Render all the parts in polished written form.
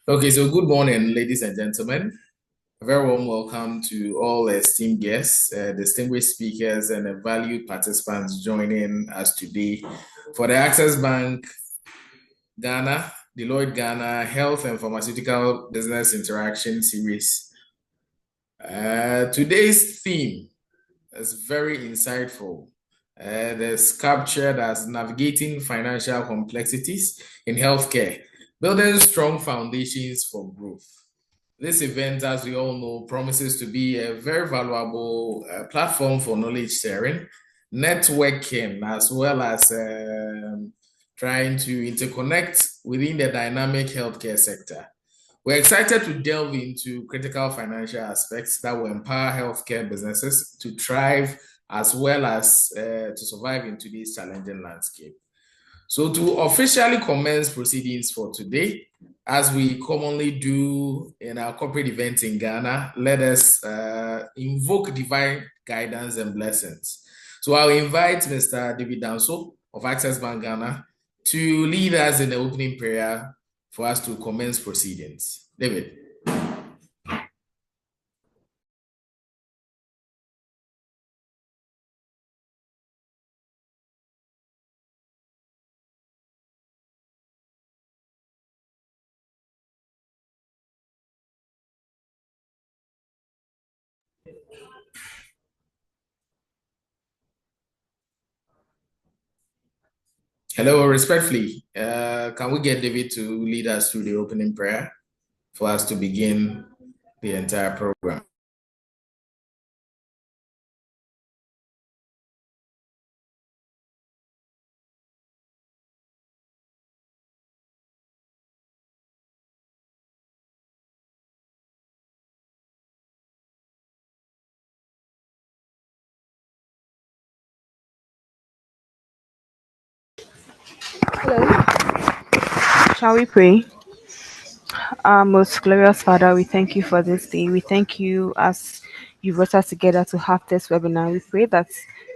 Okay, so good morning, ladies and gentlemen. A very warm welcome to all esteemed guests, distinguished speakers, and valued participants joining us today for the Access Bank Ghana, Deloitte Ghana Health and Pharmaceutical Business Interaction Series. Today's theme is very insightful. It is captured as navigating financial complexities in healthcare, building strong foundations for growth. This event, as we all know, promises to be a very valuable platform for knowledge sharing, networking, as well as trying to interconnect within the dynamic healthcare sector. We're excited to delve into critical financial aspects that will empower healthcare businesses to thrive as well as to survive in today's challenging landscape. So, to officially commence proceedings for today, as we commonly do in our corporate events in Ghana, let us invoke divine guidance and blessings. So, I'll invite Mr. David Danso of Access Bank Ghana to lead us in the opening prayer for us to commence proceedings. David. Hello, respectfully. Can we get David to lead us through the opening prayer for us to begin the entire program? Hello. Shall we pray? Our most glorious Father, we thank you for this day. We thank you as you brought us together to have this webinar. We pray that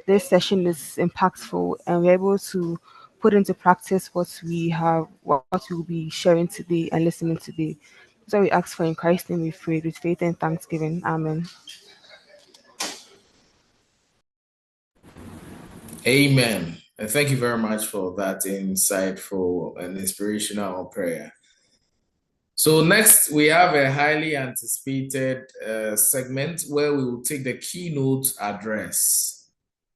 this session is impactful and we're able to put into practice what we will be sharing today and listening today. So we ask for in Christ's name we pray with faith and thanksgiving. Amen. Amen. And thank you very much for that insightful and inspirational prayer. So, next, we have a highly anticipated segment where we will take the keynote address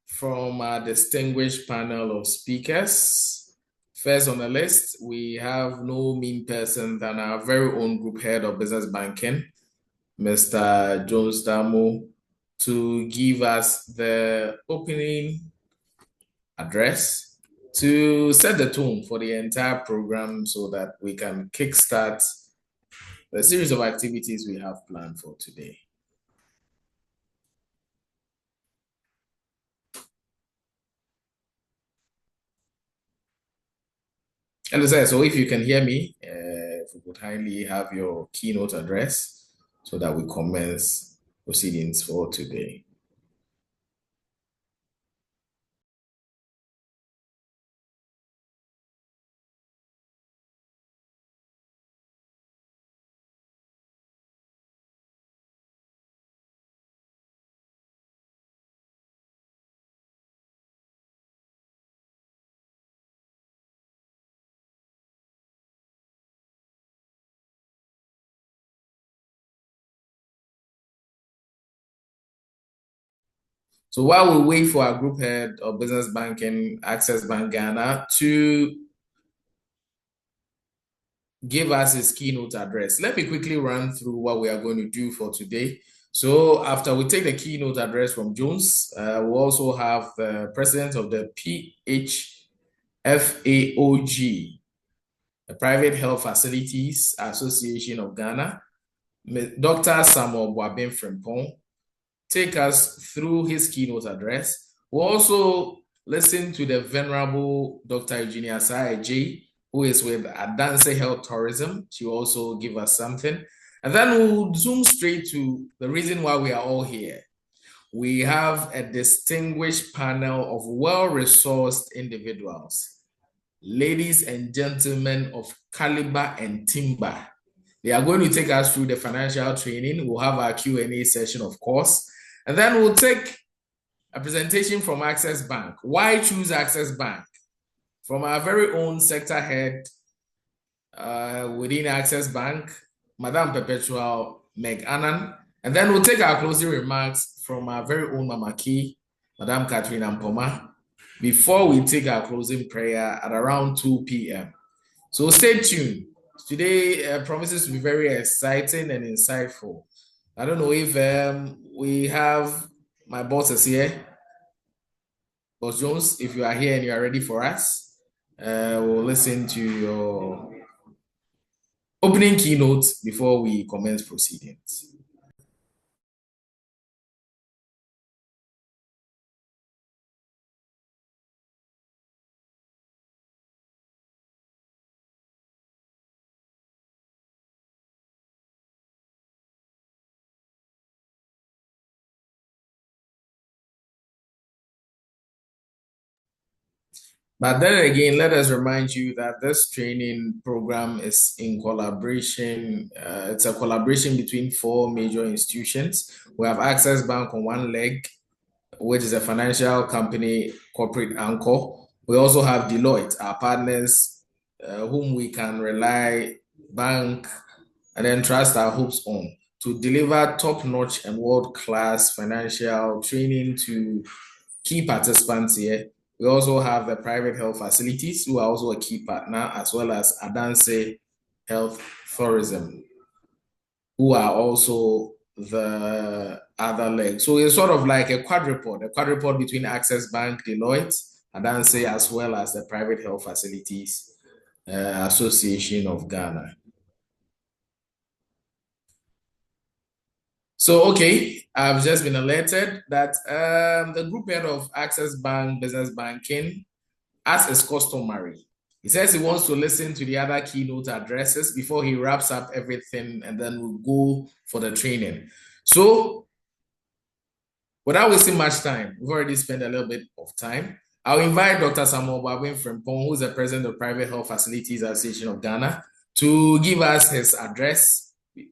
from our distinguished panel of speakers. First on the list, we have no mean person than our very own group head of business banking, Mr. Jones Damo, to give us the opening address to set the tone for the entire program so that we can kickstart the series of activities we have planned for today. Hello, sir. So if you can hear me, if you could kindly have your keynote address so that we commence proceedings for today. So while we wait for our group head of business banking, Access Bank Ghana, to give us his keynote address, let me quickly run through what we are going to do for today. So after we take the keynote address from Jones, we'll also have the president of the PHFAOG, the Private Health Facilities Association of Ghana, Dr. Samuel Boabin Frimpong, take us through his keynote address. We'll also listen to the venerable Dr. Eugenia Saeji, who is with Adanse Health Tourism. She will also give us something. And then we'll zoom straight to the reason why we are all here. We have a distinguished panel of well-resourced individuals, ladies and gentlemen of caliber and timber. They are going to take us through the financial training. We'll have our Q&A session, of course. And then we'll take a presentation from Access Bank. Why choose Access Bank? From our very own sector head within Access Bank, Madam Perpetual Meg Annan. And then we'll take our closing remarks from our very own Mama Key, Madam Catherine Ampoma, before we take our closing prayer at around 2 p.m. So stay tuned. Today promises to be very exciting and insightful. I don't know if we have my bosses here. Boss Jones, if you are here and you are ready for us, we'll listen to your opening keynote before we commence proceedings. But then again, let us remind you that this training program is in collaboration. It's a collaboration between four major institutions. We have Access Bank on one leg, which is a financial company corporate anchor. We also have Deloitte, our partners, whom we can rely, bank, and then trust our hopes on to deliver top-notch and world-class financial training to key participants here. We also have the private health facilities, who are also a key partner, as well as Adanse Health Tourism, who are also the other leg. So it's sort of like a quadrupod between Access Bank, Deloitte, Adanse, as well as the Private Health Facilities Association of Ghana. So, okay, I've just been alerted that the group head of Access Bank Business Banking, as is customary, he says he wants to listen to the other keynote addresses before he wraps up everything, and then we'll go for the training. So, without wasting much time, we've already spent a little bit of time. I'll invite Dr. Samuel Babin Frimpong, who's the president of Private Health Facilities Association of Ghana, to give us his address.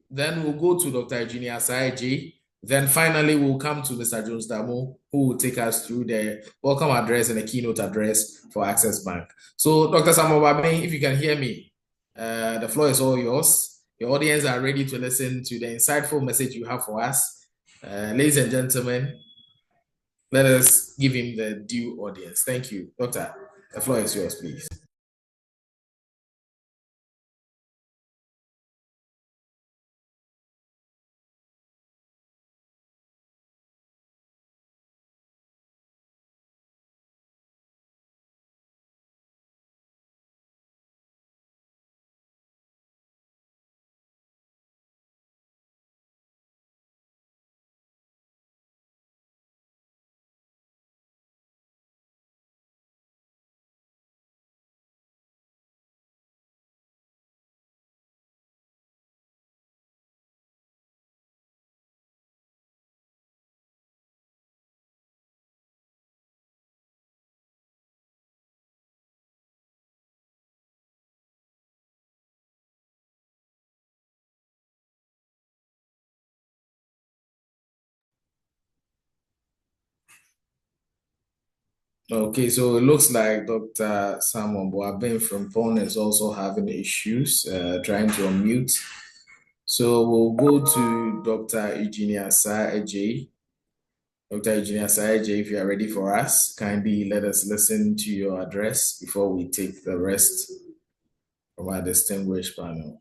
Then we'll go to Dr. Eugenia Saeji. Then finally, we'll come to Mr. Jones Damo, who will take us through the welcome address and the keynote address for Access Bank. So, Dr. Samuel Babin, if you can hear me, the floor is all yours. Your audience are ready to listen to the insightful message you have for us. Ladies and gentlemen, let us give him the due audience. Thank you. Doctor, the floor is yours, please. Okay, so it looks like Dr. Samuel Boabin from Pon is also having issues trying to unmute. So we'll go to Dr. Eugenia Saeji. Dr. Eugenia Saeji, if you are ready for us, kindly let us listen to your address before we take the rest from our distinguished panel.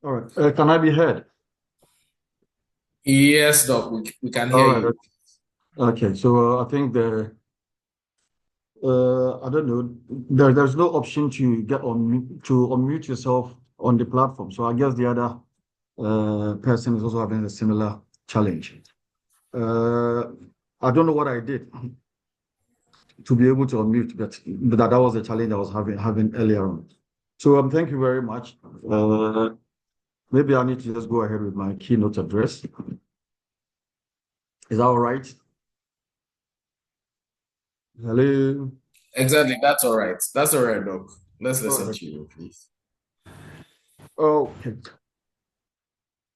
All right. Can I be heard? Yes, Doc, we can All hear right. you. Okay. So I think I don't know, there's no option to get on to unmute yourself on the platform. So I guess the other person is also having a similar challenge. Uh, I don't know what I did to be able to unmute, but that was a challenge I was having earlier on. So thank you very much. Maybe I need to just go ahead with my keynote address. Is that all right? Hello. Exactly, that's all right. That's all right, Doc. Let's All listen right. to you, please. Okay.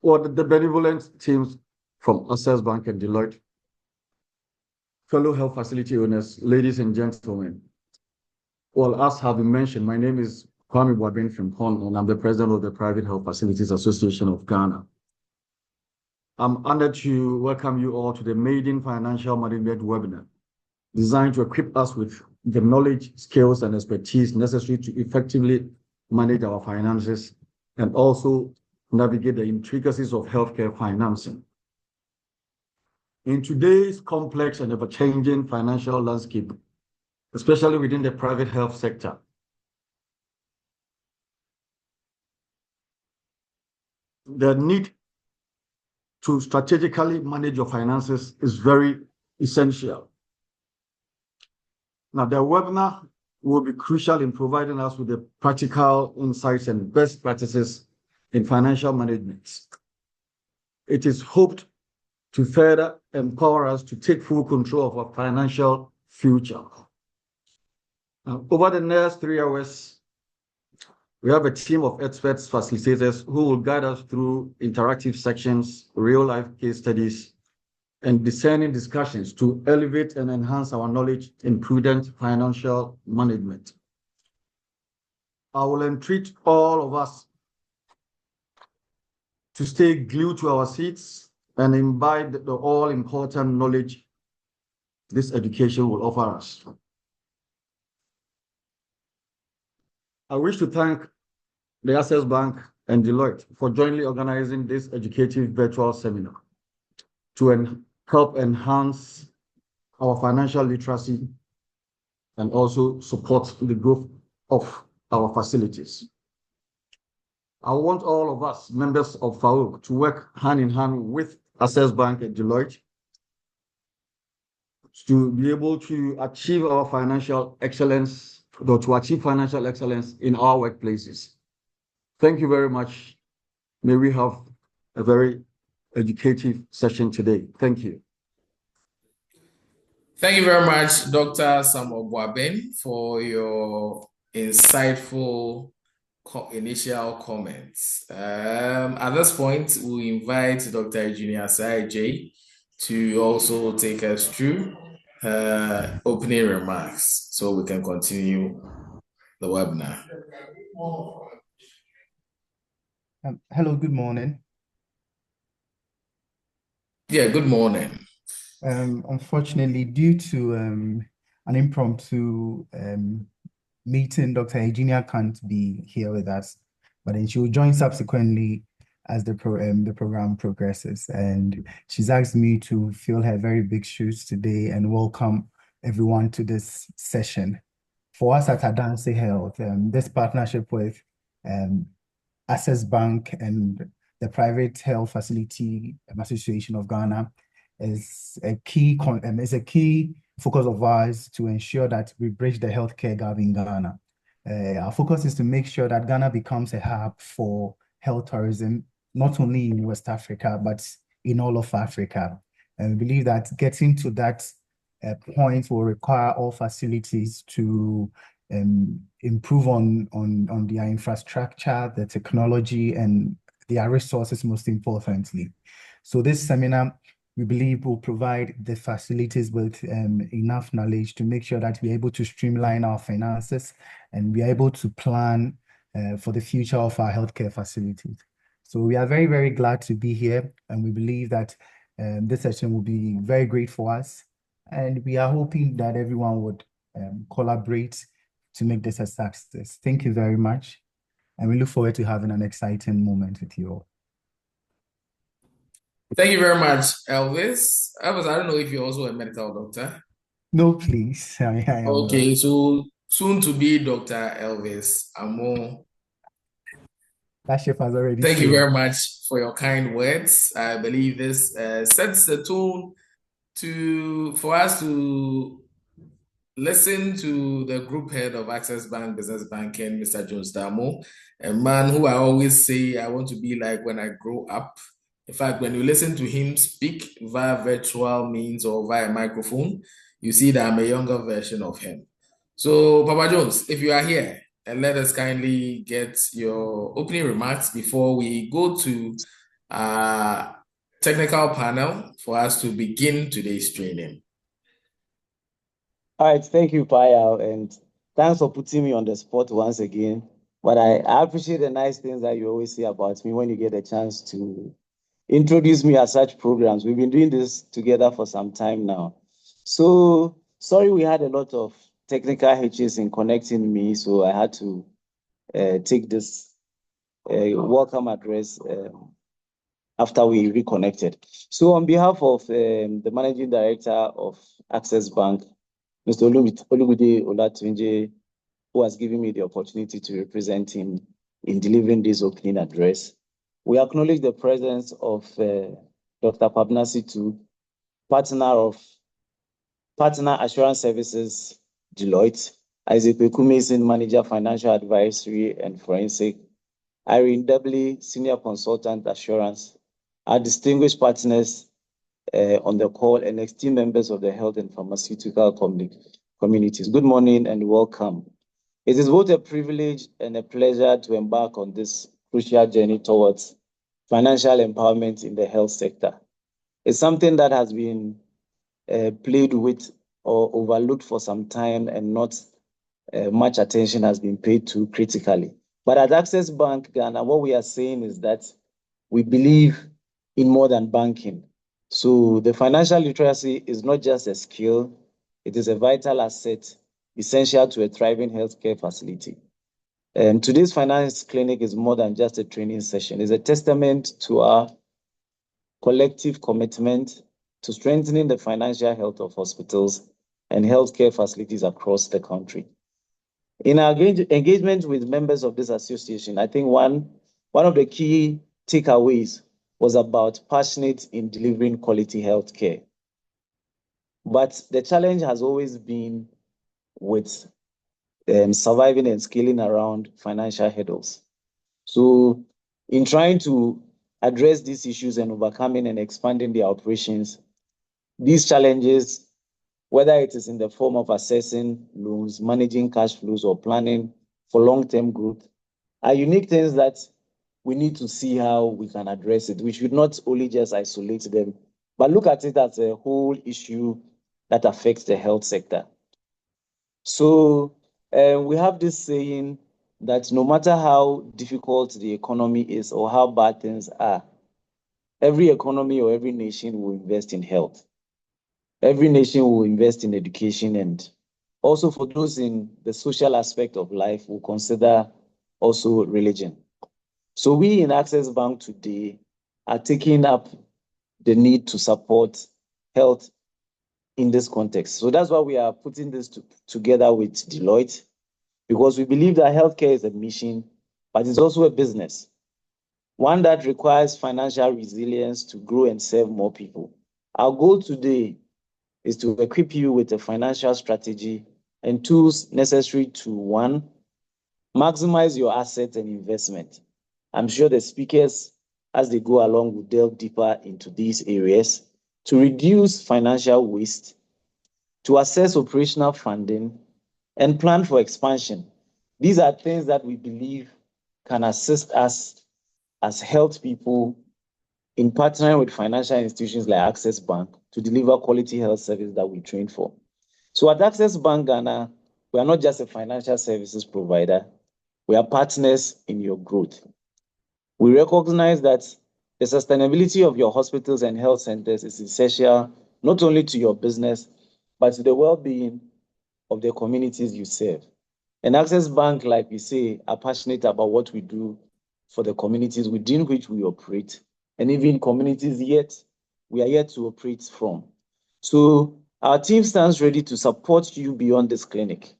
Well, the benevolent teams from Access Bank and Deloitte, fellow health facility owners, ladies and gentlemen. Well, as have been mentioned, my name is Kwame Boabin from Hon, and I'm the president of the Private Health Facilities Association of Ghana. I'm honored to welcome you all to the Maiden Financial Management webinar, designed to equip us with the knowledge, skills, and expertise necessary to effectively manage our finances and also navigate the intricacies of healthcare financing. In today's complex and ever-changing financial landscape, especially within the private health sector, the need to strategically manage your finances is very essential. Now, the webinar will be crucial in providing us with the practical insights and best practices in financial management. It is hoped to further empower us to take full control of our financial future. Over the next 3 hours, we have a team of experts facilitators who will guide us through interactive sections, real-life case studies, and discerning discussions to elevate and enhance our knowledge in prudent financial management. I will entreat all of us to stay glued to our seats and imbibe the all-important knowledge this education will offer us. I wish to thank the Access Bank and Deloitte for jointly organizing this educative virtual seminar to help enhance our financial literacy and also support the growth of our facilities. I want all of us, members of FAOC, to work hand in hand with Access Bank and Deloitte to be able to achieve our financial excellence, or to achieve financial excellence in our workplaces. Thank you very much. May we have a very educative session today. Thank you. Thank you very much, Dr. Samuel Boaben, for your insightful initial comments. At this point, we invite Dr. Eugenia J to also take us through her opening remarks so we can continue the webinar. Hello, good morning. Yeah, good morning. Unfortunately, due to an impromptu meeting, Dr. Eugenia can't be here with us, but then she will join subsequently as the program progresses. And she's asked me to fill her very big shoes today and welcome everyone to this session. For us at Adanse Health, this partnership with Access Bank and the Private Health Facility Association of Ghana is a key focus of ours to ensure that we bridge the healthcare gap in Ghana. Our focus is to make sure that Ghana becomes a hub for health tourism, not only in West Africa, but in all of Africa. And we believe that getting to that point will require all facilities to improve on their infrastructure, the technology, and their resources, most importantly. So this seminar, we believe, will provide the facilities with enough knowledge to make sure that we're able to streamline our finances and we are able to plan for the future of our healthcare facilities. So we are very, very glad to be here, and we believe that this session will be very great for us. And we are hoping that everyone would collaborate to make this a success. Thank you very much. And we look forward to having an exciting moment with you all. Thank you very much, Elvis. Elvis, I don't know if you're also a medical doctor. No, please. I am not. Okay, so soon to be Dr. Elvis Amo. That ship has already Thank you sailed. very much for your kind words. I believe this sets the tone for us to listen to the group head of Access Bank Business Banking, Mr. Jones Damo, a man who I always say I want to be like when I grow up. In fact, when you listen to him speak via virtual means or via microphone, you see that I'm a younger version of him. So, Papa Jones, if you are here, and let us kindly get your opening remarks before we go to our technical panel for us to begin today's training. All right, thank you, Payal, and thanks for putting me on the spot once again. But I appreciate the nice things that you always say about me when you get a chance to introduce me at such programs. We've been doing this together for some time now. So sorry we had a lot of technical hitches in connecting me, so I had to take this welcome address after we reconnected. So on behalf of the Managing Director of Access Bank, Mr. Olumide Olatunji, who has given me the opportunity to represent him in delivering this opening address. We acknowledge the presence of Dr. Pabnasi Tu, partner Assurance Services, Deloitte, Isaac Mason, Manager Financial Advisory and Forensic, Irene Dudley, Senior Consultant Assurance, our distinguished partners on the call, and esteemed members of the health and pharmaceutical communities. Good morning and welcome. It is both a privilege and a pleasure to embark on this crucial journey towards financial empowerment in the health sector. It's something that has been played with or overlooked for some time, and not much attention has been paid to critically. But at Access Bank Ghana, what we are saying is that we believe in more than banking. So the financial literacy is not just a skill, it is a vital asset essential to a thriving healthcare facility. And today's finance clinic is more than just a training session. It's a testament to our collective commitment to strengthening the financial health of hospitals and healthcare facilities across the country. In our engagement with members of this association, I think one of the key takeaways was about passionate in delivering quality healthcare. But the challenge has always been with surviving and scaling around financial hurdles. So in trying to address these issues and overcoming and expanding the operations, these challenges, whether it is in the form of assessing loans, managing cash flows, or planning for long-term growth, are unique things that we need to see how we can address it. We should not only just isolate them, but look at it as a whole issue that affects the health sector. So we have this saying that no matter how difficult the economy is or how bad things are, every economy or every nation will invest in health. Every nation will invest in education, and also for those in the social aspect of life will consider also religion. So we in Access Bank today are taking up the need to support health in this context. So that's why we are putting this together with Deloitte, because we believe that healthcare is a mission, but it's also a business, one that requires financial resilience to grow and serve more people. Our goal today is to equip you with a financial strategy and tools necessary to, one, maximize your assets and investment. I'm sure the speakers, as they go along, will delve deeper into these areas, to reduce financial waste, to assess operational funding, and plan for expansion. These are things that we believe can assist us as health people in partnering with financial institutions like Access Bank to deliver quality health service that we train for. So at Access Bank Ghana, we are not just a financial services provider, we are partners in your growth. We recognize that the sustainability of your hospitals and health centers is essential not only to your business, but to the well-being of the communities you serve. And Access Bank, like we say, are passionate about what we do for the communities within which we operate, and even communities we are yet to operate from. So our team stands ready to support you beyond this clinic.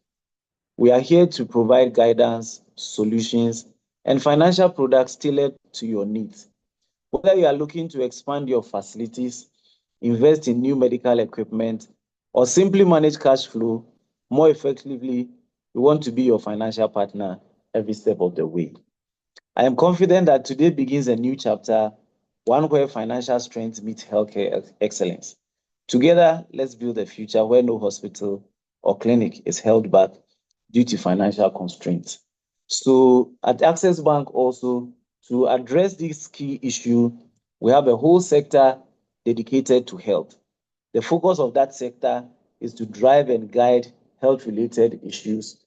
We are here to provide guidance, solutions, and financial products tailored to your needs. Whether you are looking to expand your facilities, invest in new medical equipment, or simply manage cash flow more effectively, we want to be your financial partner every step of the way. I am confident that today begins a new chapter, one where financial strength meets healthcare excellence. Together, let's build a future where no hospital or clinic is held back due to financial constraints. So at Access Bank also, to address this key issue, we have a whole sector dedicated to health. The focus of that sector is to drive and guide health-related issues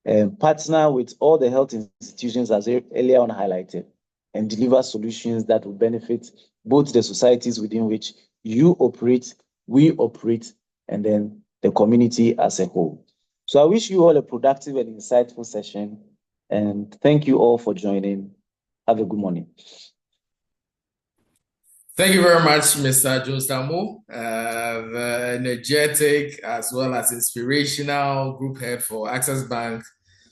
and partner with all the health institutions as earlier on highlighted, and deliver solutions that will benefit both the societies within which you operate, we operate, and then the community as a whole. So I wish you all a productive and insightful session, and thank you all for joining. Have a good morning. Thank you very much, Mr. Josamu, the energetic as well as inspirational group head for Access Bank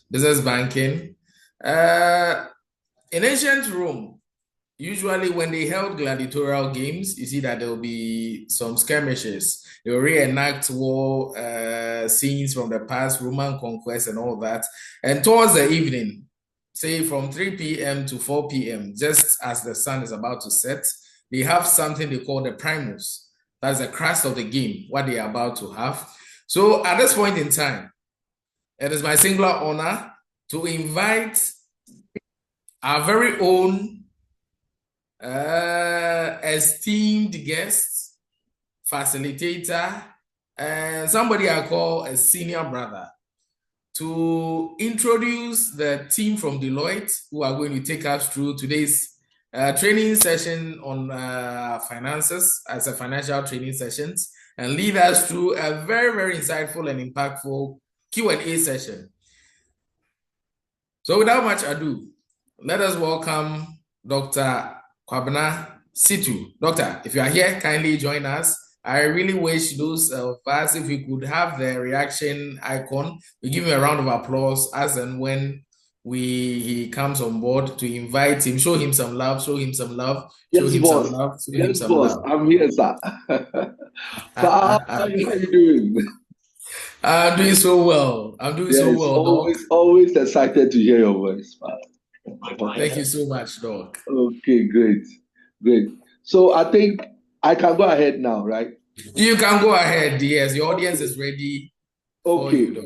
Business Banking. In ancient Rome, usually when they held gladiatorial games, you see that there will be some skirmishes. They will reenact war scenes from the past, Roman conquest and all that. And towards the evening, say from 3 p.m. to 4 p.m., just as the sun is about to set, they have something they call the primus. That's the crust of the game, what they are about to have. So at this point in time, it is my singular honor to invite our very own esteemed guest, facilitator, and somebody I call a senior brother, to introduce the team from Deloitte who are going to take us through today's training session on finances as a financial training sessions, and lead us through a very, very insightful and impactful Q&A session. So without much ado, let us welcome Dr. Kwabena Situ. Doctor, if you are here, kindly join us. I really wish those of us, if we could have the reaction icon, we give him a round of applause as and when he comes on board, to invite him, show him some love, show him some love, show Yes, him boss. some love, show him Yes, some boss. love. I'm here, sir. So how are you doing? I'm doing so well. I'm doing so Yes, well, Doc. always excited to hear your voice, Thank you so much, Doc. Okay, great. So I think I can go ahead now, right? You can go ahead. Yes, your audience Okay. is ready for you, Doc.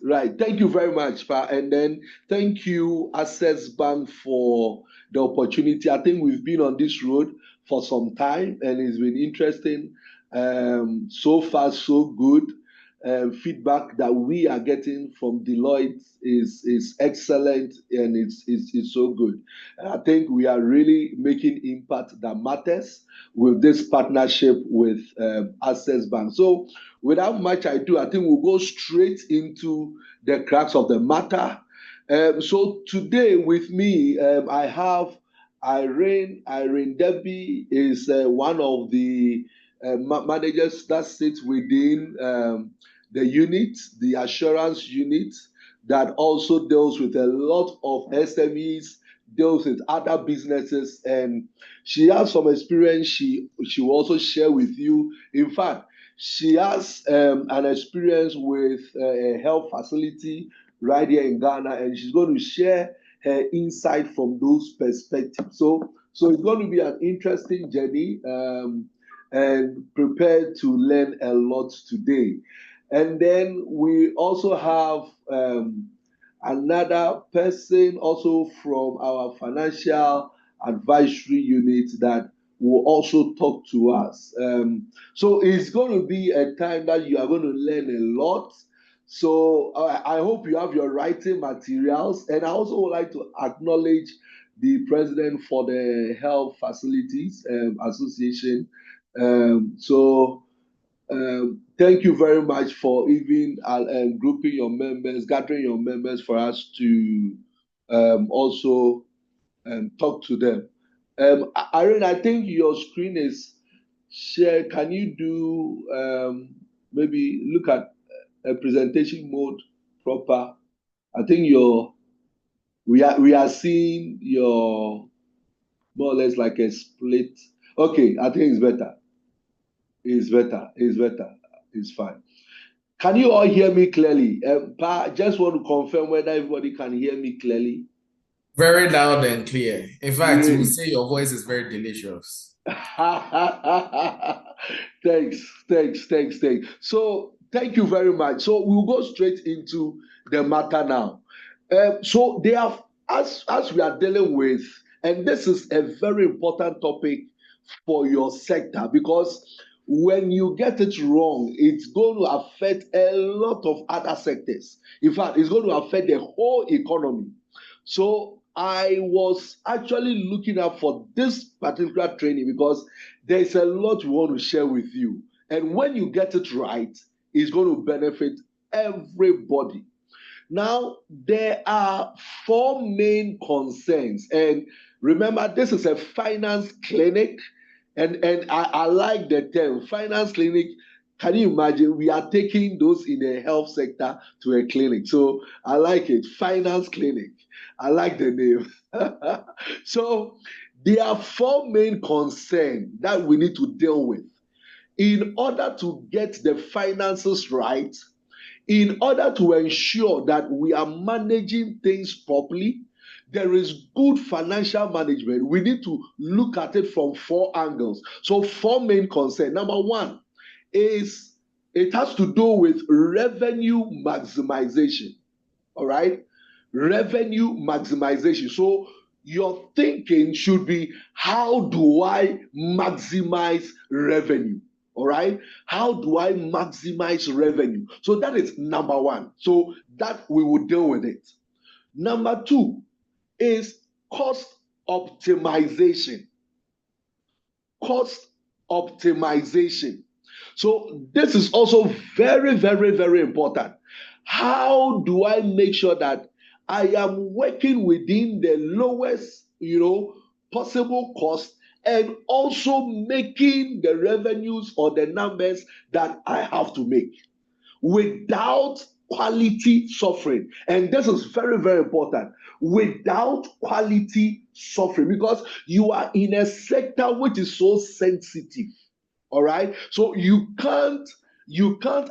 Right. Thank you very much, Pa. And then thank you, Access Bank, for the opportunity. I think we've been on this road for some time, and it's been interesting. So far, so good. Feedback that we are getting from Deloitte is excellent, and it's so good. And I think we are really making impact that matters with this partnership with Access Bank. So without much ado, I think we'll go straight into the crux of the matter. So today with me, I have Irene. Irene Debbie is one of the managers that sits within the unit, the assurance unit, that also deals with a lot of SMEs, deals with other businesses, and she has some experience she will also share with you. In fact, she has an experience with a health facility right here in Ghana, and she's going to share her insight from those perspectives. So it's going to be an interesting journey, and prepared to learn a lot today. And then we also have another person also from our financial advisory unit that will also talk to us. So it's going to be a time that you are going to learn a lot. So I hope you have your writing materials. And I also would like to acknowledge the president for the Health Facilities Association. So Thank you very much for even grouping your members, gathering your members for us to also talk to them. Irene, I think your screen is shared. Can you do maybe look at a presentation mode proper? I think we are seeing your more or less like a split. Okay, I think it's better. It's better. It's better. It's fine. Can you all hear me clearly? Just want to confirm whether everybody can hear me clearly. Very loud and clear. In fact, we will Great. say your voice is very delicious. Thanks. So, thank you very much. So, we'll go straight into the matter now. So, they have, as we are dealing with, and this is a very important topic for your sector because when you get it wrong, it's going to affect a lot of other sectors. In fact, it's going to affect the whole economy. So I was actually looking up for this particular training because there's a lot we want to share with you. And when you get it right, it's going to benefit everybody. Now, there are four main concerns. And remember, this is a finance clinic. And I like the term finance clinic. Can you imagine? We are taking those in the health sector to a clinic. So I like it. Finance clinic. I like the name. So there are four main concerns that we need to deal with in order to get the finances right, in order to ensure that we are managing things properly. There is good financial management. We need to look at it from four angles. So, four main concerns. Number one is it has to do with revenue maximization. All right? Revenue maximization. So, your thinking should be how do I maximize revenue? All right. How do I maximize revenue? So that is number one. So that we will deal with it. Number two is cost optimization. Cost optimization. So this is also very, very, very important. How do I make sure that I am working within the lowest, possible cost and also making the revenues or the numbers that I have to make without quality suffering? And this is very, very important. Without quality suffering, because you are in a sector which is so sensitive. All right. So you can't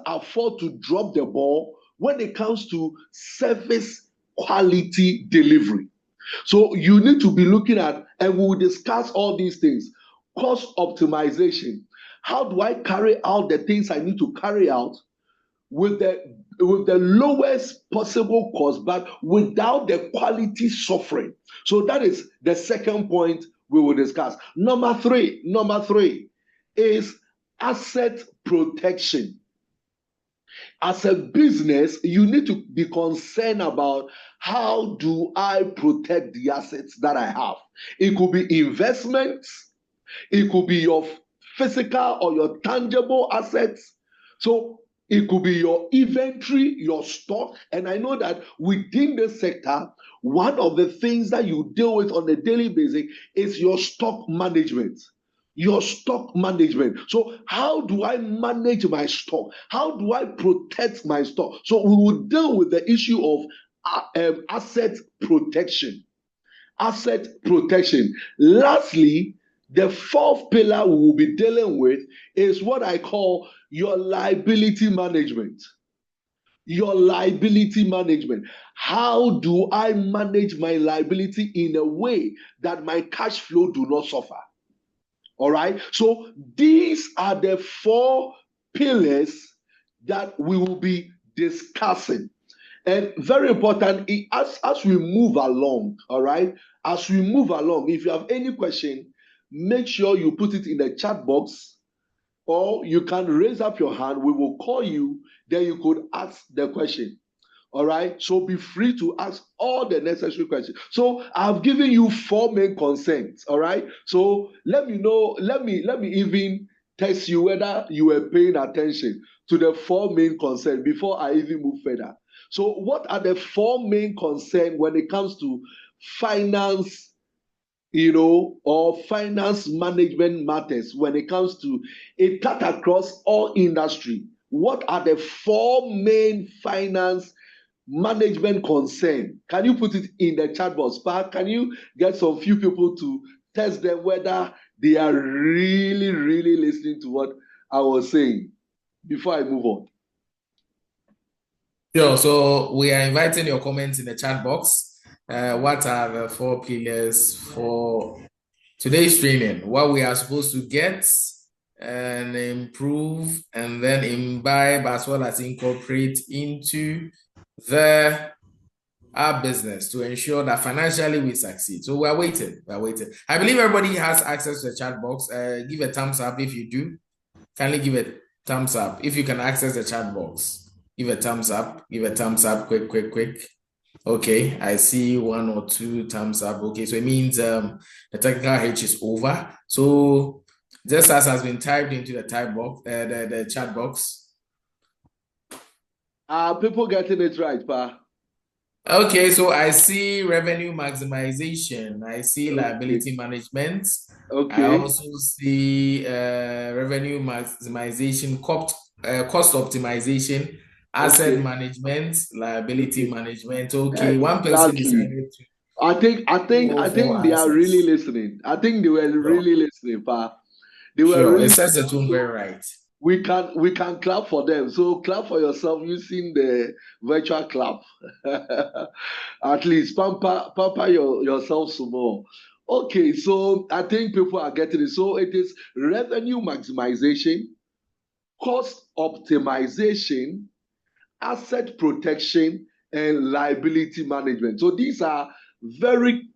afford to drop the ball when it comes to service quality delivery. So you need to be looking at, and we will discuss all these things. Cost optimization. How do I carry out the things I need to carry out with the lowest possible cost, but without the quality suffering? So that is the second point we will discuss. Number three is asset protection. As a business, you need to be concerned about how do I protect the assets that I have. It could be investments, it could be your physical or your tangible assets. So it could be your inventory, your stock. And I know that within this sector, one of the things that you deal with on a daily basis is your stock management. Your stock management. So, how do I manage my stock? How do I protect my stock? So, we will deal with the issue of asset protection. Asset protection. Lastly, the fourth pillar we will be dealing with is what I call your liability management. Your liability management. How do I manage my liability in a way that my cash flow do not suffer? All right. So these are the four pillars that we will be discussing. And very important, as we move along, all right, as we move along, if you have any question, make sure you put it in the chat box, or you can raise up your hand. We will call you, then you could ask the question. All right. So be free to ask all the necessary questions. So I've given you four main concerns. All right. So let me know. Let me even test you whether you were paying attention to the four main concerns before I even move further. So, what are the four main concerns when it comes to finance, or finance management matters when it comes to it cut across all industry? What are the four main finance management concern? Can you put it in the chat box? But can you get some few people to test them whether they are really, really listening to what I was saying before I move on? Sure. So we are inviting your comments in the chat box. What are the four pillars for today's training? What we are supposed to get and improve and then imbibe as well as incorporate into our business to ensure that financially we succeed. So we're waiting. I believe everybody has access to the chat box. Give a thumbs up if you do. Kindly give a thumbs up if you can access the chat box. Give a thumbs up. Quick. Okay, I see 1 or 2 thumbs up. Okay, so it means the technical hitch is over. So just as has been typed into the type box, the chat box. Are people getting it right, Pa? Okay, so I see revenue maximization. I see liability management. I Okay. also see revenue maximization, cost optimization, asset Okay. management, liability Okay. management. Okay, one person Exactly. decided to I go think for they are really assets. listening. I think they were Sure, really listening, Pa. They were sure. It really sets the tone listening. very right. We can clap for them. So clap for yourself using the virtual clap. At least pamper yourself some more. Okay, so I think people are getting it. So it is revenue maximization, cost optimization, asset protection, and liability management. So these are very,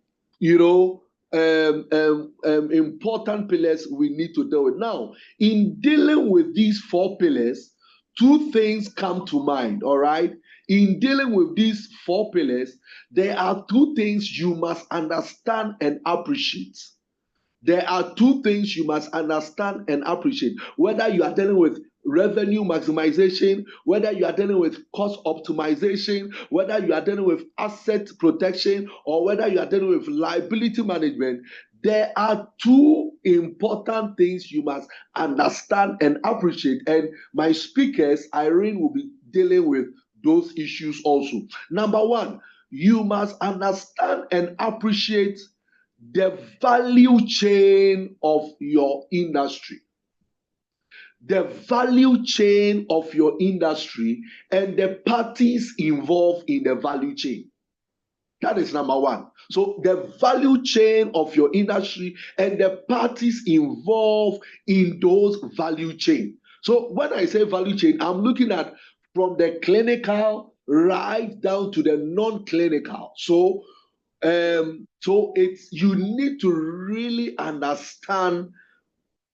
important pillars we need to deal with. Now, in dealing with these four pillars, two things come to mind, all right? In dealing with these four pillars, there are two things you must understand and appreciate. There are two things you must understand and appreciate. Whether you are dealing with revenue maximization, whether you are dealing with cost optimization, whether you are dealing with asset protection, or whether you are dealing with liability management, there are two important things you must understand and appreciate. And my speakers, Irene, will be dealing with those issues also. Number one, you must understand and appreciate the value chain of your industry. The value chain of your industry and the parties involved in the value chain. That is number one. So, the value chain of your industry and the parties involved in those value chain. So, when I say value chain, I'm looking at from the clinical right down to the non-clinical. So it's you need to really understand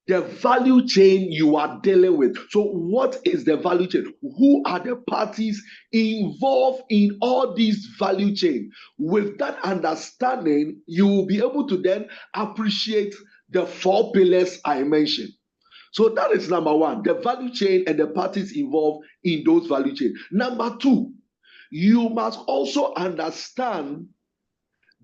the value chain you are dealing with. So, what is the value chain? Who are the parties involved in all these value chain? With that understanding, you will be able to then appreciate the four pillars I mentioned. So that is number one, the value chain and the parties involved in those value chain. Number two, you must also understand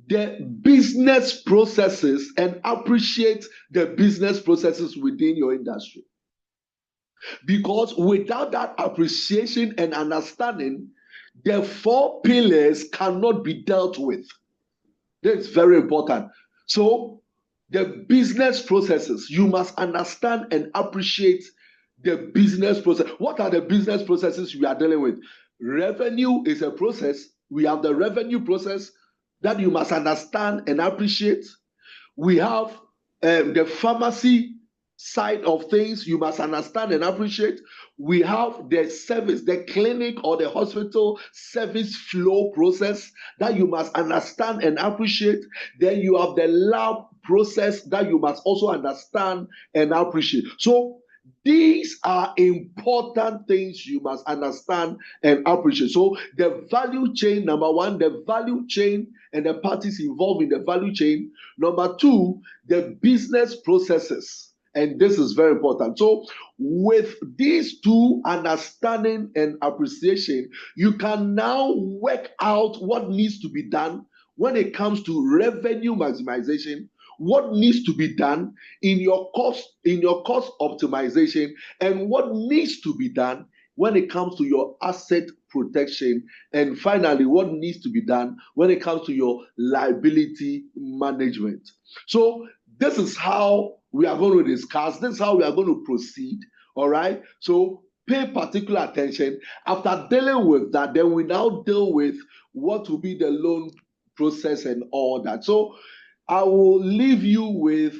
the business processes and appreciate the business processes within your industry. Because without that appreciation and understanding, the four pillars cannot be dealt with. That's very important. So, the business processes, you must understand and appreciate the business process. What are the business processes we are dealing with? Revenue is a process. We have the revenue process that you must understand and appreciate. We have the pharmacy side of things you must understand and appreciate. We have the service, the clinic or the hospital service flow process that you must understand and appreciate. Then you have the lab process that you must also understand and appreciate. So these are important things you must understand and appreciate. So the value chain, number one, the value chain and the parties involved in the value chain. Number two, the business processes And this is very important. So, with these two, understanding and appreciation, you can now work out what needs to be done when it comes to revenue maximization, what needs to be done in your cost optimization, and what needs to be done when it comes to your asset protection, and finally what needs to be done when it comes to your liability management. So this is how we are going to discuss, this is how we are going to proceed. All right, so pay particular attention. After dealing with that, then we now deal with what will be the loan process and all that. So I will leave you with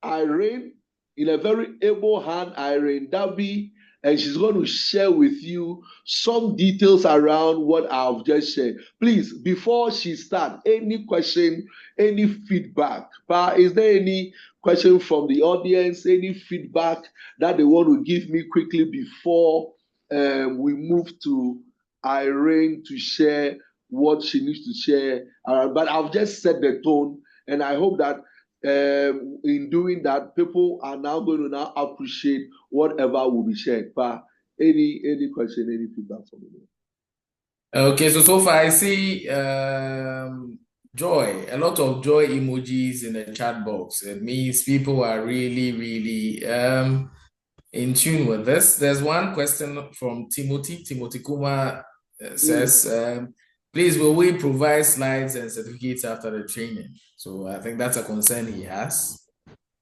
Irene, in a very able hand, Irene Darby, and she's going to share with you some details around what I've just shared. Please, before she starts, any question, any feedback? Is there any question from the audience, any feedback that they want to give me quickly before we move to Irene to share what she needs to share? But I've just set the tone, and I hope that in doing that, people are now going to now appreciate whatever will be shared. But any question, any feedback from you? Okay, so far I see joy, a lot of joy emojis in the chat box. It means people are really, really in tune with this. There's one question from Timothy. Timothy Kuma says, please, will we provide slides and certificates after the training? So I think that's a concern he has.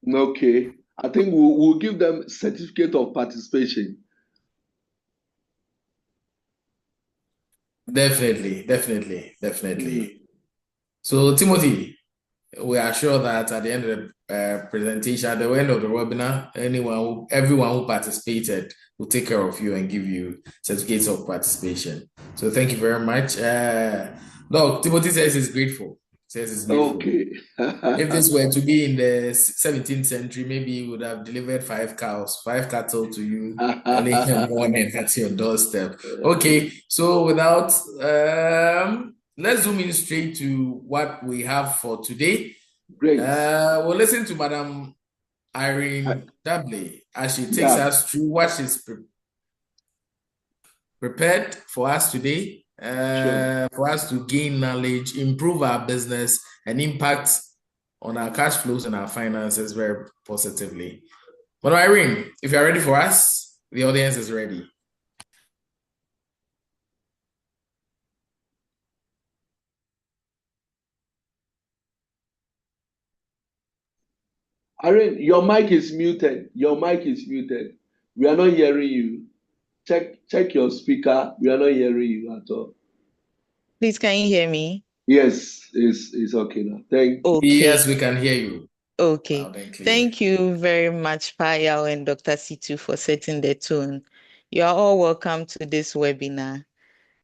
Okay, I think we'll give them certificate of participation. Definitely. So Timothy, we are sure that at the end of the presentation, at the end of the webinar, everyone who participated will take care of you and give you certificates of participation. So thank you very much. Look, Timothy says he's grateful. Okay. If this were to be in the 17th century, maybe he would have delivered 5 cattle to you early in the morning at your doorstep. Okay, so without let's zoom in straight to what we have for today. Great. We'll listen to Madam Irene Dudley as she takes us through what she's prepared for us today. For us to gain knowledge, improve our business, and impact on our cash flows and our finances very positively. But Irene, if you're ready for us, the audience is ready. Irene, your mic is muted. Your mic is muted. We are not hearing you. Check your speaker. We are not hearing you at all. Please, can you hear me? Yes, it's okay now. Thank you. Okay. Yes, we can hear you. Okay. Thank you very much, Payal and Dr. Situ, for setting the tone. You are all welcome to this webinar.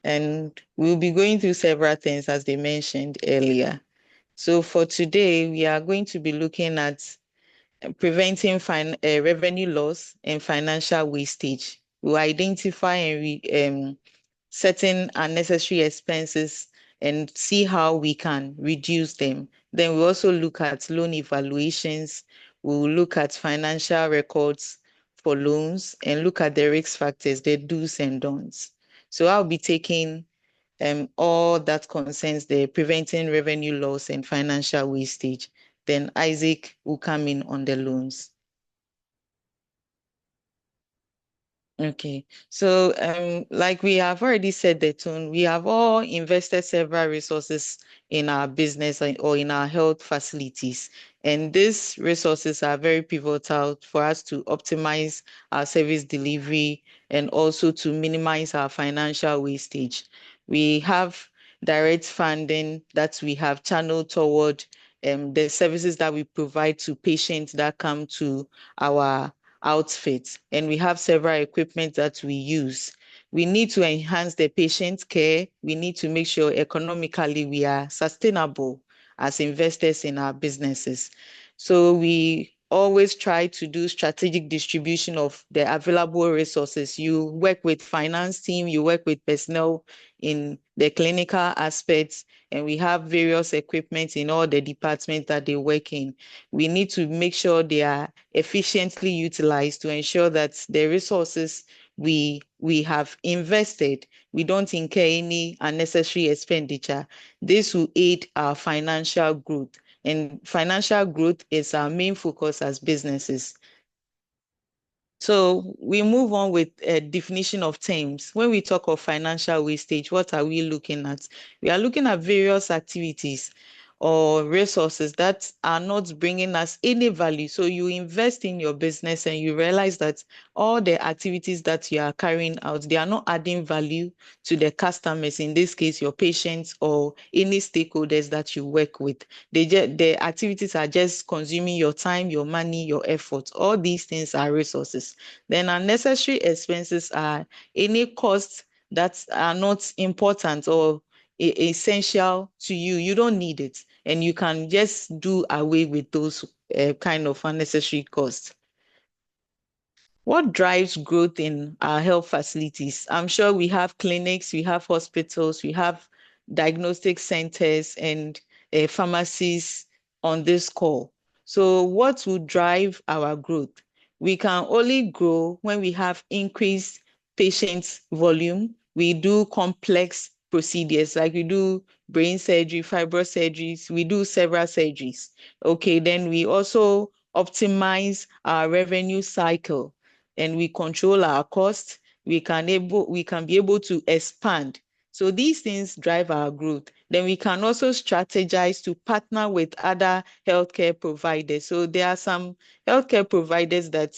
And we'll be going through several things, as they mentioned earlier. So for today, we are going to be looking at preventing revenue loss and financial wastage. We'll identify and certain unnecessary expenses and see how we can reduce them. Then we also look at loan evaluations. We'll look at financial records for loans and look at the risk factors, the do's and don'ts. So I'll be taking all that concerns the preventing revenue loss and financial wastage. Then Isaac will come in on the loans. Okay, so like we have already said the tone, we have all invested several resources in our business or in our health facilities. And these resources are very pivotal for us to optimize our service delivery and also to minimize our financial wastage. We have direct funding that we have channeled toward the services that we provide to patients that come to our outfits, and we have several equipment that we use. We need to enhance the patient care. We need to make sure economically we are sustainable as investors in our businesses. So we always try to do strategic distribution of the available resources. You work with finance team, you work with personnel in the clinical aspects, and we have various equipment in all the departments that they work in. We need to make sure they are efficiently utilized to ensure that the resources we have invested, we don't incur any unnecessary expenditure. This will aid our financial growth. And financial growth is our main focus as businesses. So we move on with a definition of terms. When we talk of financial wastage, what are we looking at? We are looking at various activities or resources that are not bringing us any value. So you invest in your business and you realize that all the activities that you are carrying out, they are not adding value to the customers, in this case, your patients or any stakeholders that you work with. The activities are just consuming your time, your money, your effort. All these things are resources. Then unnecessary expenses are any costs that are not important or essential to you. You don't need it, and you can just do away with those kind of unnecessary costs. What drives growth in our health facilities? I'm sure we have clinics, we have hospitals, we have diagnostic centers and pharmacies on this call. So what will drive our growth? We can only grow when we have increased patient volume. We do complex procedures, like we do brain surgery, fibro surgeries, we do several surgeries. Okay, then we also optimize our revenue cycle and we control our costs, we can be able to expand. So these things drive our growth. Then we can also strategize to partner with other healthcare providers. So there are some healthcare providers that,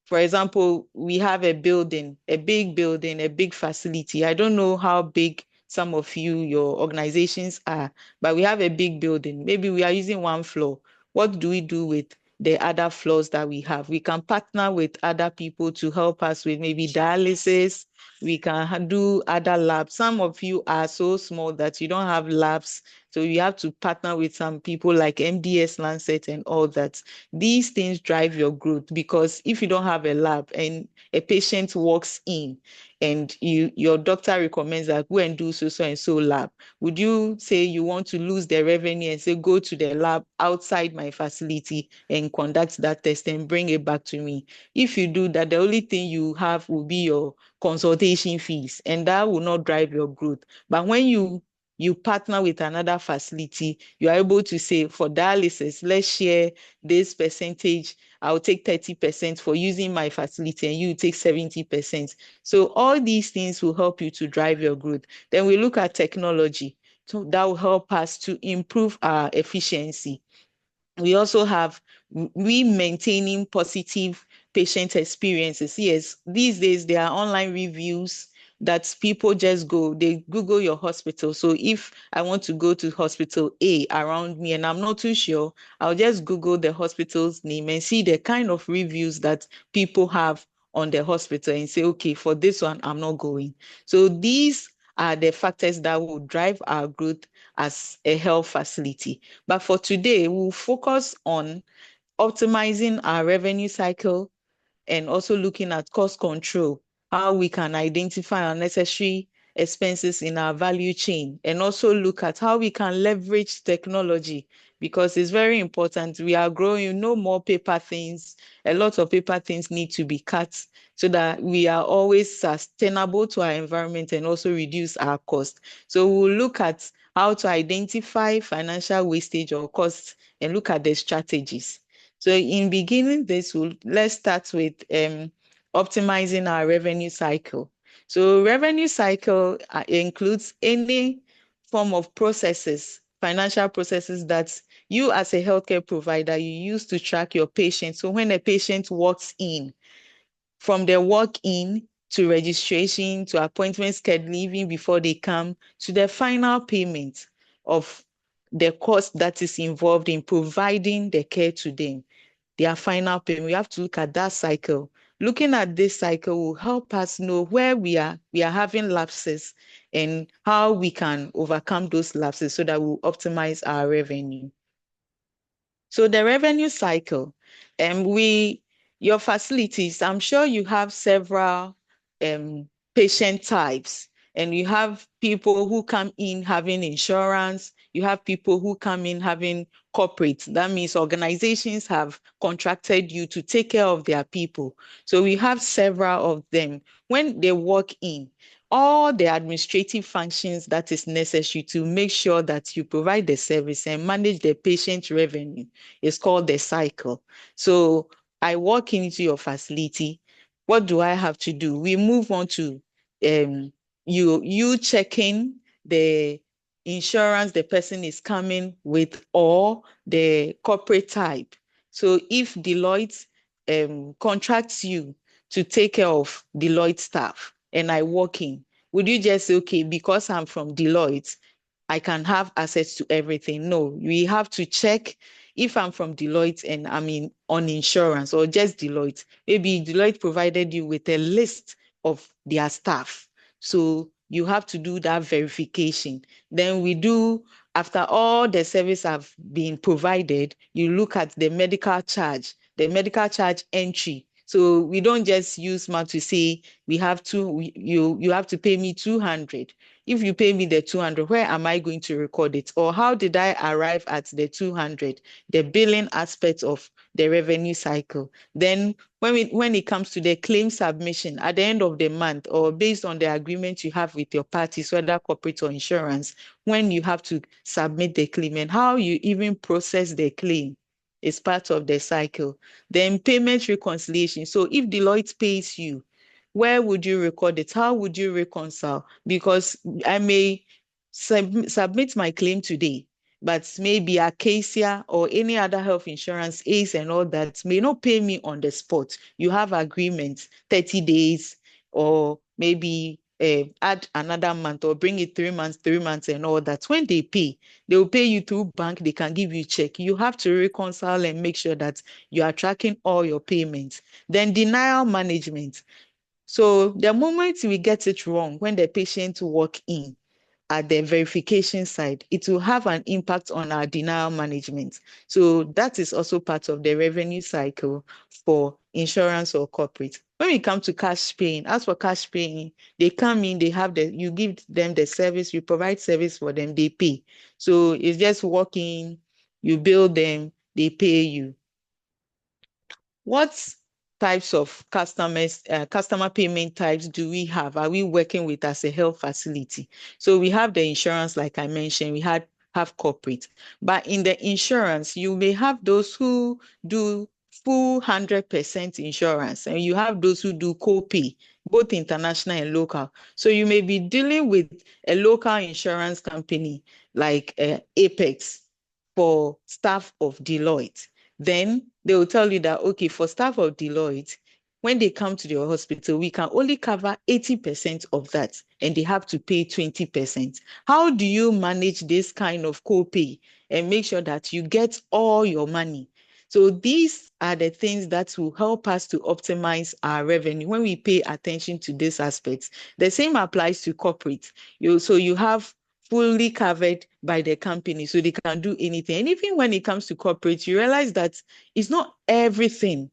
for example, we have a building, a big facility. I don't know how big some of your organizations are, but we have a big building. Maybe we are using one floor. What do we do with the other floors that we have? We can partner with other people to help us with maybe dialysis. We can do other labs. Some of you are so small that you don't have labs. So you have to partner with some people like MDS Lancet and all that. These things drive your growth, because if you don't have a lab and a patient walks in and your doctor recommends that go and do so and so lab, would you say you want to lose the revenue and say go to the lab outside my facility and conduct that test and bring it back to me? If you do that, the only thing you have will be your consultation fees, and that will not drive your growth. But when you partner with another facility, you are able to say, for dialysis, let's share this percentage. I'll take 30% for using my facility and you take 70%. So all these things will help you to drive your growth. Then we look at technology. So that will help us to improve our efficiency. We also have maintaining positive patient experiences. Yes, these days there are online reviews that people just go, they Google your hospital. So if I want to go to hospital A around me and I'm not too sure, I'll just Google the hospital's name and see the kind of reviews that people have on the hospital and say, okay, for this one, I'm not going. So these are the factors that will drive our growth as a health facility. But for today, we'll focus on optimizing our revenue cycle and also looking at cost control, how we can identify unnecessary expenses in our value chain, and also look at how we can leverage technology, because it's very important. We are growing, no more paper things. A lot of paper things need to be cut so that we are always sustainable to our environment and also reduce our cost. So we'll look at how to identify financial wastage or costs and look at the strategies. So in beginning this, let's start with optimizing our revenue cycle. So revenue cycle includes any form of processes, financial processes that you as a healthcare provider, you use to track your patient. So when a patient walks in, from their walk-in to registration to appointment scheduling, even before they come, to the final payment of the cost that is involved in providing the care to them, their final payment. We have to look at that cycle. Looking at this cycle will help us know where we are having lapses and how we can overcome those lapses so that we'll optimize our revenue. So the revenue cycle, Your facilities, I'm sure you have several patient types, and you have people who come in having insurance, you have people who come in having corporate. That means organizations have contracted you to take care of their people. So we have several of them. When they walk in, all the administrative functions that is necessary to make sure that you provide the service and manage the patient revenue is called the cycle. So I walk into your facility. What do I have to do? We move on to you checking the insurance the person is coming with or the corporate type. So if Deloitte contracts you to take care of Deloitte staff and I walk in, would you just say, okay, because I'm from Deloitte, I can have access to everything? No, we have to check if I'm from Deloitte and I'm on insurance or just Deloitte. Maybe Deloitte provided you with a list of their staff. So you have to do that verification. Then we do, after all the service have been provided, you look at the medical charge entry. So we don't just use math to say you have to pay me 200. If you pay me the 200, where am I going to record it? Or how did I arrive at the 200? The billing aspect of the revenue cycle. Then when it comes to the claim submission at the end of the month, or based on the agreement you have with your parties, whether corporate or insurance, when you have to submit the claim and how you even process the claim is part of the cycle. Then payment reconciliation. So if Deloitte pays you, where would you record it? How would you reconcile? Because I may submit my claim today, but maybe Acacia or any other health insurance, ACE and all that, may not pay me on the spot. You have agreements, 30 days, or maybe add another month or bring it 3 months and all that. When they pay, they will pay you through bank. They can give you check. You have to reconcile and make sure that you are tracking all your payments. Then denial management. So the moment we get it wrong, when the patient walk in at the verification side, it will have an impact on our denial management. So that is also part of the revenue cycle for insurance or corporate. When we come to cash paying, as for cash paying, they come in, you give them the service, you provide service for them, they pay. So it's just walk in, you bill them, they pay you. What types of customer payment types do we have? Are we working with as a health facility? So we have the insurance, like I mentioned, have corporate. But in the insurance, you may have those who do full 100% insurance, and you have those who do co-pay, both international and local. So you may be dealing with a local insurance company like Apex for staff of Deloitte. Then they will tell you that, okay, for staff of Deloitte, when they come to your hospital, we can only cover 80% of that, and they have to pay 20%. How do you manage this kind of copay and make sure that you get all your money? So these are the things that will help us to optimize our revenue when we pay attention to these aspects. The same applies to corporate. So you have fully covered by the company, so they can do anything. And even when it comes to corporate, you realize that it's not everything.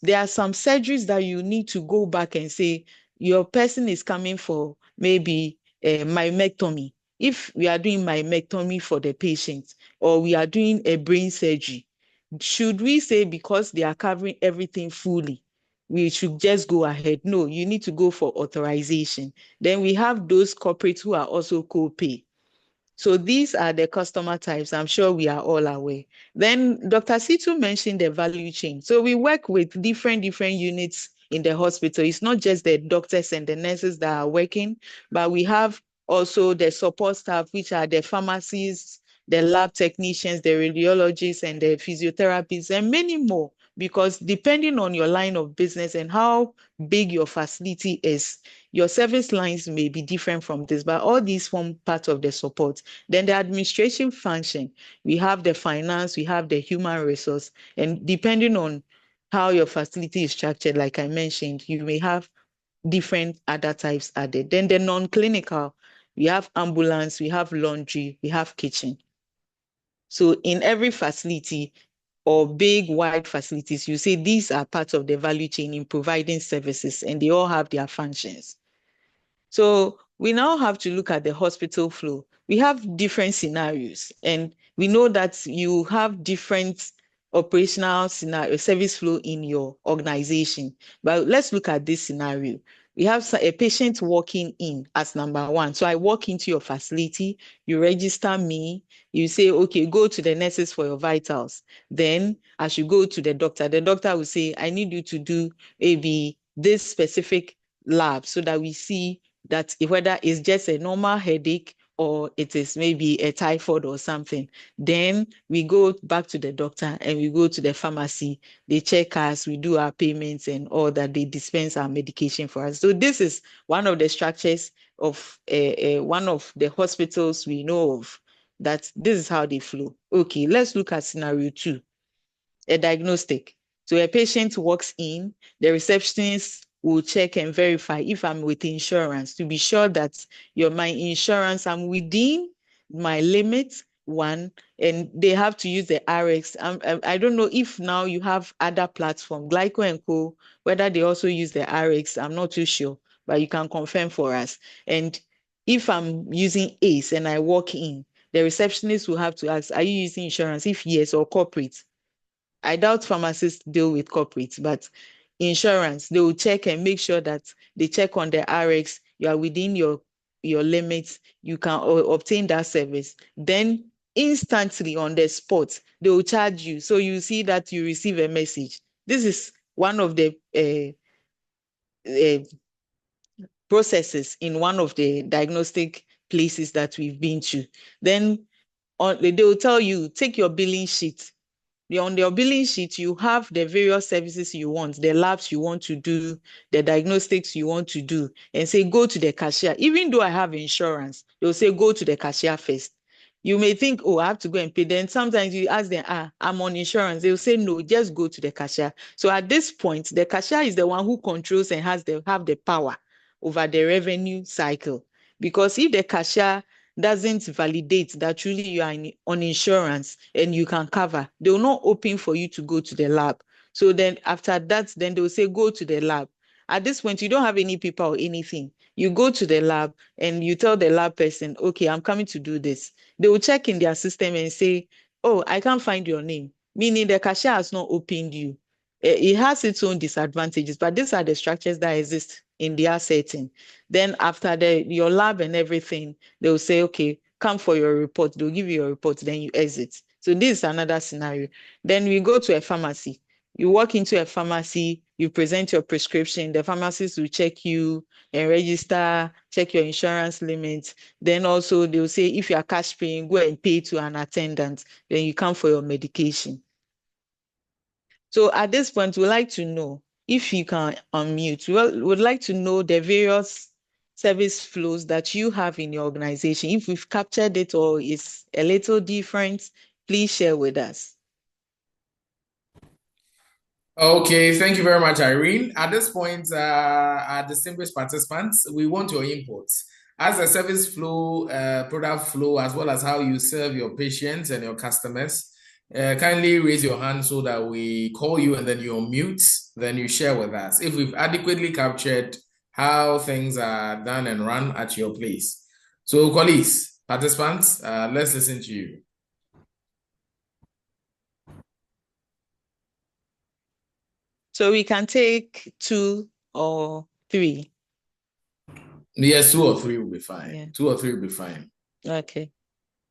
There are some surgeries that you need to go back and say, your person is coming for maybe myomectomy. If we are doing myomectomy for the patient, or we are doing a brain surgery, should we say because they are covering everything fully, we should just go ahead? No, you need to go for authorization. Then we have those corporates who are also co-pay. So these are the customer types. I'm sure we are all aware. Then Dr. Situ mentioned the value chain. So we work with different units in the hospital. It's not just the doctors and the nurses that are working, but we have also the support staff, which are the pharmacists, the lab technicians, the radiologists, and the physiotherapists, and many more. Because depending on your line of business and how big your facility is, your service lines may be different from this, but all these form part of the support. Then the administration function, we have the finance, we have the human resource, and depending on how your facility is structured, like I mentioned, you may have different other types added. Then the non-clinical, we have ambulance, we have laundry, we have kitchen. So in every facility, or big, wide facilities, you say these are parts of the value chain in providing services, and they all have their functions. So we now have to look at the hospital flow. We have different scenarios, and we know that you have different operational scenario, service flow in your organization. But let's look at this scenario. We have a patient walking in as number one. So I walk into your facility, you register me, you say, okay, go to the nurses for your vitals. Then I should go to the doctor. The doctor will say, I need you to do maybe this specific lab so that we see that whether it's just a normal headache or it is maybe a typhoid or something. Then we go back to the doctor and we go to the pharmacy. They check us, we do our payments and all that. They dispense our medication for us. So this is one of the structures of one of the hospitals we know of, that this is how they flow. Okay, let's look at scenario 2, a diagnostic. So a patient walks in, the receptionist will check and verify if I'm with insurance to be sure that my insurance, I'm within my limit, one, and they have to use the RX. I don't know if now you have other platform, Glyco and Co, whether they also use the RX, I'm not too sure, but you can confirm for us. And if I'm using ACE and I walk in, the receptionist will have to ask, are you using insurance? If yes, or corporate. I doubt pharmacists deal with corporates, but insurance, they will check and make sure that they check on the RX, you are within your limits, you can obtain that service. Then instantly on the spot, they will charge you. So you see that you receive a message. This is one of the processes in one of the diagnostic places that we've been to. Then they will tell you, take your billing sheet. On your billing sheet, you have the various services you want, the labs you want to do, the diagnostics you want to do, and say, go to the cashier. Even though I have insurance, they'll say, go to the cashier first. You may think, oh, I have to go and pay. Then sometimes you ask them, I'm on insurance. They'll say, no, just go to the cashier. So at this point, the cashier is the one who controls and have the power over the revenue cycle. Because if the cashier doesn't validate that truly you are on insurance and you can cover, they will not open for you to go to the lab. So then after that, then they'll say, go to the lab. At this point, you don't have any paper or anything. You go to the lab and you tell the lab person, okay, I'm coming to do this. They will check in their system and say, oh, I can't find your name, meaning the cashier has not opened you. It has its own disadvantages, but these are the structures that exist in their setting. Then after your lab and everything, they'll say, okay, come for your report. They'll give you your report, then you exit. So this is another scenario. Then we go to a pharmacy. You walk into a pharmacy, you present your prescription, the pharmacist will check you and register, check your insurance limits. Then also they'll say, if you are cash paying, go and pay to an attendant. Then you come for your medication. So at this point, we'd like to know, if you can unmute, we'd like to know the various service flows that you have in your organization. If we've captured it or it's a little different, please share with us. Okay, thank you very much, Irene. At this point, our distinguished participants, we want your input. As a service flow, product flow, as well as how you serve your patients and your customers, kindly raise your hand so that we call you and then you unmute, then you share with us if we've adequately captured how things are done and run at your place. So, colleagues, participants, let's listen to you. So we can take 2 or 3. Yes, 2 or 3 will be fine. Yeah. 2 or 3 will be fine. Okay.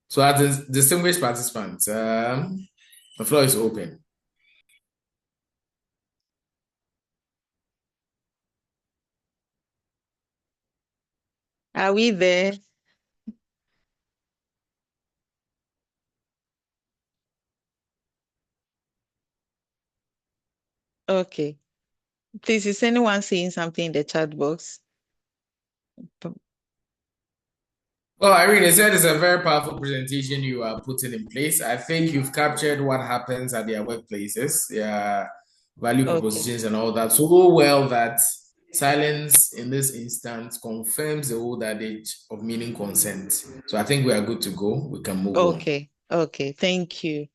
So, as distinguished participants, the floor is open. Are we there? Okay. Please, is anyone saying something in the chat box? Well, Irene, I said it's a very powerful presentation you are putting in place. I think you've captured what happens at their workplaces, their value propositions and all that so well that silence in this instance confirms the old adage of meaning consent. So I think we are good to go. We can move on. Okay, thank you.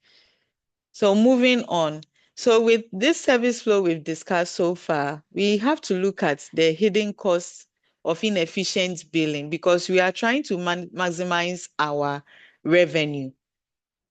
So moving on. So with this service flow we've discussed so far, we have to look at the hidden costs of inefficient billing because we are trying to maximize our revenue.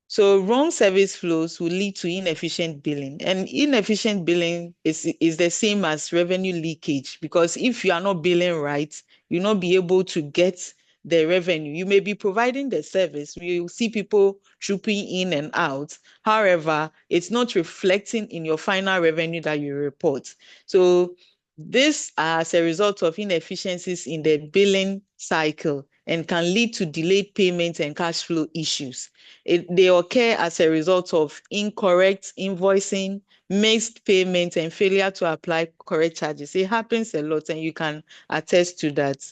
So wrong service flows will lead to inefficient billing, and inefficient billing is the same as revenue leakage, because if you are not billing right, you'll not be able to get the revenue. You may be providing the service, you see people trooping in and out. However, it's not reflecting in your final revenue that you report. So this as a result of inefficiencies in the billing cycle and can lead to delayed payments and cash flow issues. They occur as a result of incorrect invoicing, missed payments, and failure to apply correct charges. It happens a lot, and you can attest to that.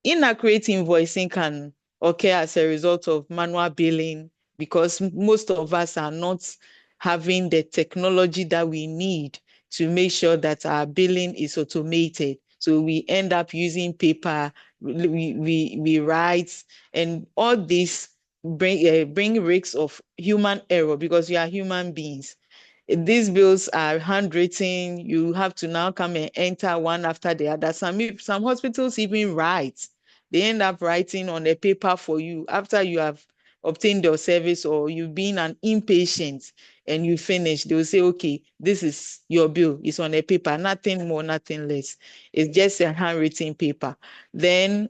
Inaccurate invoicing can occur as a result of manual billing because most of us are not having the technology that we need to make sure that our billing is automated. So we end up using paper, we write, and all this bring risks of human error because we are human beings. These bills are handwritten. You have to now come and enter one after the other. Some hospitals even write. They end up writing on a paper for you after you have obtained your service or you've been an inpatient and you finish. They'll say, okay, this is your bill. It's on a paper, nothing more, nothing less. It's just a handwritten paper. Then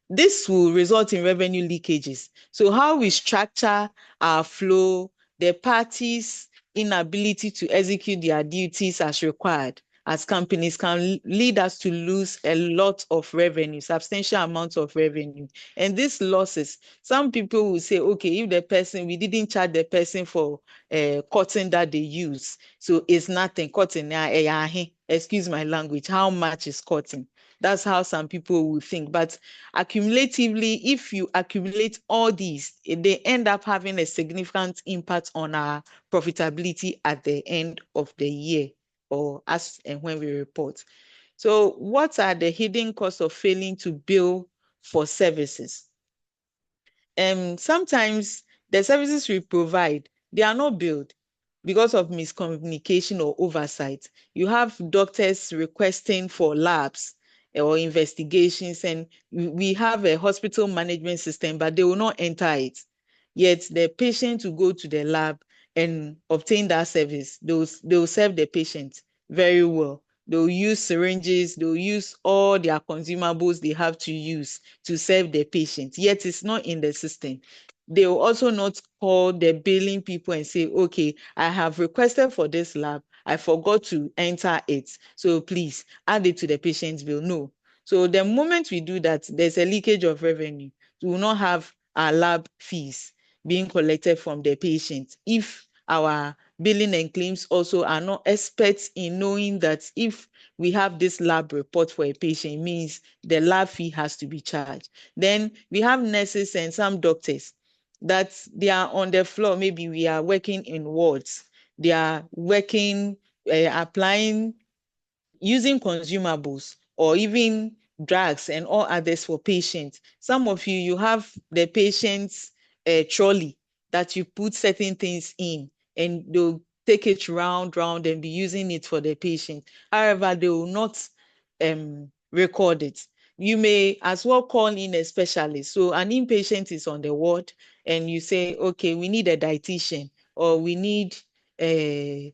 this will result in revenue leakages. So how we structure our flow, the parties' inability to execute their duties as required as companies can lead us to lose a lot of revenue, substantial amounts of revenue. And these losses, some people will say, okay, if we didn't charge the person for cotton that they use, so it's nothing, cotton, excuse my language, how much is cotton? That's how some people will think. But accumulatively, if you accumulate all these, they end up having a significant impact on our profitability at the end of the year or as and when we report. So what are the hidden costs of failing to bill for services? Sometimes the services we provide, they are not billed because of miscommunication or oversight. You have doctors requesting for labs or investigations, and we have a hospital management system, but they will not enter it. Yet the patient will go to the lab and obtain that service. They'll serve the patient very well. They'll use syringes, they'll use all their consumables they have to use to serve the patient, yet it's not in the system. They will also not call the billing people and say, okay, I have requested for this lab, I forgot to enter it, so please add it to the patient's bill. No. So the moment we do that, there's a leakage of revenue. We will not have our lab fees being collected from the patient if our billing and claims also are not experts in knowing that if we have this lab report for a patient, it means the lab fee has to be charged. Then we have nurses and some doctors that they are on the floor. Maybe we are working in wards. They are working, applying, using consumables or even drugs and all others for patients. Some of you have the patient's trolley that you put certain things in and they'll take it round and be using it for the patient. However, they will not record it. You may as well call in a specialist. So an inpatient is on the ward and you say, okay, we need a dietitian or we need any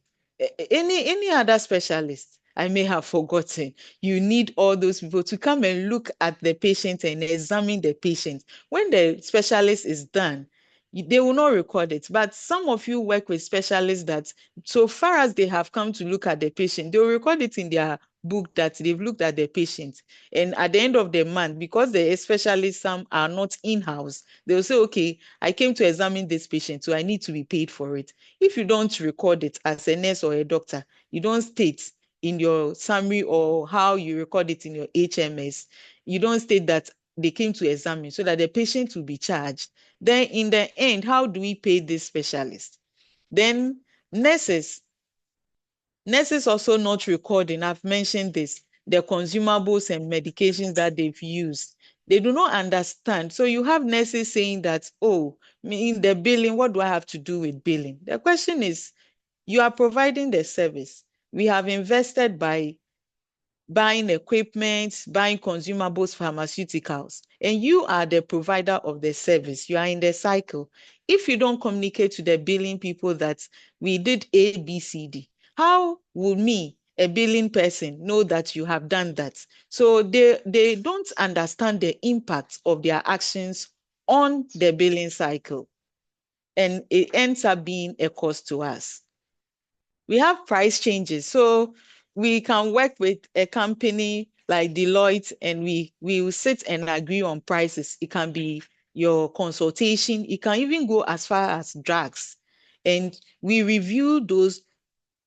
other specialist. I may have forgotten. You need all those people to come and look at the patient and examine the patient. When the specialist is done, they will not record it. But some of you work with specialists that, so far as they have come to look at the patient, they will record it in their book that they've looked at the patient. And at the end of the month, because the specialists, some are not in-house, they'll say, okay, I came to examine this patient, so I need to be paid for it. If you don't record it as a nurse or a doctor, you don't state in your summary or how you record it in your HMS, you don't state that they came to examine so that the patient will be charged. Then in the end, how do we pay this specialist? Then nurses also not recording, I've mentioned this, the consumables and medications that they've used. They do not understand. So you have nurses saying that, oh, in the billing, what do I have to do with billing? The question is, you are providing the service. We have invested by buying equipment, buying consumables, pharmaceuticals, and you are the provider of the service. You are in the cycle. If you don't communicate to the billing people that we did A, B, C, D, how will me, a billing person, know that you have done that? So they don't understand the impact of their actions on the billing cycle, and it ends up being a cost to us. We have price changes. So we can work with a company like Deloitte, and we will sit and agree on prices. It can be your consultation. It can even go as far as drugs. And we review those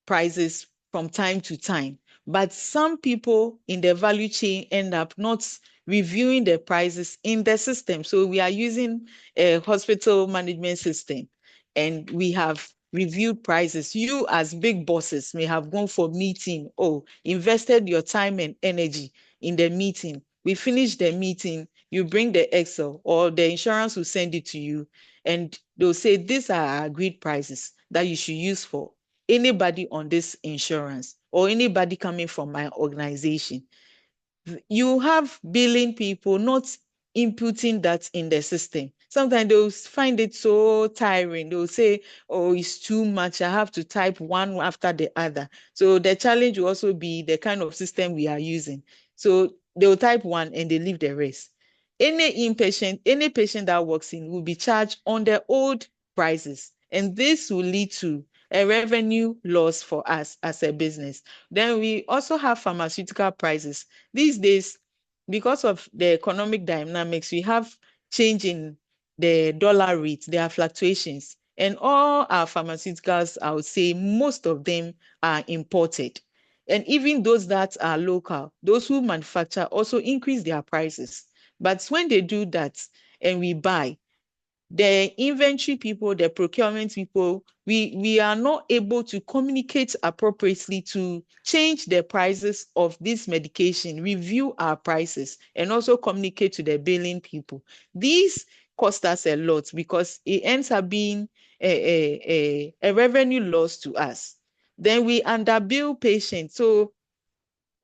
prices from time to time. But some people in the value chain end up not reviewing the prices in the system. So we are using a hospital management system, and we have reviewed prices. You as big bosses may have gone for meeting, oh, invested your time and energy in the meeting. We finish the meeting, you bring the Excel, or the insurance will send it to you, and they'll say, these are our agreed prices that you should use for anybody on this insurance or anybody coming from my organization. You have billing people not inputting that in the system. Sometimes they'll find it so tiring. They'll say, oh, it's too much. I have to type one after the other. So the challenge will also be the kind of system we are using. So they'll type one and they leave the rest. Any patient that walks in will be charged on the old prices. And this will lead to a revenue loss for us as a business. Then we also have pharmaceutical prices. These days, because of the economic dynamics, we have change in the dollar rate, there are fluctuations. And all our pharmaceuticals, I would say most of them are imported. And even those that are local, those who manufacture also increase their prices. But when they do that and we buy, the inventory people, the procurement people, we are not able to communicate appropriately to change the prices of this medication, review our prices, and also communicate to the billing people. These cost us a lot because it ends up being a revenue loss to us. Then we underbill patients. So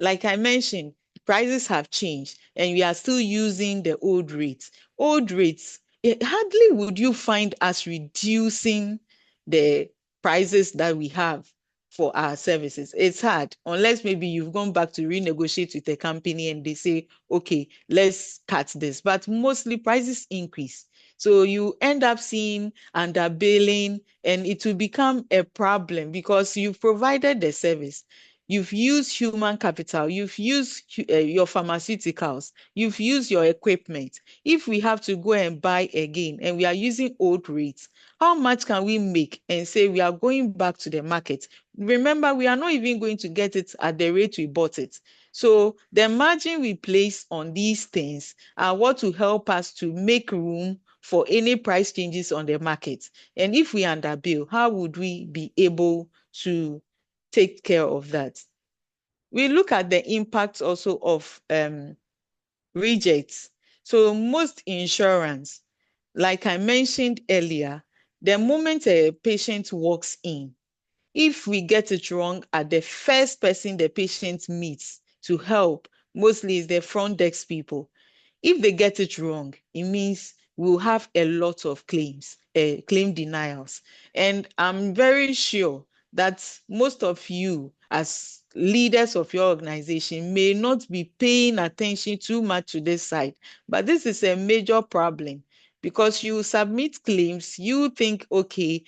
like I mentioned, prices have changed and we are still using the old rates. Old rates, hardly would you find us reducing the prices that we have for our services. It's hard, unless maybe you've gone back to renegotiate with a company and they say, okay, let's cut this. But mostly prices increase. So you end up seeing underbilling, and it will become a problem because you've provided the service. You've used human capital, you've used your pharmaceuticals, you've used your equipment. If we have to go and buy again and we are using old rates, how much can we make and say we are going back to the market? Remember, we are not even going to get it at the rate we bought it. So the margin we place on these things are what will help us to make room for any price changes on the market. And if we underbill, how would we be able to take care of that? We look at the impact also of rejects. So most insurance, like I mentioned earlier, the moment a patient walks in, if we get it wrong at the first person the patient meets to help, mostly is the front desk people. If they get it wrong, it means we'll have a lot of claims, claim denials. And I'm very sure that most of you, as leaders of your organization, may not be paying attention too much to this side. But this is a major problem because you submit claims, you think, okay,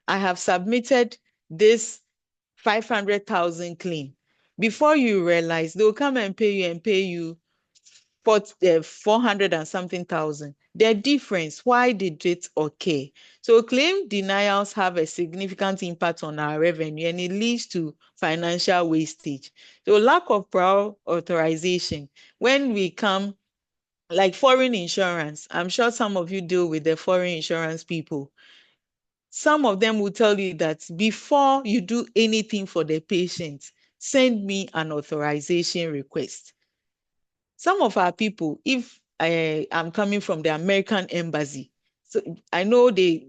I have submitted this 500,000 claim. Before you realize, they'll come and pay you for 400 and something thousand. The difference, why did it occur? So claim denials have a significant impact on our revenue and it leads to financial wastage. So lack of prior authorization, when we come, like foreign insurance, I'm sure some of you deal with the foreign insurance people. Some of them will tell you that before you do anything for the patient, send me an authorization request. Some of our people, if I'm coming from the American embassy. So I know they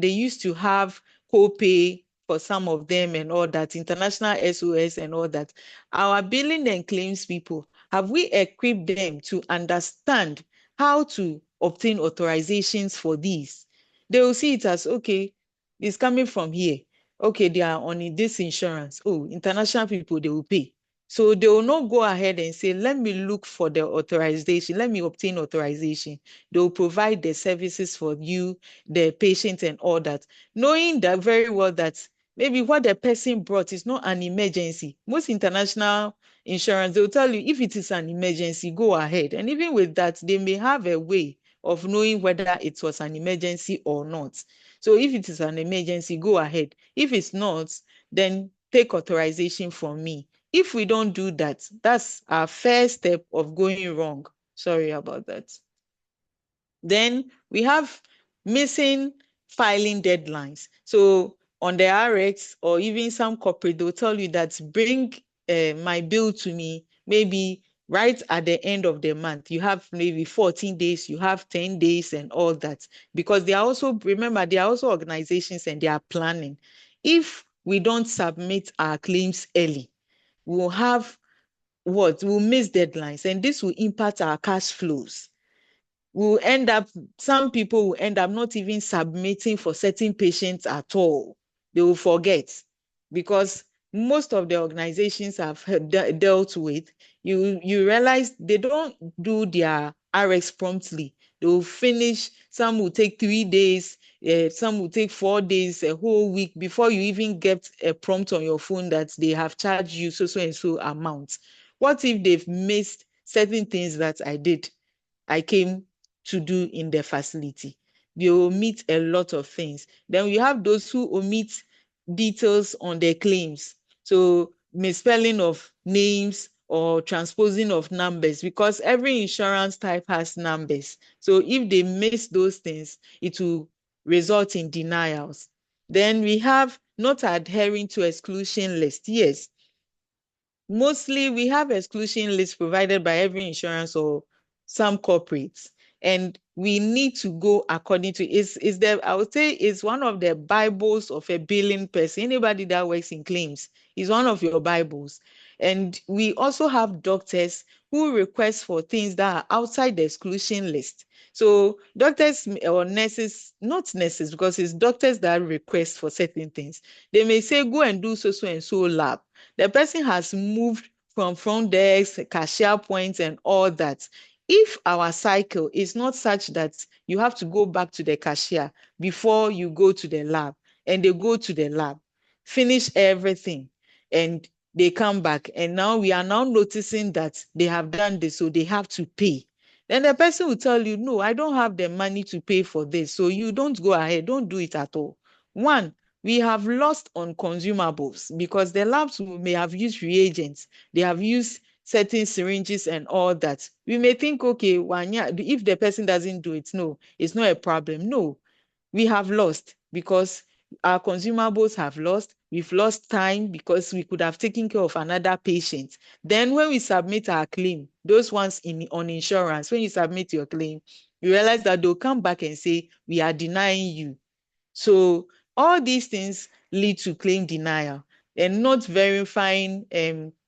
used to have co-pay for some of them and all that, international SOS and all that. Our billing and claims people, have we equipped them to understand how to obtain authorizations for these? They will see it as, okay, it's coming from here. Okay, they are on this insurance. Oh, international people, they will pay. So they will not go ahead and say, let me look for the authorization, let me obtain authorization. They will provide the services for you, the patient and all that, knowing that very well that maybe what the person brought is not an emergency. Most international insurance, they'll tell you if it is an emergency, go ahead. And even with that, they may have a way of knowing whether it was an emergency or not. So if it is an emergency, go ahead. If it's not, then take authorization from me. If we don't do that, that's our first step of going wrong. Sorry about that. Then we have missing filing deadlines. So on the RX or even some corporate, they'll tell you that bring my bill to me maybe right at the end of the month. You have maybe 14 days, you have 10 days and all that. Because they are also, remember, they are also organizations and they are planning. If we don't submit our claims early, we'll have what? We'll miss deadlines, and this will impact our cash flows. We'll end up, some people will end up not even submitting for certain patients at all. They will forget because most of the organizations I've dealt with, you realize they don't do their RX promptly. They will finish, some will take 3 days, some will take 4 days, a whole week before you even get a prompt on your phone that they have charged you so and so amount. What if they've missed certain things that I came to do in the facility? They omit a lot of things. Then we have those who omit details on their claims. So misspelling of names or transposing of numbers, because every insurance type has numbers. So if they miss those things, it will result in denials. Then we have not adhering to exclusion list. Yes, mostly we have exclusion lists provided by every insurance or some corporates, and we need to go according to is the, I would say, is one of the bibles of a billing person. Anybody that works in claims is one of your bibles. And we also have doctors who request for things that are outside the exclusion list. So doctors or nurses, not nurses, because it's doctors that request for certain things. They may say, go and do so and so lab. The person has moved from front desk, cashier points, and all that. If our cycle is not such that you have to go back to the cashier before you go to the lab, and they go to the lab, finish everything, and they come back, and now we are now noticing that they have done this, so they have to pay. Then the person will tell you, no, I don't have the money to pay for this, so you don't go ahead, don't do it at all. One, we have lost on consumables because the labs may have used reagents, they have used certain syringes and all that. We may think, okay, if the person doesn't do it, no, it's not a problem. No, we have lost because our consumables have lost. We've lost time because we could have taken care of another patient. Then when we submit our claim, those ones on insurance, when you submit your claim, you realize that they'll come back and say, we are denying you. So all these things lead to claim denial and not verifying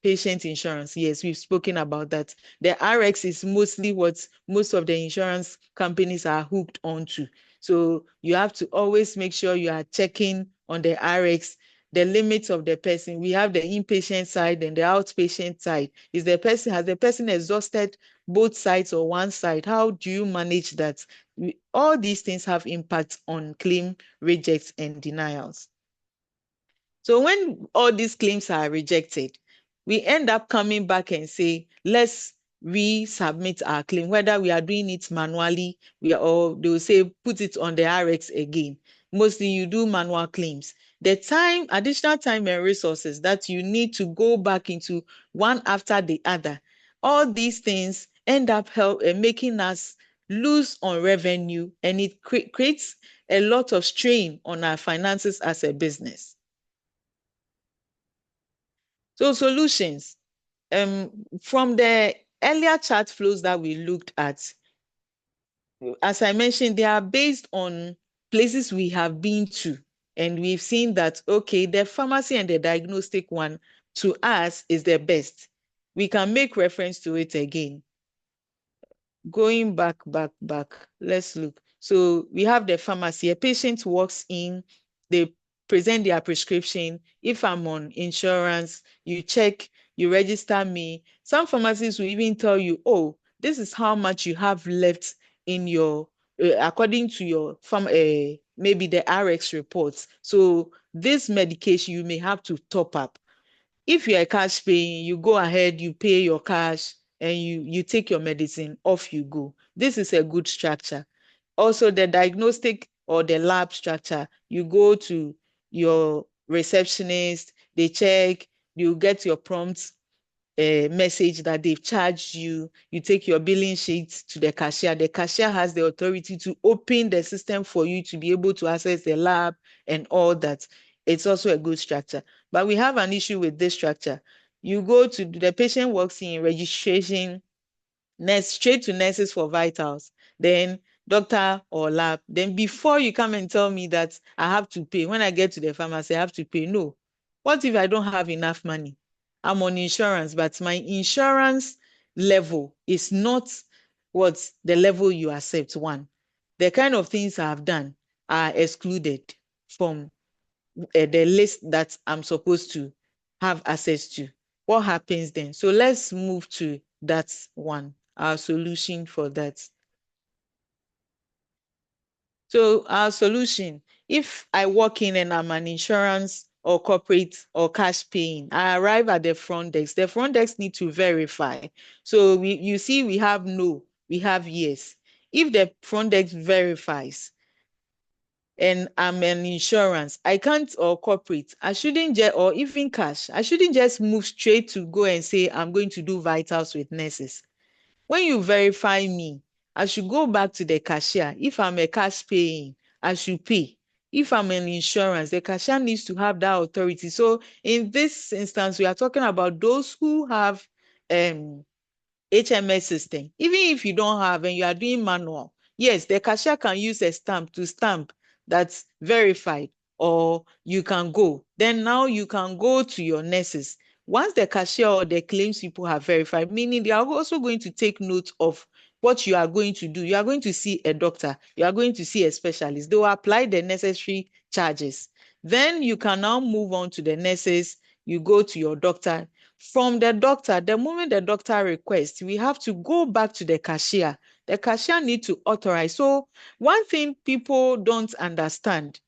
patient insurance. Yes, we've spoken about that. The RX is mostly what most of the insurance companies are hooked onto. So you have to always make sure you are checking on the RX, the limits of the person. We have the inpatient side and the outpatient side. Has the person exhausted both sides or one side? How do you manage that? All these things have impact on claim rejects and denials. So when all these claims are rejected, we end up coming back and say, let's resubmit our claim, whether we are doing it manually, or they will say, put it on the RX again. Mostly you do manual claims. The time, additional time and resources that you need to go back into one after the other, all these things end up making us lose on revenue, and it creates a lot of strain on our finances as a business. So solutions, from the earlier chart flows that we looked at, as I mentioned, they are based on places we have been to. And we've seen that, okay, the pharmacy and the diagnostic one to us is the best. We can make reference to it again. Going back, let's look. So we have the pharmacy. A patient walks in, they present their prescription. If I'm on insurance, you check, you register me. Some pharmacies will even tell you, oh, this is how much you have left in your, according to your maybe the RX reports. So this medication you may have to top up. If you're cash paying, you go ahead, you pay your cash, and you take your medicine, off you go. This is a good structure. Also, the diagnostic or the lab structure, you go to your receptionist, they check, you get your prompt message that they've charged you. You take your billing sheet to the cashier. The cashier has the authority to open the system for you to be able to access the lab and all that. It's also a good structure. But we have an issue with this structure. You go to the patient works in registration, nurse straight to nurses for vitals, then doctor or lab. Then before you come and tell me that I have to pay, when I get to the pharmacy, I have to pay. No. What if I don't have enough money? I'm on insurance, but my insurance level is not what the level you accept. One, the kind of things I've done are excluded from the list that I'm supposed to have access to. What happens then? So let's move to that one, our solution for that. So our solution, if I walk in and I'm an insurance or corporate or cash paying, I arrive at the front desk. The front desk need to verify. So you see, we have no, we have yes. If the front desk verifies, and I'm an insurance, I can't, or corporate, I shouldn't just, or even cash, I shouldn't just move straight to go and say, I'm going to do vitals with nurses. When you verify me, I should go back to the cashier. If I'm a cash paying, I should pay. If I'm an insurance, the cashier needs to have that authority. So in this instance, we are talking about those who have HMS system. Even if you don't have and you are doing manual, yes, the cashier can use a stamp to stamp that's verified, or you can go. Then now you can go to your nurses. Once the cashier or the claims people have verified, meaning they are also going to take note of what you are going to do. You are going to see a doctor, you are going to see a specialist. They will apply the necessary charges. Then you can now move on to the nurses. You go to your doctor. From the doctor, the moment the doctor requests, we have to go back to the cashier. The cashier needs to authorize. So one thing people don't understand,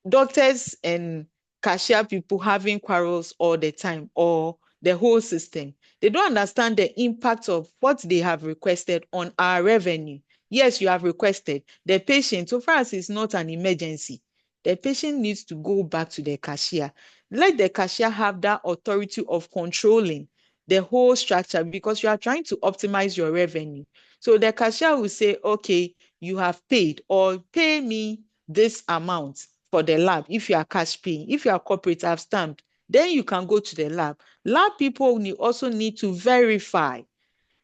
doctors and cashier people having quarrels all the time, or the whole system, they don't understand the impact of what they have requested on our revenue. Yes, you have requested the patient, so far as it's not an emergency, the patient needs to go back to the cashier. Let the cashier have that authority of controlling the whole structure, because you are trying to optimize your revenue. So the cashier will say, okay, you have paid, or pay me this amount for the lab. If you are cash paying, if you are corporate, have stamped, then you can go to the lab. Lab people also need to verify.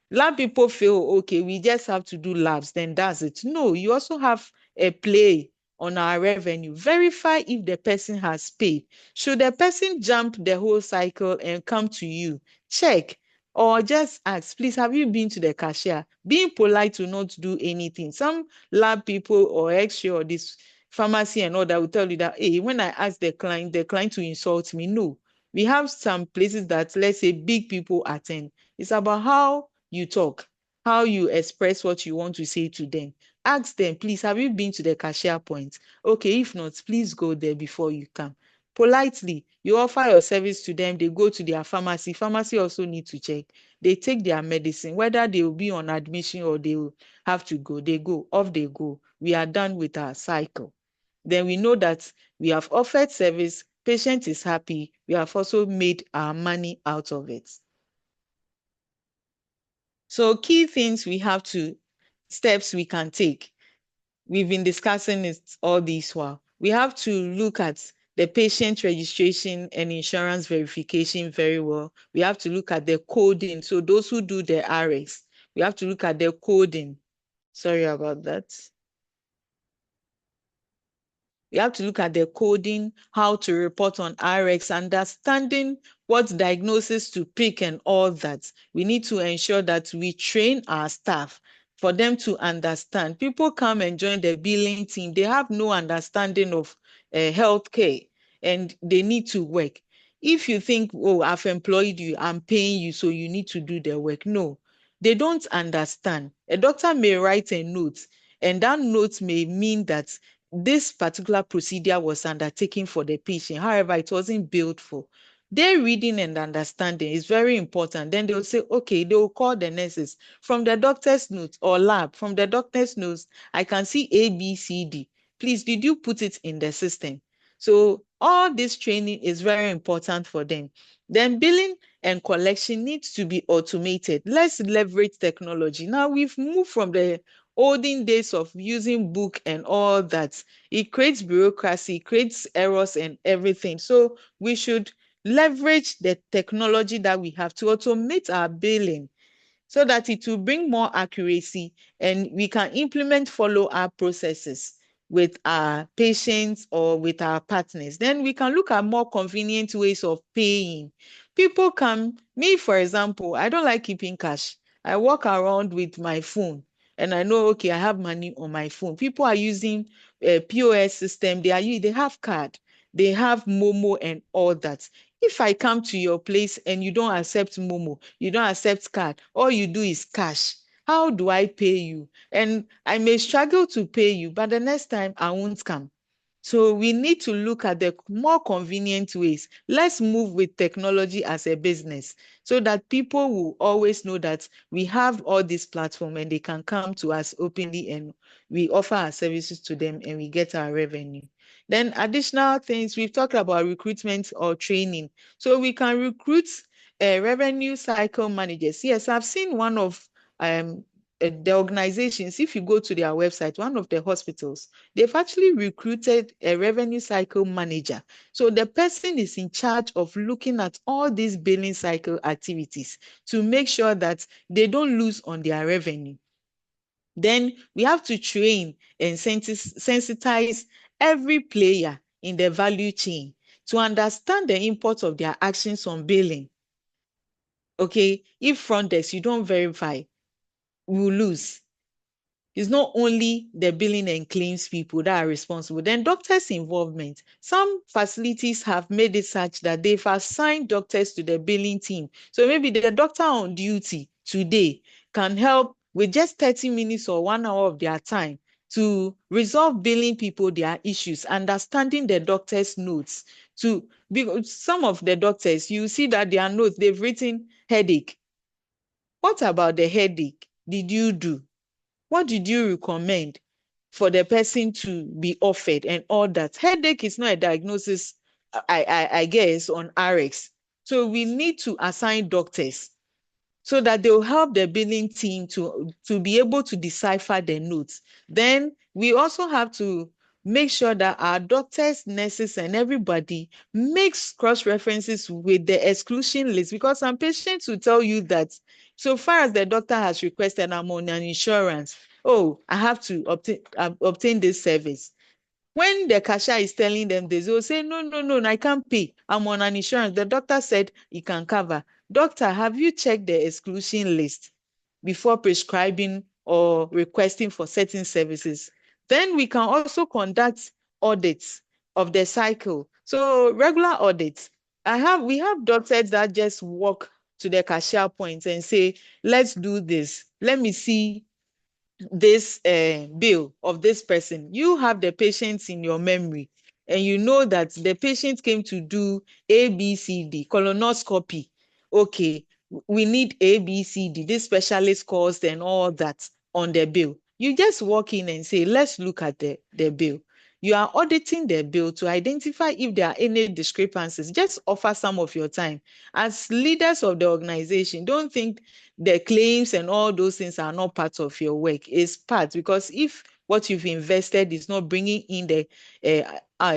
Lab people feel, okay, we just have to do labs, then that's it. No, you also have a play on our revenue. Verify if the person has paid. Should the person jump the whole cycle and come to you, check, or just ask, please, have you been to the cashier? Being polite to not do anything. Some lab people or X-ray or this pharmacy and all that will tell you that, hey, when I ask the client to insult me. No, we have some places that, let's say, big people attend. It's about how you talk, how you express what you want to say to them. Ask them, please, have you been to the cashier point? Okay, if not, please go there before you come. Politely, you offer your service to them, they go to their pharmacy. Pharmacy also need to check. They take their medicine, whether they will be on admission or they will have to go. They go, off they go. We are done with our cycle. Then we know that we have offered service, patient is happy, we have also made our money out of it. So key things we have to, steps we can take. We've been discussing it all this while. We have to look at the patient registration and insurance verification very well. We have to look at the coding. So those who do the RX, we have to look at the coding. Sorry about that. You have to look at the coding, how to report on RX, understanding what diagnosis to pick and all that. We need to ensure that we train our staff for them to understand. People come and join the billing team. They have no understanding of healthcare and they need to work. If you think, oh, I've employed you, I'm paying you, so you need to do the work. No, they don't understand. A doctor may write a note, and that note may mean that this particular procedure was undertaken for the patient. However, it wasn't billed for. Their reading and understanding is very important. Then they'll say, okay, they'll call the nurses from the doctor's notes or lab. From the doctor's notes, I can see A, B, C, D. Please, did you put it in the system? So all this training is very important for them. Then billing and collection needs to be automated. Let's leverage technology. Now we've moved from the olden days of using book and all that. It creates bureaucracy, creates errors and everything. So we should leverage the technology that we have to automate our billing so that it will bring more accuracy and we can implement follow-up processes with our patients or with our partners. Then we can look at more convenient ways of paying. People come, me for example, I don't like keeping cash. I walk around with my phone and I know, okay, I have money on my phone. People are using a POS system. They have card, they have Momo and all that. If I come to your place and you don't accept Momo, you don't accept card, all you do is cash, how do I pay you? And I may struggle to pay you, but the next time I won't come. So we need to look at the more convenient ways. Let's move with technology as a business so that people will always know that we have all this platform and they can come to us openly and we offer our services to them and we get our revenue. Then additional things, we've talked about recruitment or training. So we can recruit revenue cycle managers. Yes, I've seen one of the organizations, if you go to their website, one of the hospitals, they've actually recruited a revenue cycle manager. So the person is in charge of looking at all these billing cycle activities to make sure that they don't lose on their revenue. Then we have to train and sensitize every player in the value chain to understand the import of their actions on billing. Okay, if front desk you don't verify, we will lose. It's not only the billing and claims people that are responsible. Then doctors' involvement. Some facilities have made it such that they've assigned doctors to the billing team. So maybe the doctor on duty today can help with just 30 minutes or 1 hour of their time to resolve billing people their issues, understanding the doctor's notes. Because some of the doctors, you see that their notes, they've written headache. What about the headache did you do? What did you recommend for the person to be offered and all that? Headache is not a diagnosis, I guess, on RX. So we need to assign doctors so that they'll help the billing team to be able to decipher the notes. Then we also have to make sure that our doctors, nurses, and everybody makes cross references with the exclusion list, because some patients will tell you that so far as the doctor has requested, I'm on an insurance. Oh, I have to obtain this service. When the cashier is telling them this, they'll say, no, no, no, I can't pay. I'm on an insurance. The doctor said he can cover. Doctor, have you checked the exclusion list before prescribing or requesting for certain services? Then we can also conduct audits of the cycle. So regular audits. We have doctors that just walk to the cashier point and say, let's do this. Let me see this bill of this person. You have the patients in your memory and you know that the patient came to do ABCD colonoscopy. Okay, we need ABCD, this specialist cost and all that on the bill. You just walk in and say, let's look at the bill. You are auditing the bill to identify if there are any discrepancies. Just offer some of your time. As leaders of the organization, don't think the claims and all those things are not part of your work. It's part, because if what you've invested is not bringing in the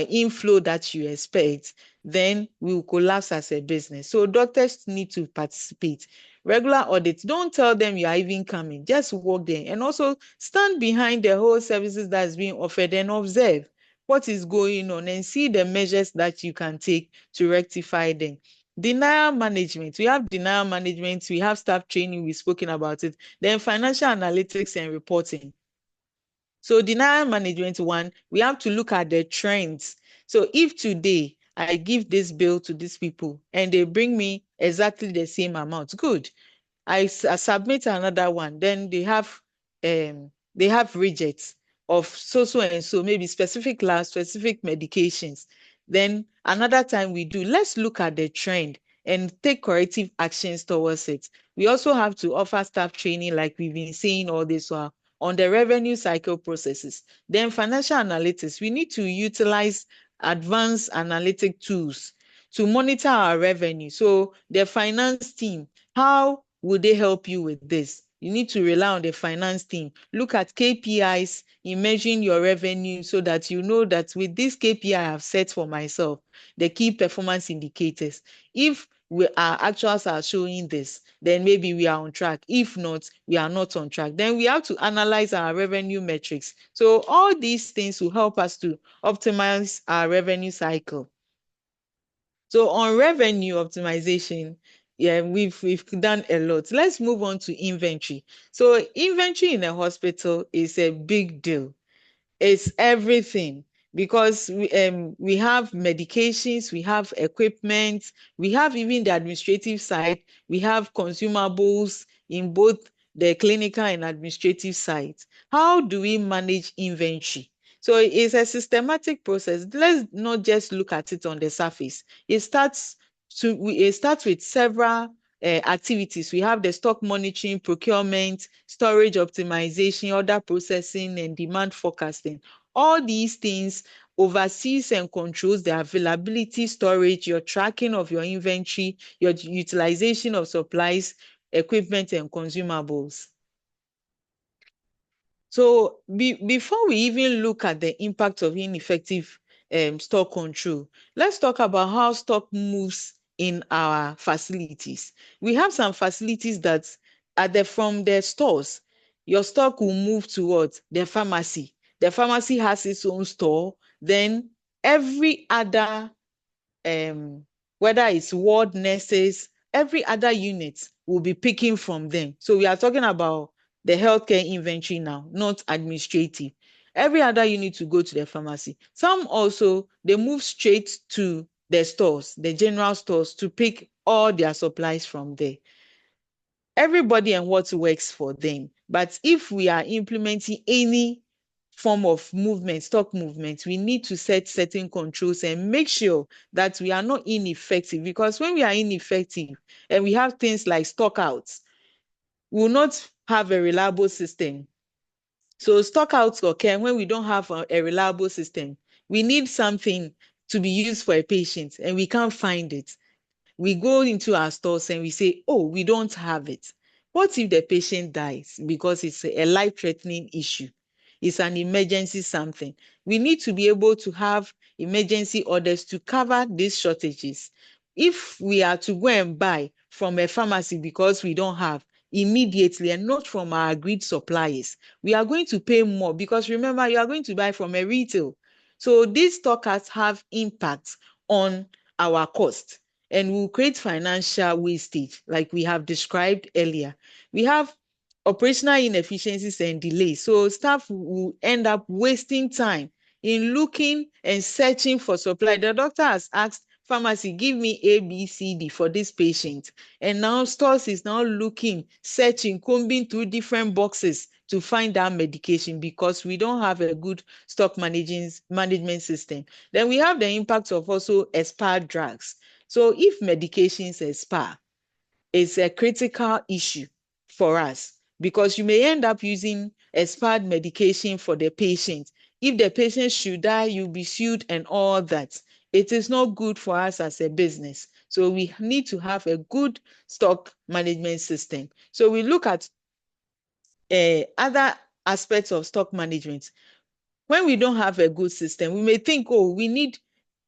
inflow that you expect, then we will collapse as a business. So doctors need to participate. Regular audits, don't tell them you are even coming, just walk there and also stand behind the whole services that's being offered and observe what is going on and see the measures that you can take to rectify them. Denial management, we have denial management, we have staff training, we've spoken about it. Then financial analytics and reporting. So denial management one, we have to look at the trends. So if today I give this bill to these people and they bring me exactly the same amount, good. I submit another one, then they have rejects of so and so, maybe specific labs, specific medications. Then another time we do, let's look at the trend and take corrective actions towards it. We also have to offer staff training, like we've been saying all this while, on the revenue cycle processes. Then financial analytics, we need to utilize advanced analytic tools to monitor our revenue. So the finance team, how would they help you with this? You need to rely on the finance team. Look at KPIs in measuring your revenue so that you know that with this KPI I have set for myself, the key performance indicators, if our actuals are showing this, then maybe we are on track. If not, we are not on track. Then we have to analyze our revenue metrics. So all these things will help us to optimize our revenue cycle. So on revenue optimization, yeah, we've done a lot. Let's move on to inventory. So inventory in a hospital is a big deal. It's everything, because we have medications, we have equipment, we have even the administrative side, we have consumables in both the clinical and administrative side. How do we manage inventory? So it's a systematic process. Let's not just look at it on the surface. It starts with several activities. We have the stock monitoring, procurement, storage optimization, order processing, and demand forecasting. All these things oversees and controls the availability, storage, your tracking of your inventory, your utilization of supplies, equipment, and consumables. So before we even look at the impact of ineffective stock control, let's talk about how stock moves in our facilities. We have some facilities that from the stores, your stock will move towards the pharmacy. The pharmacy has its own store. Then every other whether it's ward nurses, every other unit will be picking from them. So we are talking about the healthcare inventory now, not administrative. Every other unit to go to the pharmacy. Some also, they move straight to the stores, the general stores, to pick all their supplies from there. Everybody and what works for them. But if we are implementing any form of movement, stock movement, we need to set certain controls and make sure that we are not ineffective, because when we are ineffective and we have things like stockouts, we will not have a reliable system. So stockouts occur when we don't have a reliable system. We need something to be used for a patient and we can't find it. We go into our stores and we say, oh, we don't have it. What if the patient dies because it's a life-threatening issue? It's an emergency something. We need to be able to have emergency orders to cover these shortages. If we are to go and buy from a pharmacy because we don't have immediately and not from our agreed suppliers, we are going to pay more, because remember, you are going to buy from a retail. So these stockouts have impact on our cost and will create financial wastage, like we have described earlier. We have operational inefficiencies and delays. So staff will end up wasting time in looking and searching for supply. The doctor has asked pharmacy, give me A, B, C, D for this patient. And now stores is now looking, searching, combing through different boxes to find that medication, because we don't have a good stock management system. Then we have the impact of also expired drugs. So if medications expire, it's a critical issue for us, because you may end up using expired medication for the patient. If the patient should die, you'll be sued and all that. It is not good for us as a business. So we need to have a good stock management system. So we look at other aspects of stock management. When we don't have a good system, we may think, oh, we need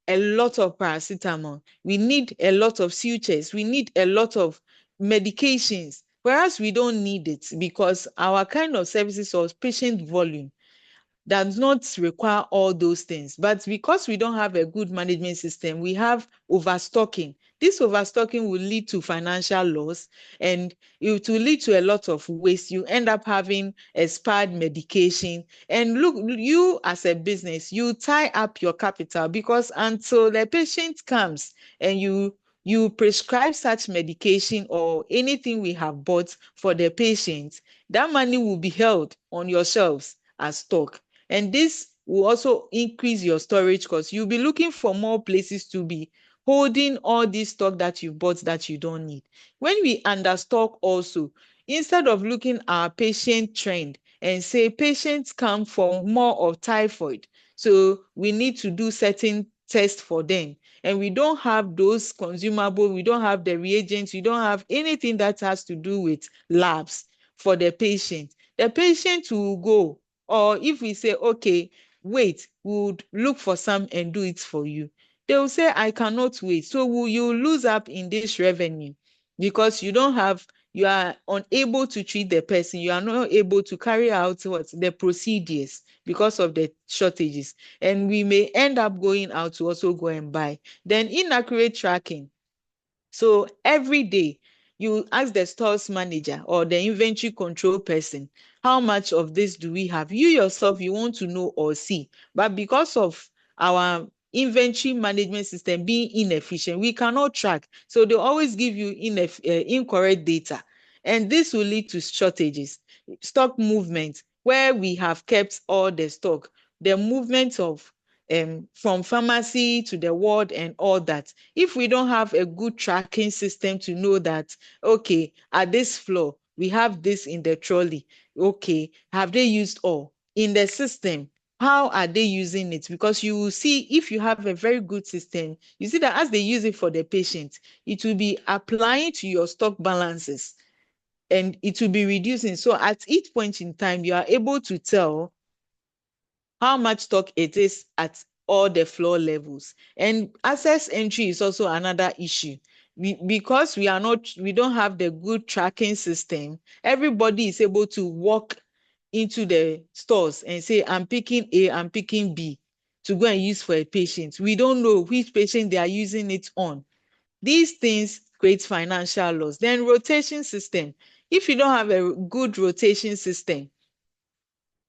a lot of paracetamol, we need a lot of sutures, we need a lot of medications, whereas we don't need it because our kind of services or patient volume does not require all those things. But because we don't have a good management system, we have overstocking. This overstocking will lead to financial loss and it will lead to a lot of waste. You end up having expired medication. And look, you as a business, you tie up your capital because until the patient comes and you prescribe such medication or anything we have bought for the patient, that money will be held on your shelves as stock. And this will also increase your storage cost. You'll be looking for more places to be holding all this stock that you bought that you don't need. When we understock also, instead of looking at our patient trend and say patients come for more of typhoid, so we need to do certain tests for them, and we don't have those consumable, we don't have the reagents, we don't have anything that has to do with labs for the patient will go. Or if we say, okay, wait, we would look for some and do it for you, they will say, I cannot wait. So will you lose up in this revenue because you are unable to treat the person, you are not able to carry out what the procedures because of the shortages, and we may end up going out to also go and buy. Then inaccurate tracking. So every day you ask the stores manager or the inventory control person, how much of this do we have? You yourself, you want to know or see, but because of our inventory management system being inefficient, we cannot track. So they always give you incorrect data, and this will lead to shortages. Stock movement, where we have kept all the stock, the movement of from pharmacy to the ward and all that. If we don't have a good tracking system to know that, okay, at this floor, we have this in the trolley. Okay, have they used all? In the system, how are they using it? Because you will see, if you have a very good system, you see that as they use it for the patient, it will be applying to your stock balances and it will be reducing. So at each point in time, you are able to tell how much stock it is at all the floor levels. And access entry is also another issue. Because we don't have the good tracking system, everybody is able to walk into the stores and say, I'm picking A, I'm picking B to go and use for a patient. We don't know which patient they are using it on. These things create financial loss. Then rotation system. If you don't have a good rotation system,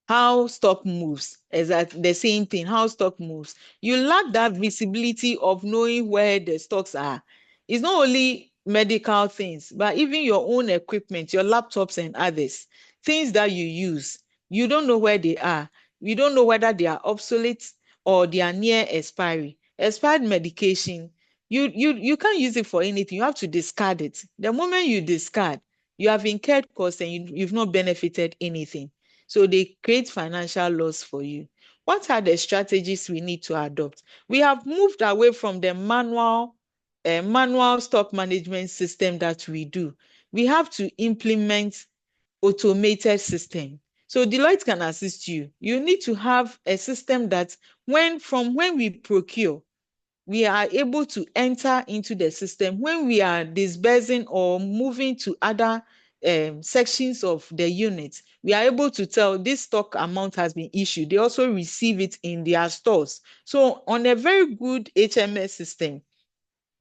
how stock moves, exactly the same thing, how stock moves, you lack that visibility of knowing where the stocks are. It's not only medical things, but even your own equipment, your laptops and others, things that you use, you don't know where they are. You don't know whether they are obsolete or they are near expiry. Expired medication, you can't use it for anything. You have to discard it. The moment you discard, you have incurred costs and you've not benefited anything. So they create financial loss for you. What are the strategies we need to adopt? We have moved away from the manual stock management system that we do. We have to implement automated system. So Deloitte can assist you. You need to have a system that from when we procure, we are able to enter into the system. When we are disbursing or moving to other sections of the unit, we are able to tell this stock amount has been issued. They also receive it in their stores. So on a very good HMS system,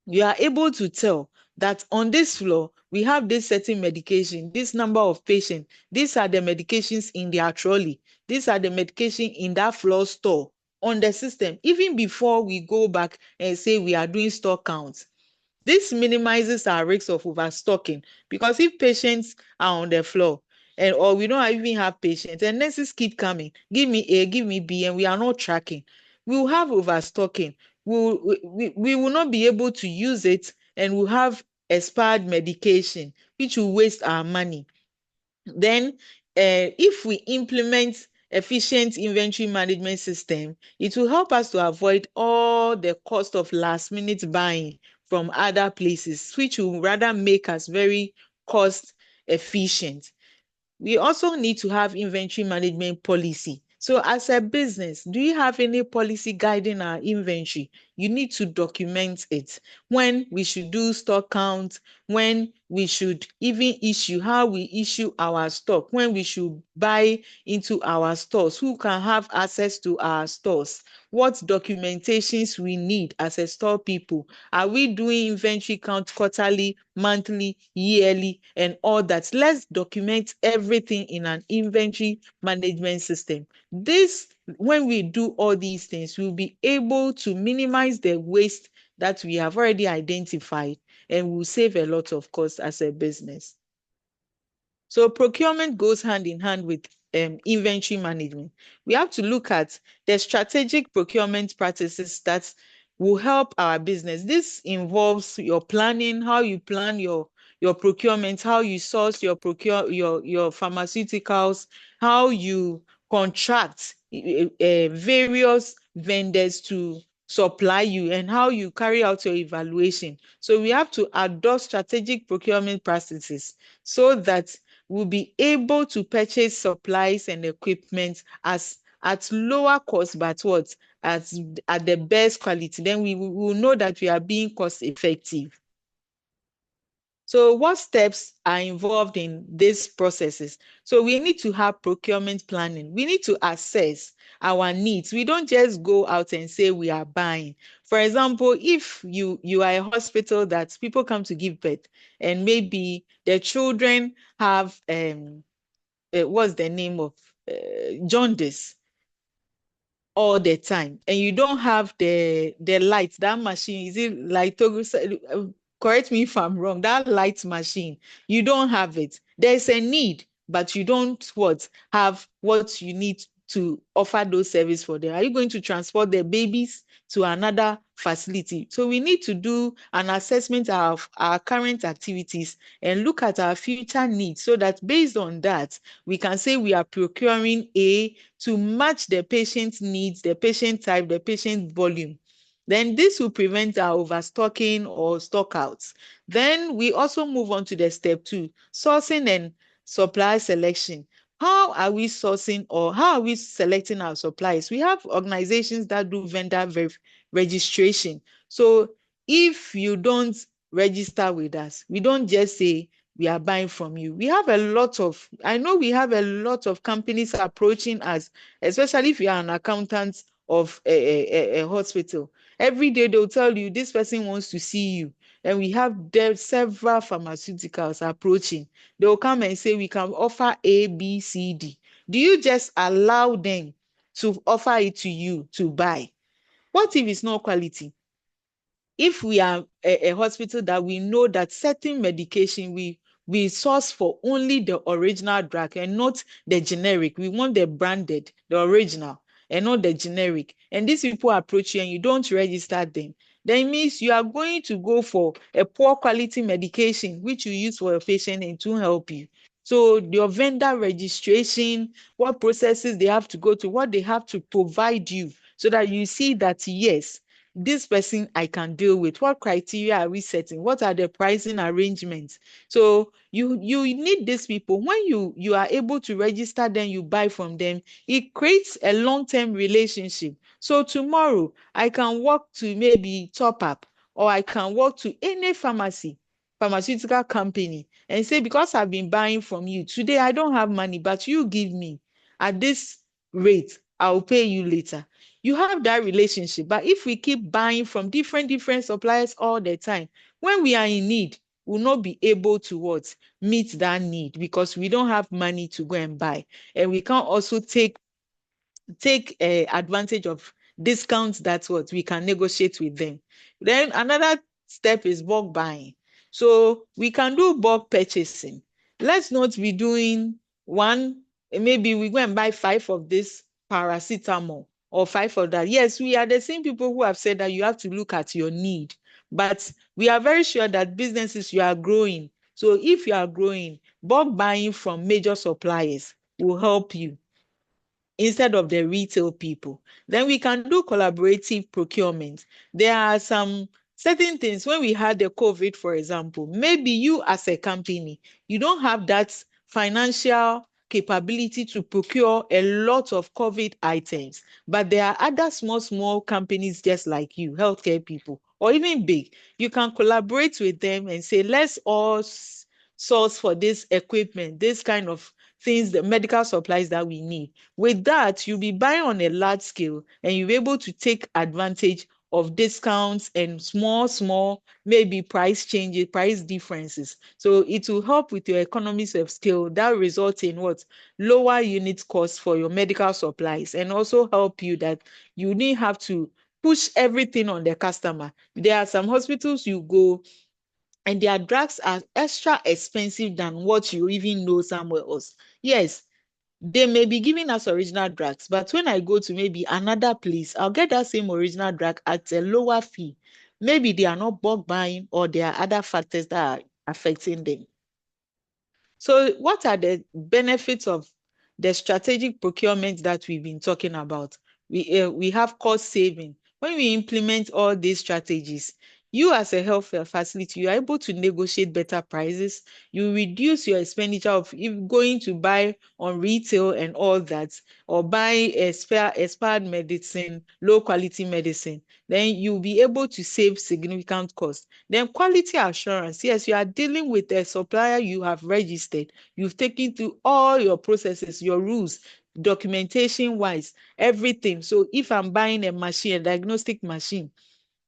you are able to tell that on this floor, we have this certain medication, this number of patients, these are the medications in their trolley, these are the medication in that floor store on the system, even before we go back and say we are doing stock counts. This minimizes our risk of overstocking, because if patients are on the floor or we don't even have patients and nurses keep coming, give me A, give me B, and we are not tracking, we will have overstocking. We will not be able to use it, and we'll have expired medication, which will waste our money. Then if we implement efficient inventory management system, it will help us to avoid all the cost of last minute buying from other places, which will rather make us very cost efficient. we also need to have inventory management policy. So as a business, do you have any policy guiding our inventory? You need to document it. When we should do stock count, when we should even issue, how we issue our stock, when we should buy into our stores, who can have access to our stores, what documentations we need as a store people. Are we doing inventory count quarterly, monthly, yearly, and all that? Let's document everything in an inventory management system. This, when we do all these things, we'll be able to minimize the waste that we have already identified, and we'll save a lot of costs as a business. So procurement goes hand in hand with inventory management. We have to look at the strategic procurement practices that will help our business. This involves your planning, how you plan your procurement, how you source your pharmaceuticals, how you contract various vendors to supply you, and how you carry out your evaluation. So we have to adopt strategic procurement practices so that we'll be able to purchase supplies and equipment at lower cost, but what, at the best quality. Then we will know that we are being cost effective. So what steps are involved in these processes? So we need to have procurement planning. We need to assess our needs. We don't just go out and say we are buying. For example, if you are a hospital that people come to give birth, and maybe the children have what's the name of jaundice all the time, and you don't have the light, that machine, is it like correct me if I'm wrong, that light machine, you don't have it. There's a need, but you don't have what you need to offer those services for them. Are you going to transport the babies to another facility? So we need to do an assessment of our current activities and look at our future needs, so that based on that, we can say we are procuring to match the patient's needs, the patient type, the patient volume. Then this will prevent our overstocking or stockouts. Then we also move on to the step 2, sourcing and supply selection. How are we sourcing, or how are we selecting our supplies? We have organizations that do vendor registration. So if you don't register with us, we don't just say we are buying from you. I know we have a lot of companies approaching us, especially if you are an accountant of a hospital. Every day they'll tell you this person wants to see you. And we have several pharmaceuticals approaching. They'll come and say we can offer A, B, C, D. Do you just allow them to offer it to you to buy? What if it's not quality? If we are a hospital that we know that certain medication we source for only the original drug and not the generic. We want the branded, the original, and not the generic. And these people approach you and you don't register them, then it means you are going to go for a poor quality medication which you use for a patient and to help you. So your vendor registration, what processes they have to go to, what they have to provide you, so that you see that yes, this person I can deal with. What criteria are we setting? What are the pricing arrangements? So you need these people. When you are able to register them, you buy from them, it creates a long-term relationship. So tomorrow I can walk to maybe Top Up, or I can walk to any pharmaceutical company, and say, because I've been buying from you, today I don't have money, but you give me at this rate, I'll pay you later. You have that relationship. But if we keep buying from different suppliers all the time, when we are in need, we'll not be able to meet that need, because we don't have money to go and buy. And we can also take advantage of discounts. That's what we can negotiate with them. Then another step is bulk buying. So we can do bulk purchasing. Let's not be doing one, maybe we go and buy 5 of this paracetamol or 5 of that. Yes, we are the same people who have said that you have to look at your need, but we are very sure that businesses, you are growing. So if you are growing, bulk buying from major suppliers will help you instead of the retail people. Then we can do collaborative procurement. There are some certain things. When we had the COVID, for example, maybe you as a company, you don't have that financial capability to procure a lot of COVID items, but there are other small companies just like you, healthcare people, or even big. You can collaborate with them and say, let's all source for this equipment, this kind of things, the medical supplies that we need. With that, you'll be buying on a large scale and you'll be able to take advantage of discounts and small, maybe price changes, price differences. So it will help with your economies of scale that result in what? Lower unit costs for your medical supplies, and also help you that you didn't have to push everything on the customer. There are some hospitals you go and their drugs are extra expensive than what you even know somewhere else. Yes, they may be giving us original drugs, but when I go to maybe another place, I'll get that same original drug at a lower fee. Maybe they are not bulk buying, or there are other factors that are affecting them. So what are the benefits of the strategic procurement that we've been talking about? We have cost saving. When we implement all these strategies, you as a healthcare facility, you are able to negotiate better prices. You reduce your expenditure of if going to buy on retail and all that, or buy expired medicine, low quality medicine. Then you'll be able to save significant costs. Then quality assurance. Yes, you are dealing with a supplier you have registered. You've taken through all your processes, your rules, documentation wise, everything. So if I'm buying a machine, a diagnostic machine,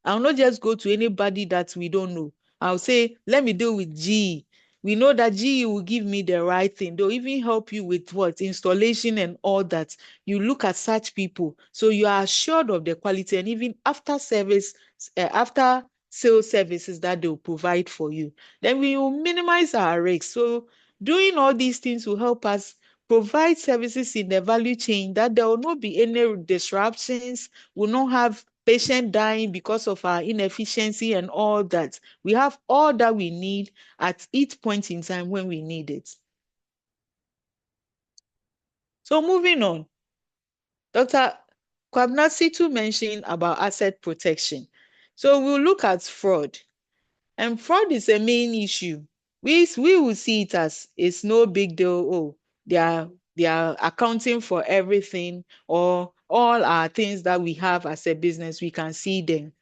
I'll not just go to anybody that we don't know. I'll say, let me deal with GE. We know that GE will give me the right thing. They'll even help you with what? Installation and all that. You look at such people. So you are assured of the quality, and even after service, after sales services that they'll provide for you. Then we will minimize our risks. So doing all these things will help us provide services in the value chain that there will not be any disruptions, will not have patient dying because of our inefficiency and all that. We have all that we need at each point in time when we need it. So moving on, Dr. Kwabnasitu mentioned about asset protection. So we'll look at fraud. And fraud is a main issue. We will see it as it's no big deal. Oh, they are accounting for everything, or all our things that we have as a business, we can see them.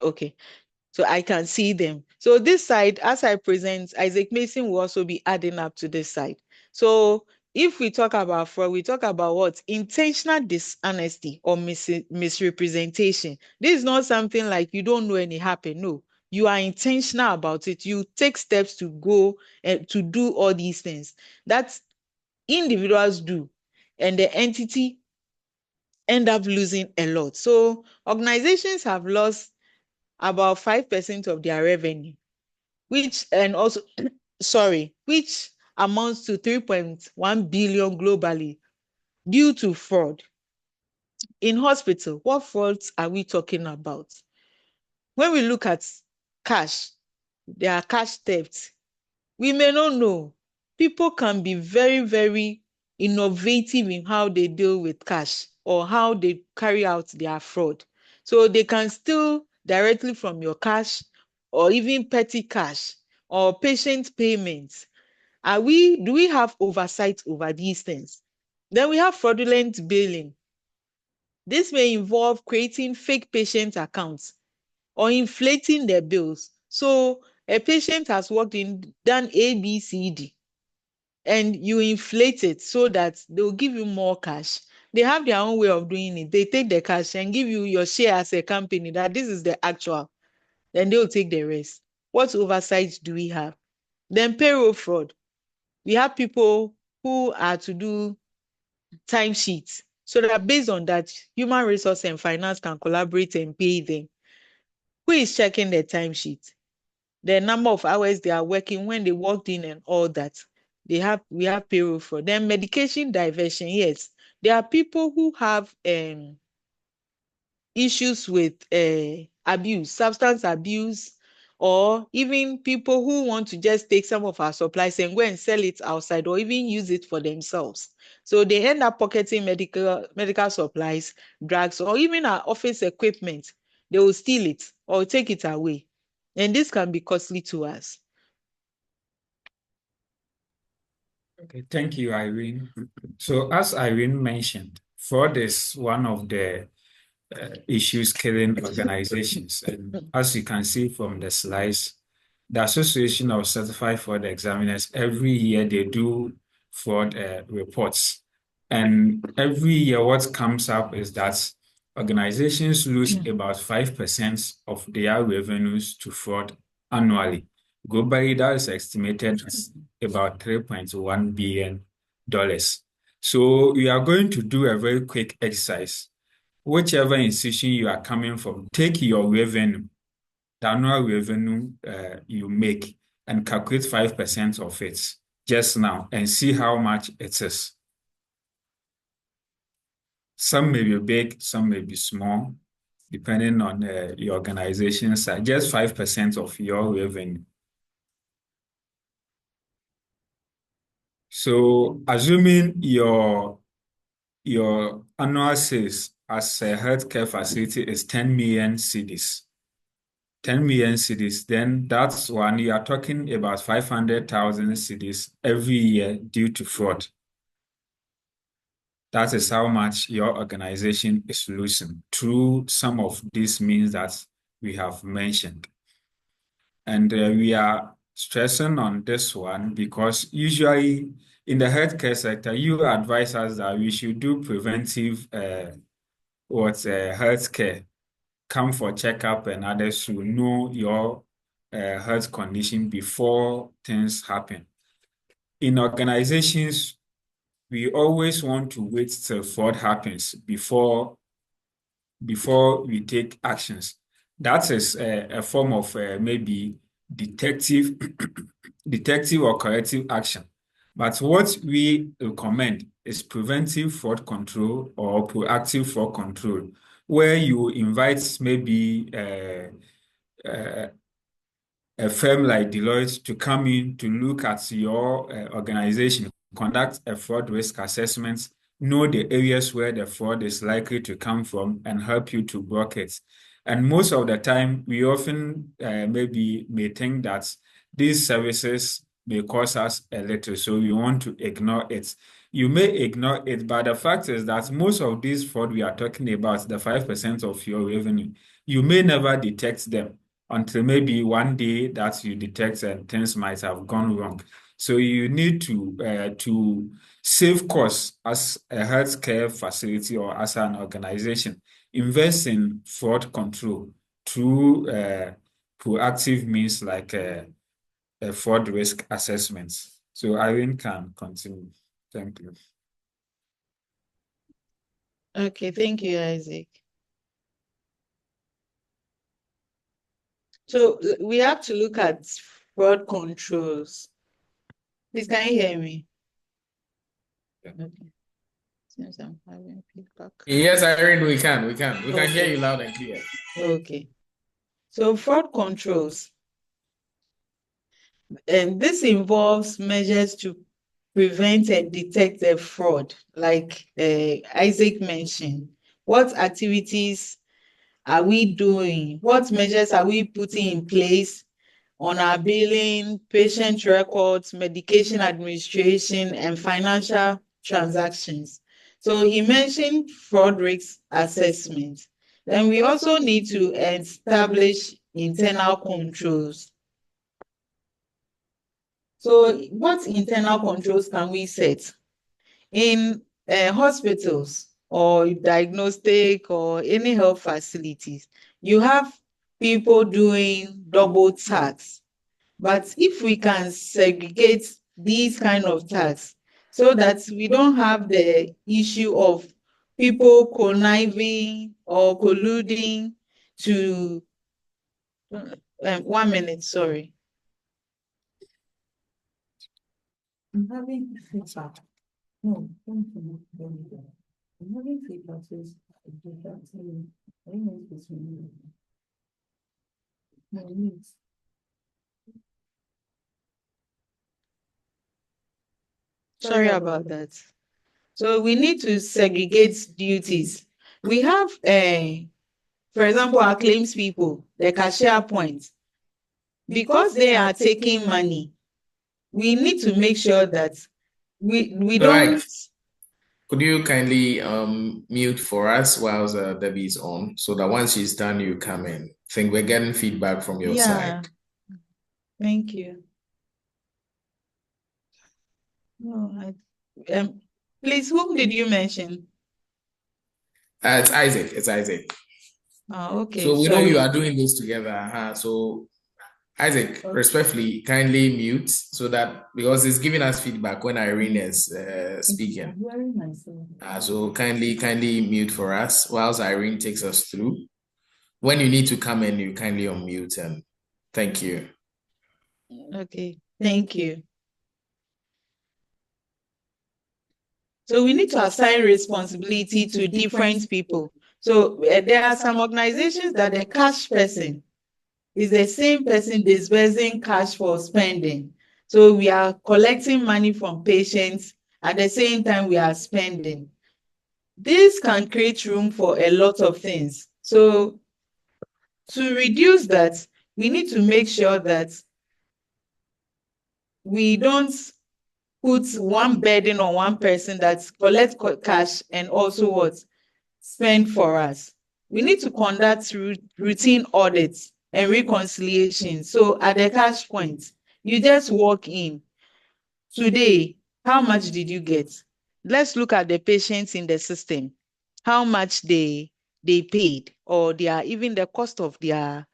Okay. So I can see them. So this side, as I present, Isaac Mason will also be adding up to this side. So if we talk about fraud, we talk about what? Intentional dishonesty or misrepresentation. This is not something like you don't know any happen. No, you are intentional about it. You take steps to go and to do all these things that individuals do, and the entity end up losing a lot. So organizations have lost about 5% of their revenue, which and also which amounts to 3.1 billion globally due to fraud. In hospital, what frauds are we talking about? When we look at cash, there are cash thefts. We may not know. People can be very innovative in how they deal with cash or how they carry out their fraud. So they can steal directly from your cash, or even petty cash, or patient payments. Do we have oversight over these things? Then we have fraudulent billing. This may involve creating fake patient accounts or inflating their bills. So a patient has worked in, done A, B, C, D, and you inflate it so that they'll give you more cash. They have their own way of doing it. They take the cash and give you your share as a company, that this is the actual. Then they'll take the rest. What oversight do we have? Then payroll fraud. We have people who are to do timesheets, so that based on that, human resource and finance can collaborate and pay them. Who is checking the timesheet? The number of hours they are working, when they walked in and all that. We have payroll fraud. Then medication diversion. Yes, there are people who have issues with abuse, substance abuse, or even people who want to just take some of our supplies and go and sell it outside, or even use it for themselves. So they end up pocketing medical supplies, drugs, or even our office equipment. They will steal it or take it away. And this can be costly to us. Okay, thank you, Irene. So, as Irene mentioned, fraud is one of the issues killing organizations. And as you can see from the slides, the Association of Certified Fraud Examiners, every year they do fraud reports. And every year, what comes up is that organizations lose about 5% of their revenues to fraud annually. Globally, that is estimated as about $3.1 billion. So we are going to do a very quick exercise. Whichever institution you are coming from, take your revenue, the annual revenue you make, and calculate 5% of it just now and see how much it is. Some may be big, some may be small, depending on your organization size. Just 5% of your revenue. So, assuming your annual sales as a healthcare facility is 10 million cedis, 10 million cedis, then that's one, you are talking about 500,000 cedis every year due to fraud. That is how much your organization is losing through some of these means that we have mentioned. And we are stressing on this one because usually in the healthcare sector, you advise us that we should do preventive healthcare, come for checkup, and others to know your health condition before things happen. In organizations, we always want to wait till fraud happens before we take actions. That is a form of maybe detective or corrective action. But what we recommend is preventive fraud control or proactive fraud control, where you invite maybe a firm like Deloitte to come in to look at your organization, conduct a fraud risk assessment, know the areas where the fraud is likely to come from, and help you to block it. And most of the time, we often may think that these services may cost us a little, so we want to ignore it. You may ignore it, but the fact is that most of these fraud we are talking about, the 5% of your revenue, you may never detect them until maybe one day that you detect and things might have gone wrong. So you need to save costs as a healthcare facility or as an organization. Invest in fraud control through proactive means like fraud risk assessments. So Irene can continue. Thank you. Okay, thank you, Isaac. So we have to look at fraud controls. Please, can you hear me? Yeah. Okay. Since I'm having feedback. Yes, Irene, we can hear you loud and clear. Okay. So fraud controls. And this involves measures to prevent and detect the fraud, like Isaac mentioned. What activities are we doing? What measures are we putting in place on our billing, patient records, medication administration, and financial transactions? So he mentioned fraud risk assessment. Then we also need to establish internal controls. So what internal controls can we set? In hospitals or diagnostic or any health facilities, you have people doing double tasks. But if we can segregate these kind of tasks so that we don't have the issue of people conniving or colluding to 1 minute, sorry. I'm having feedback. No, don't. I'm having feedback. Sorry about that. So we need to segregate duties. We have, for example, our claims people, the cashier point. Because they are taking money, we need to make sure that We All don't. right. Could you kindly mute for us while Debbie is on so that once she's done, you come in? I think we're getting feedback from your Yeah, side. thank you. No, please, whom did you mention? It's Isaac. It's Isaac. Oh, okay, So we know you sorry. are doing this together. So Isaac, respectfully, kindly mute so that because it's giving us feedback when Irene is speaking. So kindly mute for us whilst Irene takes us through. When you need to come in, you kindly unmute and thank you. Okay, thank you. So we need to assign responsibility to different people. So there are some organizations that the cash person is the same person disbursing cash for spending. So we are collecting money from patients at the same time we are spending. This can create room for a lot of things. So to reduce that, we need to make sure that we don't put one burden on one person that collects cash and also what spend for us. We need to conduct routine audits and reconciliation. So at the cash point, you just walk in. Today, how much did you get? Let's look at the patients in the system, how much they paid, or even the cost of the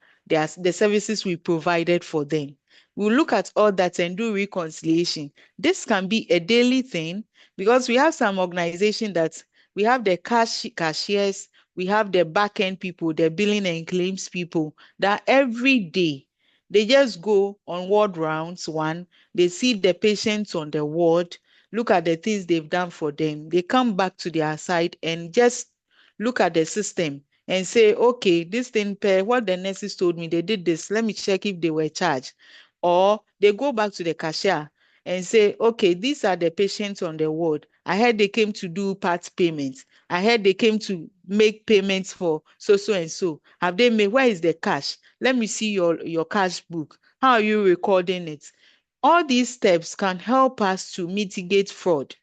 services we provided for them. We'll look at all that and do reconciliation. This can be a daily thing because we have some organization that we have the cashiers, we have the back end people, the billing and claims people that every day they just go on ward rounds. One, they see the patients on the ward, look at the things they've done for them. They come back to their side and just look at the system and say, okay, this thing per what the nurses told me, they did this. Let me check if they were charged. Or they go back to the cashier and say, okay, these are the patients on the ward. I heard they came to do part payments. I heard they came to make payments for so and so. Have they made, where is the cash? Let me see your cash book. How are you recording it? All these steps can help us to mitigate fraud.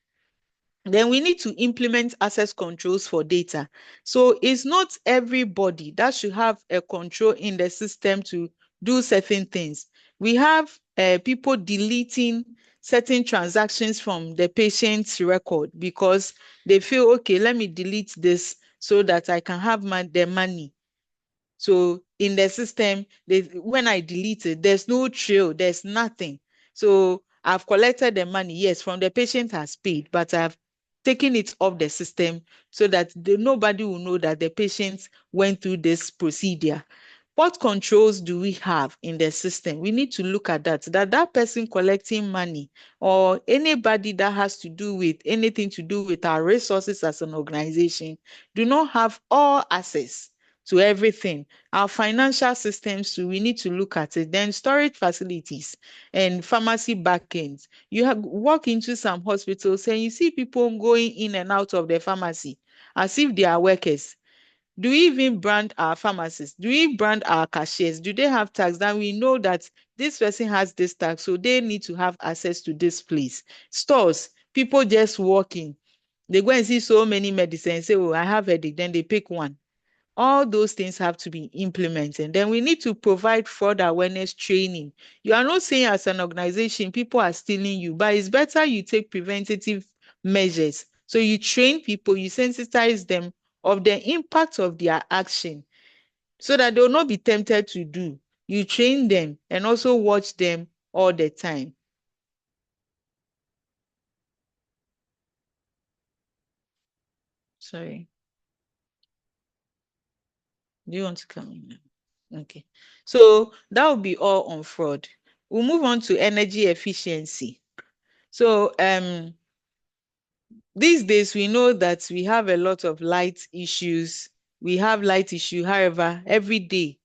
Then we need to implement access controls for data. So it's not everybody that should have a control in the system to do certain things. We have people deleting certain transactions from the patient's record because they feel, okay, let me delete this so that I can have the money. So in the system, when I delete it, there's no trail, there's nothing. So I've collected the money, yes, from the patient has paid, but I've taken it off the system so that nobody will know that the patient went through this procedure. What controls do we have in the system? We need to look at that person collecting money or anybody that has to do with anything to do with our resources as an organization do not have all access to everything. Our financial systems too, we need to look at it. Then storage facilities and pharmacy backends. You have walk into some hospitals and you see people going in and out of the pharmacy as if they are workers. Do we even brand our pharmacists? Do we brand our cashiers? Do they have tags? Then we know that this person has this tag, so they need to have access to this place. Stores, people just walk in. They go and see so many medicines, say, oh, I have headache, then they pick one. All those things have to be implemented. Then we need to provide fraud awareness training. You are not saying as an organization, people are stealing you, but it's better you take preventative measures. So you train people, you sensitize them of the impact of their action so that they will not be tempted to do. You train them and also watch them all the time. Sorry. Do you want to come in now? Okay. So that will be all on fraud. We'll move on to energy efficiency. So these days we know that we have a lot of light issues. We have light issue. However, every day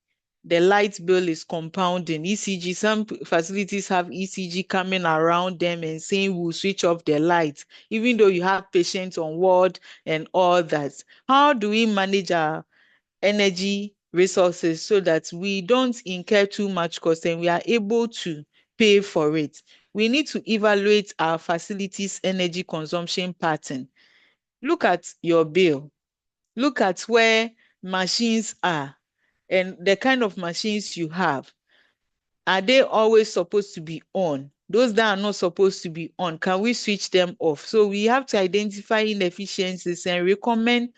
the light bill is compounding. ECG, some facilities have ECG coming around them and saying we'll switch off the lights, even though you have patients on ward and all that. How do we manage our energy resources so that we don't incur too much cost and we are able to pay for it? we need to evaluate our facilities' energy consumption pattern. Look at your bill. Look at where machines are and the kind of machines you have. Are they always supposed to be on? Those that are not supposed to be on, can we switch them off? So we have to identify inefficiencies and recommend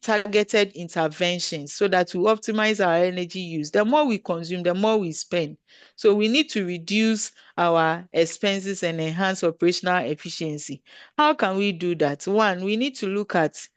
targeted interventions so that we optimize our energy use. The more we consume, the more we spend. So we need to reduce our expenses and enhance operational efficiency. How can we do that? One, we need to look at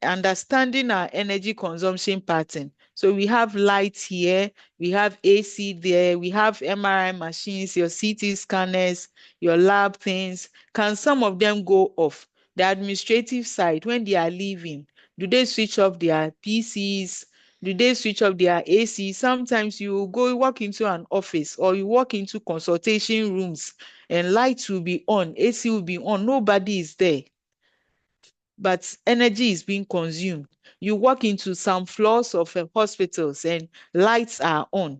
understanding our energy consumption pattern. So we have lights here, we have AC there, we have MRI machines, your CT scanners, your lab things. Can some of them go off? The administrative side, when they are leaving, do they switch off their PCs? Do they switch off their AC? Sometimes you go walk into an office or you walk into consultation rooms and lights will be on, AC will be on, nobody is there, but energy is being consumed. You walk into some floors of hospitals and lights are on.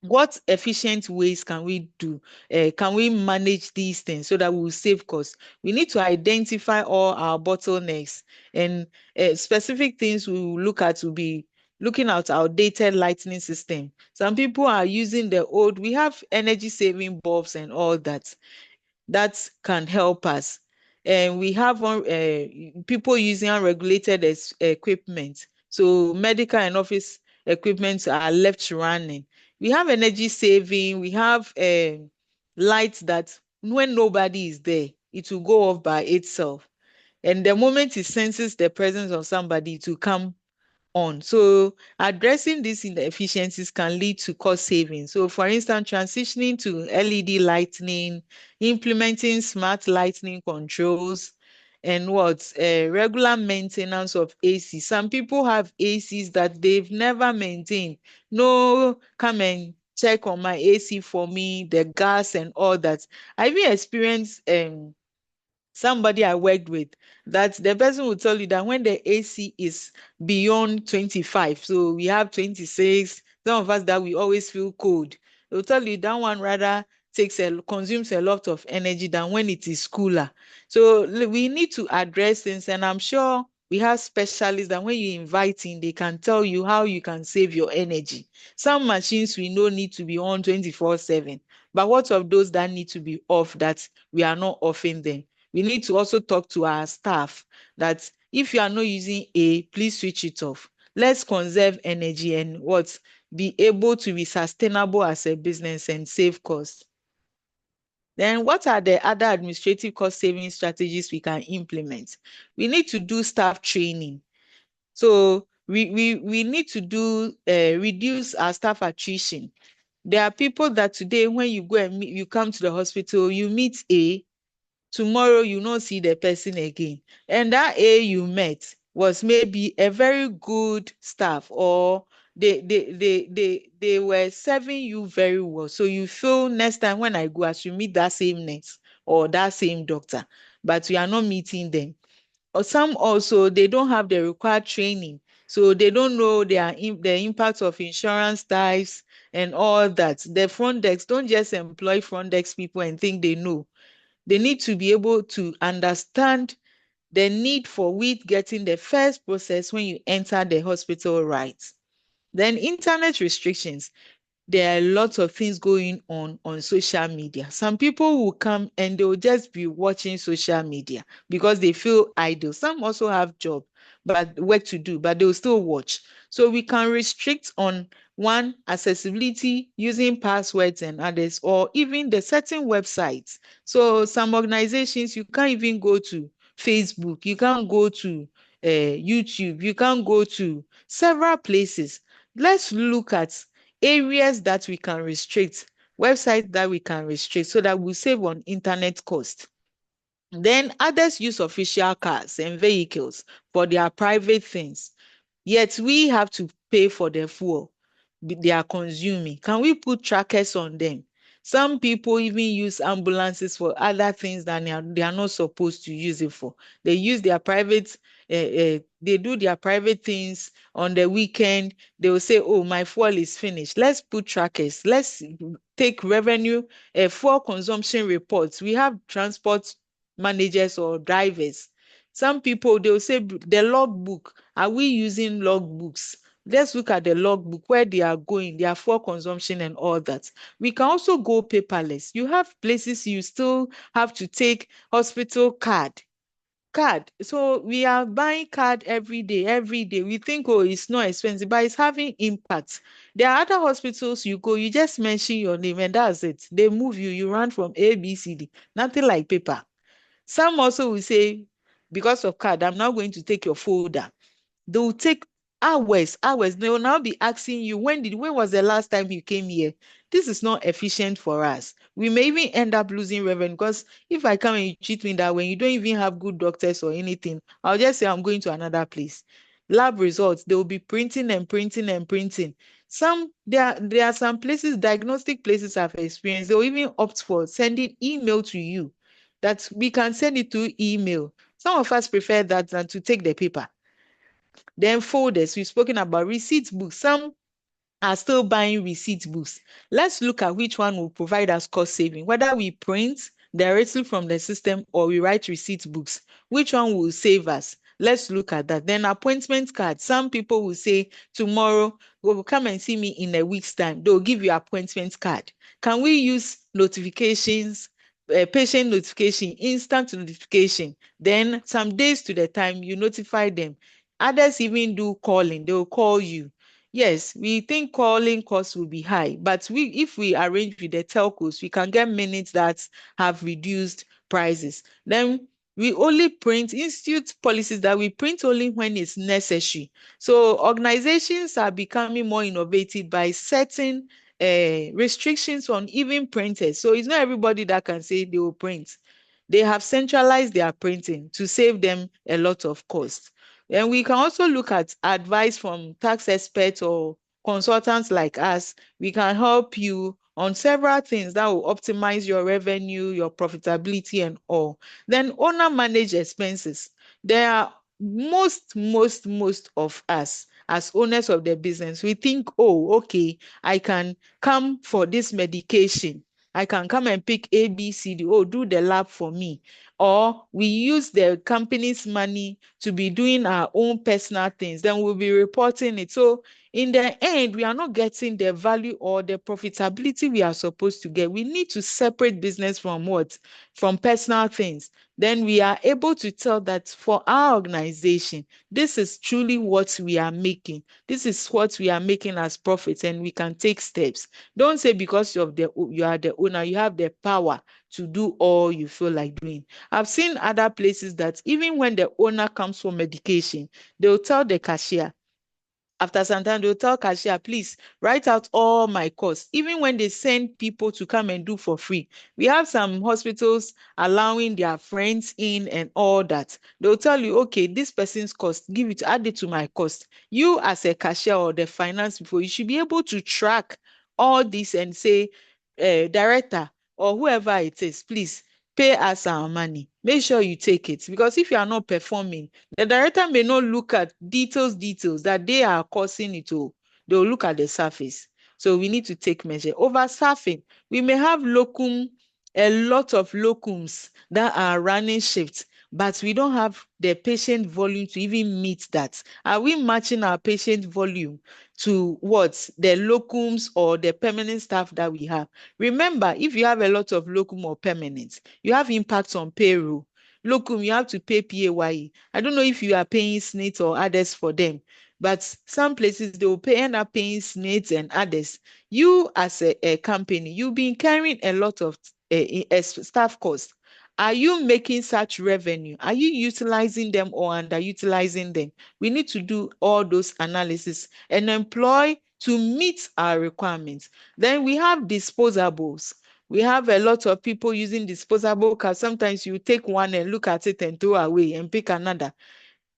What efficient ways can we do? Can we manage these things so that we will save costs? We need to identify all our bottlenecks, and specific things we will look at will be looking at outdated lighting system. Some people are using the old, we have energy saving bulbs and all that. That can help us. And we have people using unregulated equipment. So medical and office equipment are left running. We have energy saving. We have lights that when nobody is there, it will go off by itself. And the moment it senses the presence of somebody, it will come on. So addressing these inefficiencies can lead to cost savings. So for instance, transitioning to LED lighting, implementing smart lighting controls, and regular maintenance of AC. Some people have ACs that they've never maintained. No, come and check on my AC for me, the gas and all that. I even experienced somebody I worked with, that the person will tell you that when the AC is beyond 25, so we have 26, some of us that we always feel cold, they'll tell you that one rather consumes a lot of energy than when it is cooler. So we need to address things, and I'm sure we have specialists that when you invite in, they can tell you how you can save your energy. Some machines we know need to be on 24/7, but what of those that need to be off that we are not offing them? We need to also talk to our staff that if you are not using A, please switch it off. Let's conserve energy and be able to be sustainable as a business and save costs. Then what are the other administrative cost saving strategies we can implement? We need to do staff training. So we need to reduce our staff attrition. There are people that today, when you go and you come to the hospital, you meet A, tomorrow you not see the person again, and that A you met was maybe a very good staff, or they were serving you very well, so you feel next time when I go, I should meet that same nurse or that same doctor, but we are not meeting them. Or some also, they don't have the required training, so they don't know the impact of insurance types and all that. The front desk, don't just employ front desk people and think they know. They need to be able to understand the need for getting the first process when you enter the hospital, right? Then internet restrictions. There are lots of things going on social media. Some people will come and they will just be watching social media because they feel idle. Some also have job, but work to do, but they will still watch. So we can restrict on one, accessibility using passwords and others, or even the certain websites. So some organizations, you can't even go to Facebook, you can't go to YouTube, you can't go to several places. Let's look at areas that we can restrict, websites that we can restrict, so that we save on internet cost. Then others use official cars and vehicles for their private things, yet we have to pay for the fuel they are consuming. Can we put trackers on them? Some people even use ambulances for other things that they are not supposed to use it for. They use their private they do their private things on the weekend. They will say, oh, my fuel is finished. Let's put trackers. Let's take revenue, fuel consumption reports. We have transport managers or drivers. Some people, they will say the logbook. Are we using logbooks? Let's look at the logbook, where they are going, their fuel consumption and all that. We can also go paperless. You have places you still have to take hospital card. So we are buying card every day. We think, oh, it's not expensive, but it's having impact. There are other hospitals you go, you just mention your name and that's it. They move you, you run from A, B, C, D. Nothing like paper. Some also will say, because of card, I'm now going to take your folder. They will take hours. They will now be asking you, when was the last time you came here? This is not efficient for us. We may even end up losing revenue, because if I come and you treat me that way, you don't even have good doctors or anything, I'll just say I'm going to another place. Lab results, they will be printing and printing and printing. There are some places, diagnostic places I've experienced, they'll even opt for sending email to you, that we can send it to email. Some of us prefer that than to take the paper. Then folders, we've spoken about receipt books. Some are still buying receipt books. Let's look at which one will provide us cost saving, whether we print directly from the system or we write receipt books. Which one will save us? Let's look at that. Then appointment cards. Some people will say, tomorrow, will come and see me in a week's time. They'll give you appointment card. Can we use notifications, patient notification, instant notification? Then some days to the time you notify them. Others even do calling. They will call you. Yes, we think calling costs will be high, but if we arrange with the telcos, we can get minutes that have reduced prices. Then we only print institute policies that we print only when it's necessary. So organizations are becoming more innovative by setting restrictions on even printers. So it's not everybody that can say they will print. They have centralized their printing to save them a lot of cost. And we can also look at advice from tax experts or consultants like us. We can help you on several things that will optimize your revenue, your profitability, and all. Then owner manage expenses. There are most of us as owners of the business, we think, oh, okay, I can come for this medication. I can come and pick A, B, C, D. Oh, do the lab for me. Or we use the company's money to be doing our own personal things, then we'll be reporting it. So in the end, we are not getting the value or the profitability we are supposed to get. We need to separate business from what? From personal things. Then we are able to tell that for our organization, this is truly what we are making. This is what we are making as profits, and we can take steps. Don't say because you are the owner, you have the power to do all you feel like doing. I've seen other places that even when the owner comes for medication, they'll tell the cashier, after some time, they'll tell cashier, please write out all my costs, even when they send people to come and do for free. We have some hospitals allowing their friends in and all that. They'll tell you, okay, this person's cost, add it to my cost. You as a cashier or the finance people, you should be able to track all this and say, director or whoever it is, please pay us our money. Make sure you take it, because if you are not performing, the director may not look at details that they are causing it to. They'll look at the surface. So we need to take measure. Over staffing, we may have a lot of locums that are running shifts, but we don't have the patient volume to even meet that. Are we matching our patient volume to what? The locums or the permanent staff that we have? Remember, if you have a lot of locum or permanent, you have impacts on payroll. Locum, you have to pay PAYE. I don't know if you are paying SNIT or others for them, but some places they will end up paying SNIT and others. You as a company, you've been carrying a lot of staff costs. Are you making such revenue? Are you utilizing them or underutilizing them? We need to do all those analysis and employ to meet our requirements. Then we have disposables. We have a lot of people using disposable cards. Sometimes you take one and look at it and throw away and pick another.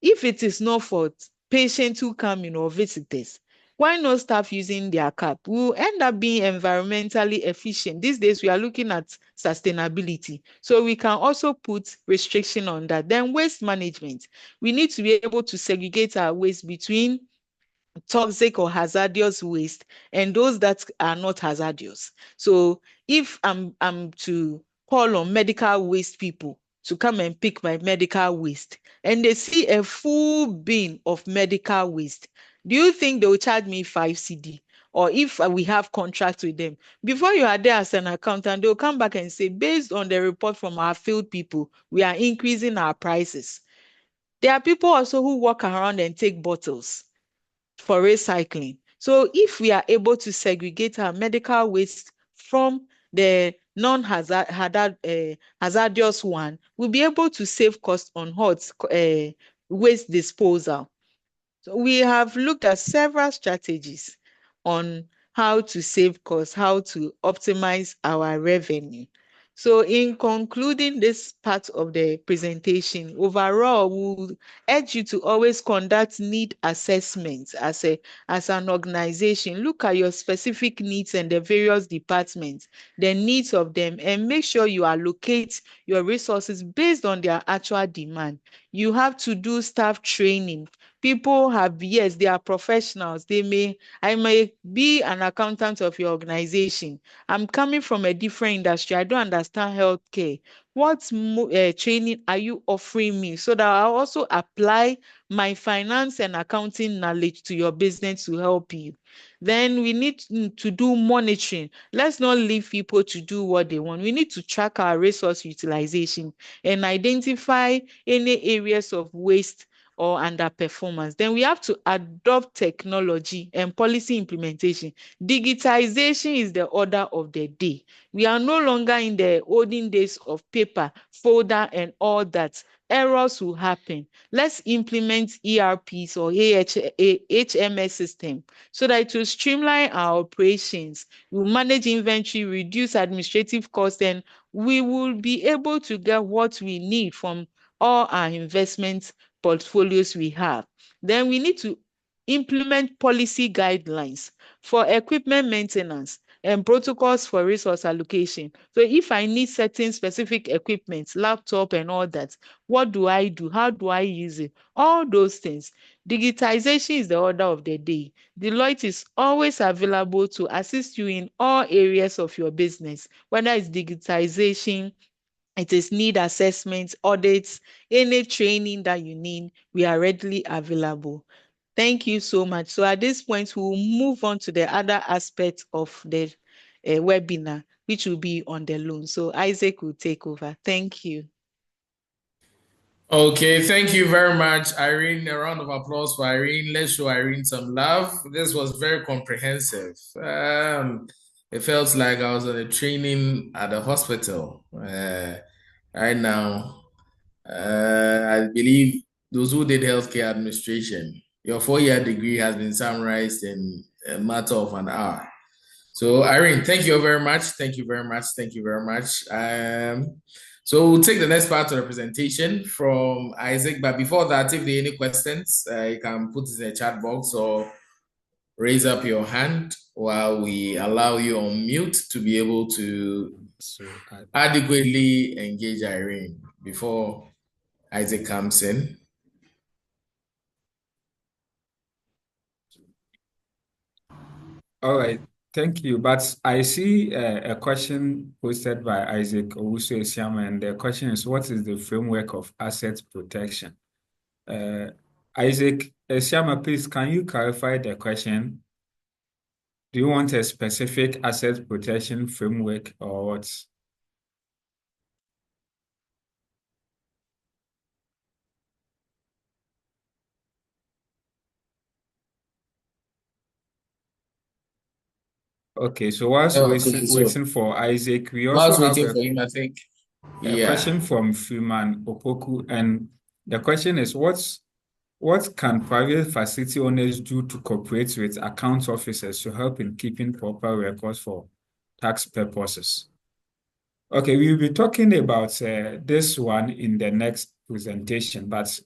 If it is not for patients who come in or visitors, Why not start using their cap? We'll end up being environmentally efficient. These days, we are looking at sustainability. So we can also put restriction on that. Then waste management. We need to be able to segregate our waste between toxic or hazardous waste and those that are not hazardous. So if I'm to call on medical waste people to come and pick my medical waste and they see a full bin of medical waste, do you think they will charge me 5 cedi? Or if we have contracts with them, before you are there as an accountant, they'll come back and say, based on the report from our field people, we are increasing our prices. There are people also who walk around and take bottles for recycling. So if we are able to segregate our medical waste from the hazardous one, we'll be able to save costs on hot waste disposal. So we have looked at several strategies on how to save costs, how to optimize our revenue. So in concluding this part of the presentation, overall, we'll urge you to always conduct need assessments as an organization. Look at your specific needs and the various departments, the needs of them, and make sure you allocate your resources based on their actual demand. You have to do staff training. People have, yes, they are professionals. I may be an accountant of your organization. I'm coming from a different industry. I don't understand healthcare. What training are you offering me so that I'll also apply my finance and accounting knowledge to your business to help you? Then we need to do monitoring. Let's not leave people to do what they want. We need to track our resource utilization and identify any areas of waste or underperformance. Then we have to adopt technology and policy implementation. Digitization is the order of the day. We are no longer in the olden days of paper, folder, and all that. Errors will happen. Let's implement ERPs or HMS system so that it will streamline our operations. We'll manage inventory, reduce administrative costs, and we will be able to get what we need from all our investment portfolios we have. Then we need to implement policy guidelines for equipment maintenance and protocols for resource allocation. So if I need certain specific equipment, laptop and all that, what do I do? How do I use it? All those things. Digitization is the order of the day. Deloitte is always available to assist you in all areas of your business, whether it's digitization, it is need assessments, audits, any training that you need, we are readily available. Thank you so much. So at this point, we'll move on to the other aspect of the webinar, which will be on the loan. So Isaac will take over. Thank you. Okay, thank you very much, Irene. A round of applause for Irene. Let's show Irene some love. This was very comprehensive. It felt like I was on a training at the hospital. Right now, I believe those who did healthcare administration, your 4-year degree has been summarized in a matter of an hour. So, Irene, thank you very much. Thank you very much. Thank you very much. So we'll take the next part of the presentation from Isaac. But before that, if there are any questions, you can put it in the chat box or raise up your hand while we allow you on mute to be able to adequately engage Irene before Isaac comes in. All right, thank you. But I see a question posted by Isaac Owusu Esiama, and the question is, what is the framework of asset protection? Isaac Esiama, please, can you clarify the question? Do you want a specific asset protection framework or what? Okay, so whilst waiting for Isaac, we also Whilst have waiting for him, I think. a question from Freeman Opoku, and the question is, what can private facility owners do to cooperate with account officers to help in keeping proper records for tax purposes? Okay, we'll be talking about this one in the next presentation, but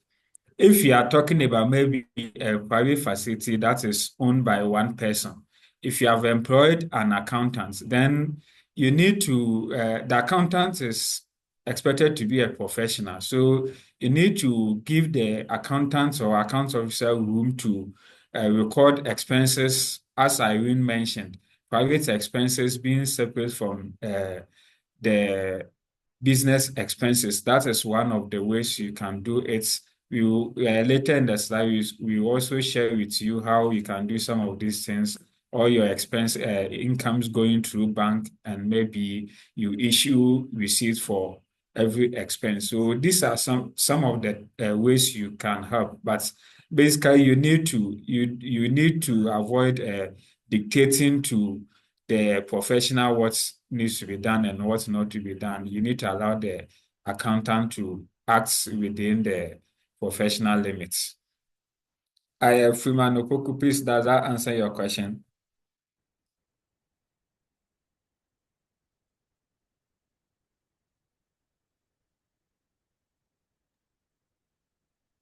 If you are talking about maybe a private facility that is owned by one person, if you have employed an accountant, then you need to, the accountant is expected to be a professional. So you need to give the accountant or account officer room to record expenses, as Irene mentioned, private expenses being separate from the business expenses. That is one of the ways you can do it. Later in the slide, we also share with you how you can do some of these things. All your expense incomes going through bank, and maybe you issue receipts for every expense. So these are some of the ways you can help. But basically, you need to avoid dictating to the professional what needs to be done and what's not to be done. You need to allow the accountant to act within the professional limits. Freeman Opoku, please, does that answer your question?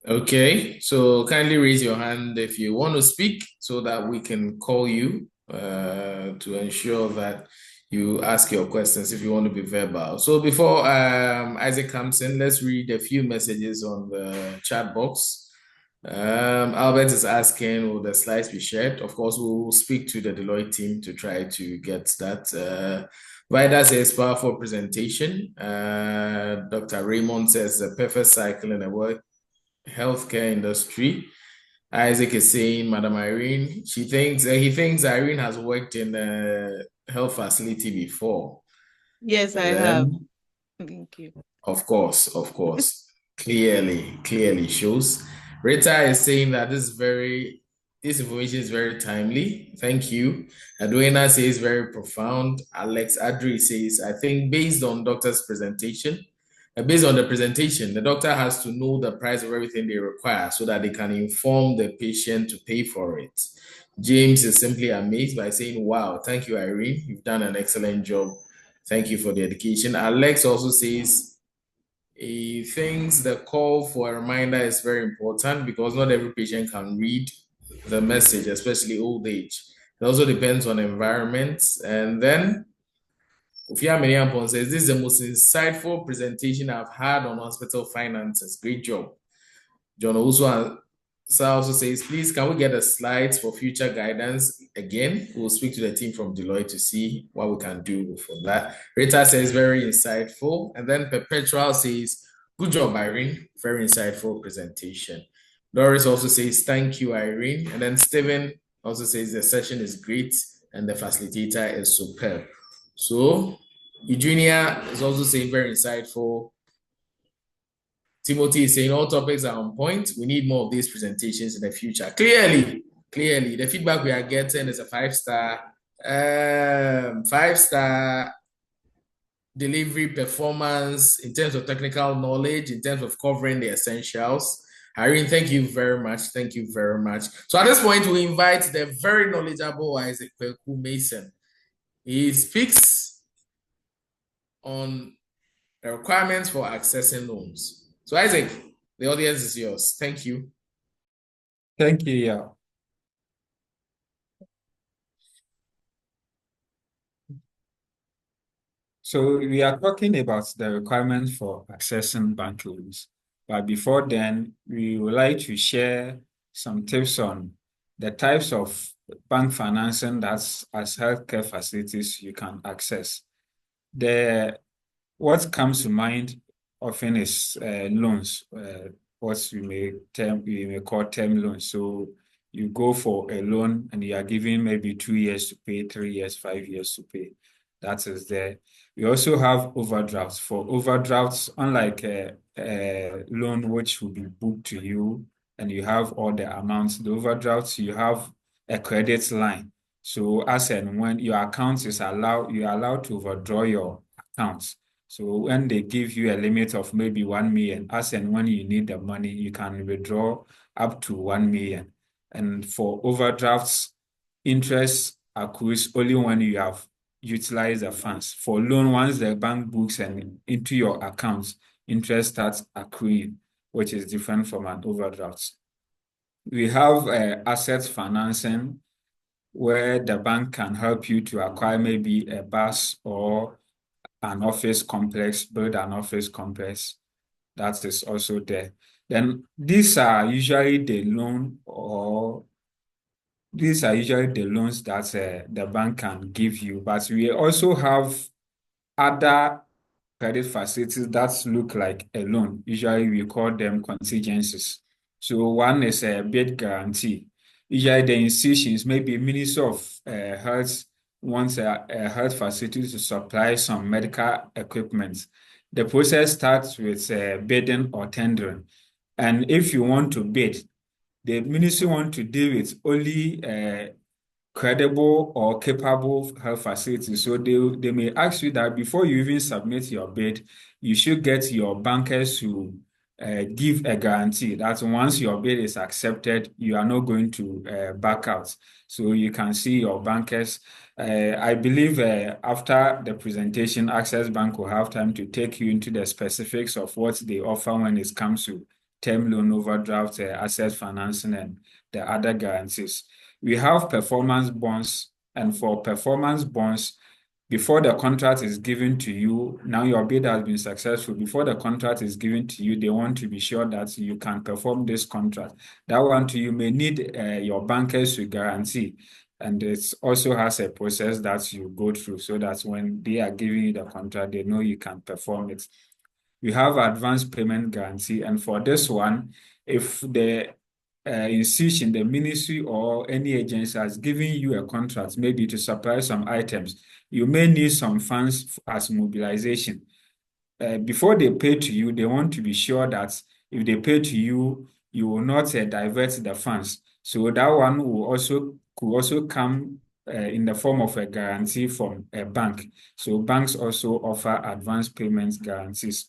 Okay, so kindly raise your hand if you want to speak so that we can call you to ensure that you ask your questions if you want to be verbal. So before Isaac comes in, let's read a few messages on the chat box. Albert is asking, will the slides be shared? Of course, we'll speak to the Deloitte team to try to get that. Vida says, powerful presentation. Dr. Raymond says, a perfect cycle in a work healthcare industry. Isaac is saying, Madam Irene, he thinks Irene has worked in a health facility before. Yes, I have. Then, Thank you. of course, clearly shows. Rita is saying that this information is very timely. Thank you. Adwena says very profound. Alex Adri says, I think based on doctor's presentation, based on the presentation, the doctor has to know the price of everything they require so that they can inform the patient to pay for it. James is simply amazed by saying, wow, thank you, Irene. You've done an excellent job. Thank you for the education. Alex also says he thinks the call for a reminder is very important because not every patient can read the message, especially old age. It also depends on environment. And then Ufia Meniampon says, this is the most insightful presentation I've had on hospital finances. Great job. John also says, please, can we get the slides for future guidance? Again, we'll speak to the team from Deloitte to see what we can do for that. Rita says, very insightful. And then Perpetual says, good job, Irene. Very insightful presentation. Doris also says, thank you, Irene. And then Stephen also says, the session is great and the facilitator is superb. So, Eugenia is also saying, very insightful. Timothy is saying all topics are on point. We need more of these presentations in the future. Clearly, the feedback we are getting is a five-star delivery performance in terms of technical knowledge, in terms of covering the essentials. Irene, thank you very much. Thank you very much. So at this point, we invite the very knowledgeable Isaac Kweku Mason. He speaks on the requirements for accessing loans. So Isaac, the audience is yours. Thank you. Thank you, yeah. So we are talking about the requirements for accessing bank loans. But before then, we would like to share some tips on the types of bank financing that's as healthcare facilities you can access. What comes to mind often is loans, what we may call term loans. So you go for a loan and you are given maybe 2 years to pay, 3 years, 5 years to pay. That is there. We also have overdrafts. For overdrafts, unlike a loan which will be booked to you and you have all the amounts, the overdrafts, you have a credit line. So as and when your account is allowed, you are allowed to overdraw your accounts. So when they give you a limit of maybe 1 million, as and when you need the money, you can withdraw up to 1 million. And for overdrafts, interest accrues only when you have utilized the funds. For loan, once the bank books and into your accounts, interest starts accruing. which is different from an overdraft. We have asset financing, where the bank can help you to acquire maybe a bus or an office complex, build an office complex. That is also there. Then these are usually the loans that the bank can give you. But we also have other credit facilities that look like a loan. Usually we call them contingencies. So one is a bid guarantee. Usually the institutions, maybe Ministry of Health wants a health facility to supply some medical equipment. The process starts with bidding or tendering. And if you want to bid, the ministry want to deal with only credible or capable health facilities. So they may ask you that before you even submit your bid, you should get your bankers to give a guarantee that once your bid is accepted, you are not going to back out. So you can see your bankers. I believe after the presentation, Access Bank will have time to take you into the specifics of what they offer when it comes to term loan overdraft, asset financing, and the other guarantees. We have performance bonds, and for performance bonds, before the contract is given to you, now your bid has been successful. Before the contract is given to you, they want to be sure that you can perform this contract. That one too, you may need your bankers to guarantee. And it also has a process that you go through so that when they are giving you the contract, they know you can perform it. We have advance payment guarantee. And for this one, if the institution, the ministry or any agency has given you a contract, maybe to supply some items, you may need some funds as mobilization. Before they pay to you, they want to be sure that if they pay to you, you will not divert the funds. So that one could also come in the form of a guarantee from a bank. So banks also offer advance payment guarantees.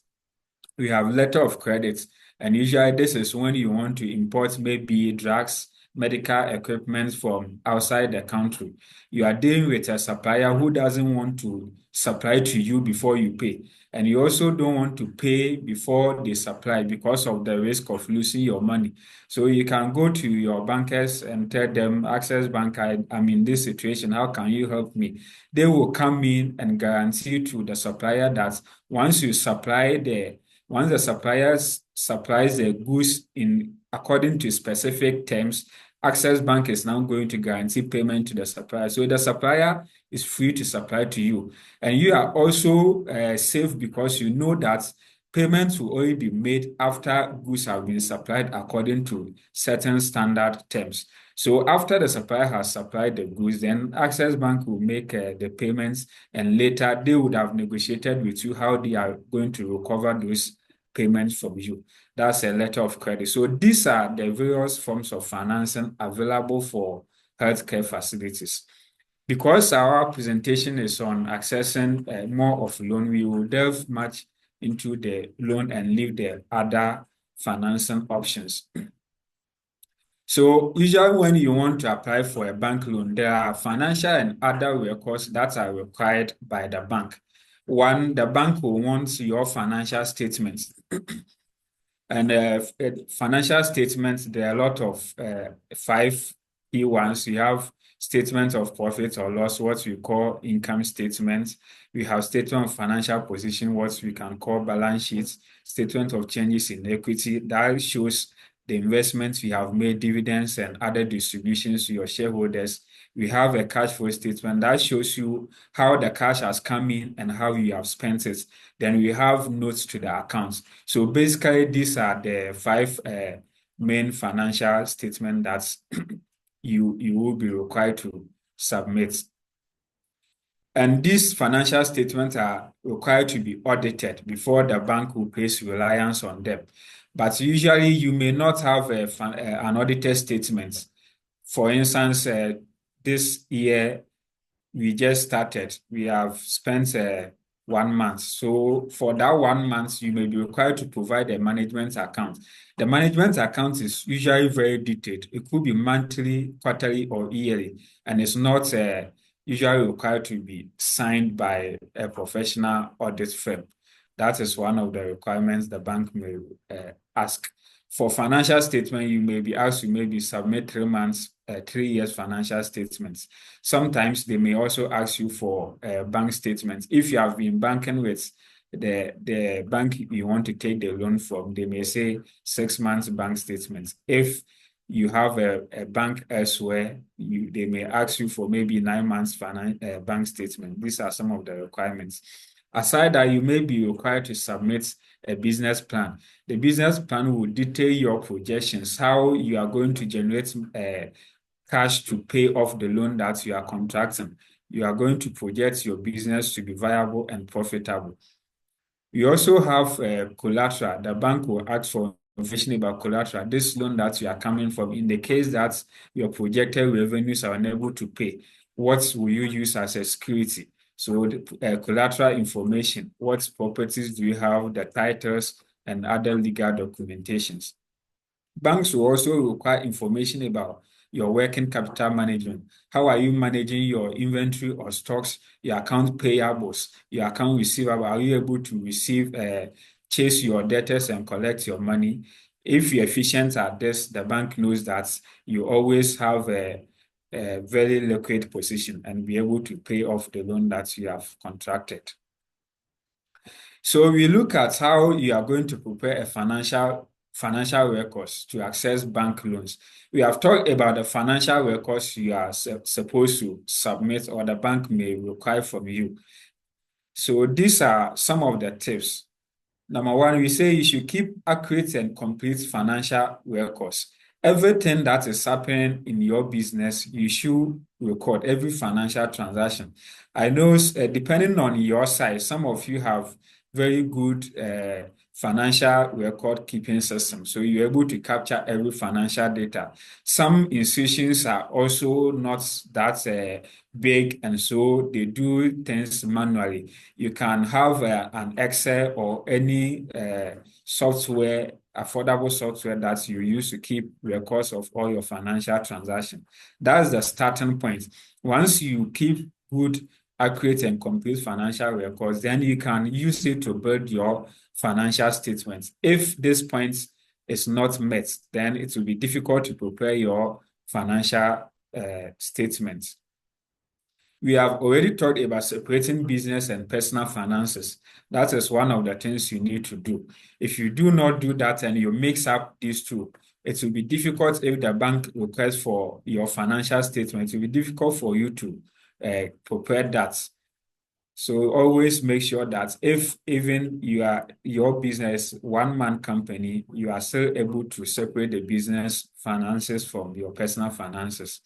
We have letter of credit, and usually this is when you want to import maybe drugs, medical equipment from outside the country. You are dealing with a supplier who doesn't want to supply to you before you pay. And you also don't want to pay before they supply because of the risk of losing your money. So you can go to your bankers and tell them, Access Bank, I'm in this situation. How can you help me? They will come in and guarantee to the supplier that once the supplier supplies the goods in according to specific terms, Access Bank is now going to guarantee payment to the supplier. So the supplier is free to supply to you. And you are also safe because you know that payments will only be made after goods have been supplied according to certain standard terms. So after the supplier has supplied the goods, then Access Bank will make the payments, and later they would have negotiated with you how they are going to recover those payments from you. That's a letter of credit. So these are the various forms of financing available for healthcare facilities. Because our presentation is on accessing more of loan, we will delve much into the loan and leave the other financing options. So usually when you want to apply for a bank loan, there are financial and other records that are required by the bank. One, the bank will want your financial statements. And financial statements, there are a lot of 5 key ones. You have statement of profit or loss, what we call income statements. We have statement of financial position, what we can call balance sheets, statement of changes in equity. That shows the investments we have made, dividends and other distributions to your shareholders. We have a cash flow statement that shows you how the cash has come in and how you have spent it. Then we have notes to the accounts. So basically, these are the 5 main financial statements that you will be required to submit. And these financial statements are required to be audited before the bank will place reliance on them. But usually, you may not have an audited statement. For instance, this year, we just started. We have spent 1 month. So for that 1 month, you may be required to provide a management account. The management account is usually very detailed. It could be monthly, quarterly, or yearly, and it's not usually required to be signed by a professional audit firm. That is one of the requirements the bank may ask. For financial statement, you may be asked to maybe submit 3 months, 3 years financial statements. Sometimes they may also ask you for bank statements. If you have been banking with the bank you want to take the loan from, they may say 6 months bank statements. If you have a bank elsewhere, they may ask you for maybe 9 months bank statement. These are some of the requirements. Aside that, you may be required to submit a business plan. The business plan will detail your projections, how you are going to generate cash to pay off the loan that you are contracting. You are going to project your business to be viable and profitable. You also have collateral. The bank will ask for information about collateral, this loan that you are coming from. In the case that your projected revenues are unable to pay, what will you use as a security? So the collateral information, what properties do you have, the titles, and other legal documentations. Banks will also require information about your working capital management. How are you managing your inventory or stocks, your account payables, your account receivable? Are you able to chase your debtors and collect your money? If you're efficient at this, the bank knows that you always have a very liquid position and be able to pay off the loan that you have contracted. So we look at how you are going to prepare a financial records to access bank loans. We have talked about the financial records you are supposed to submit or the bank may require from you. So these are some of the tips. Number one, we say you should keep accurate and complete financial records. Everything that is happening in your business, you should record every financial transaction. I know depending on your size, some of you have very good financial record keeping system. So you're able to capture every financial data. Some institutions are also not that big, and so they do things manually. You can have an Excel or any software, affordable software that you use to keep records of all your financial transactions. That's the starting point. Once you keep good, accurate, and complete financial records, then you can use it to build your financial statements. If this point is not met, then it will be difficult to prepare your financial statements. We have already talked about separating business and personal finances. That is one of the things you need to do. If you do not do that and you mix up these two, it will be difficult if the bank requests for your financial statement. It will be difficult for you to prepare that. So always make sure that if even your business one-man company, you are still able to separate the business finances from your personal finances.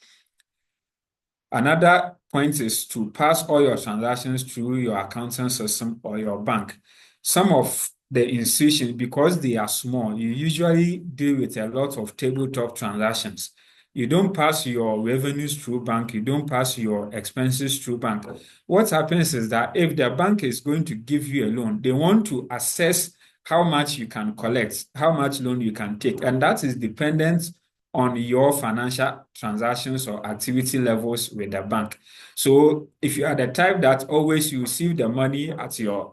Another point is to pass all your transactions through your accounting system or your bank. Some of the institutions, because they are small, you usually deal with a lot of tabletop transactions. You don't pass your revenues through bank, you don't pass your expenses through bank. What happens is that if the bank is going to give you a loan, they want to assess how much you can collect, how much loan you can take, and that is dependent on your financial transactions or activity levels with the bank. So if you are the type that always you receive the money at your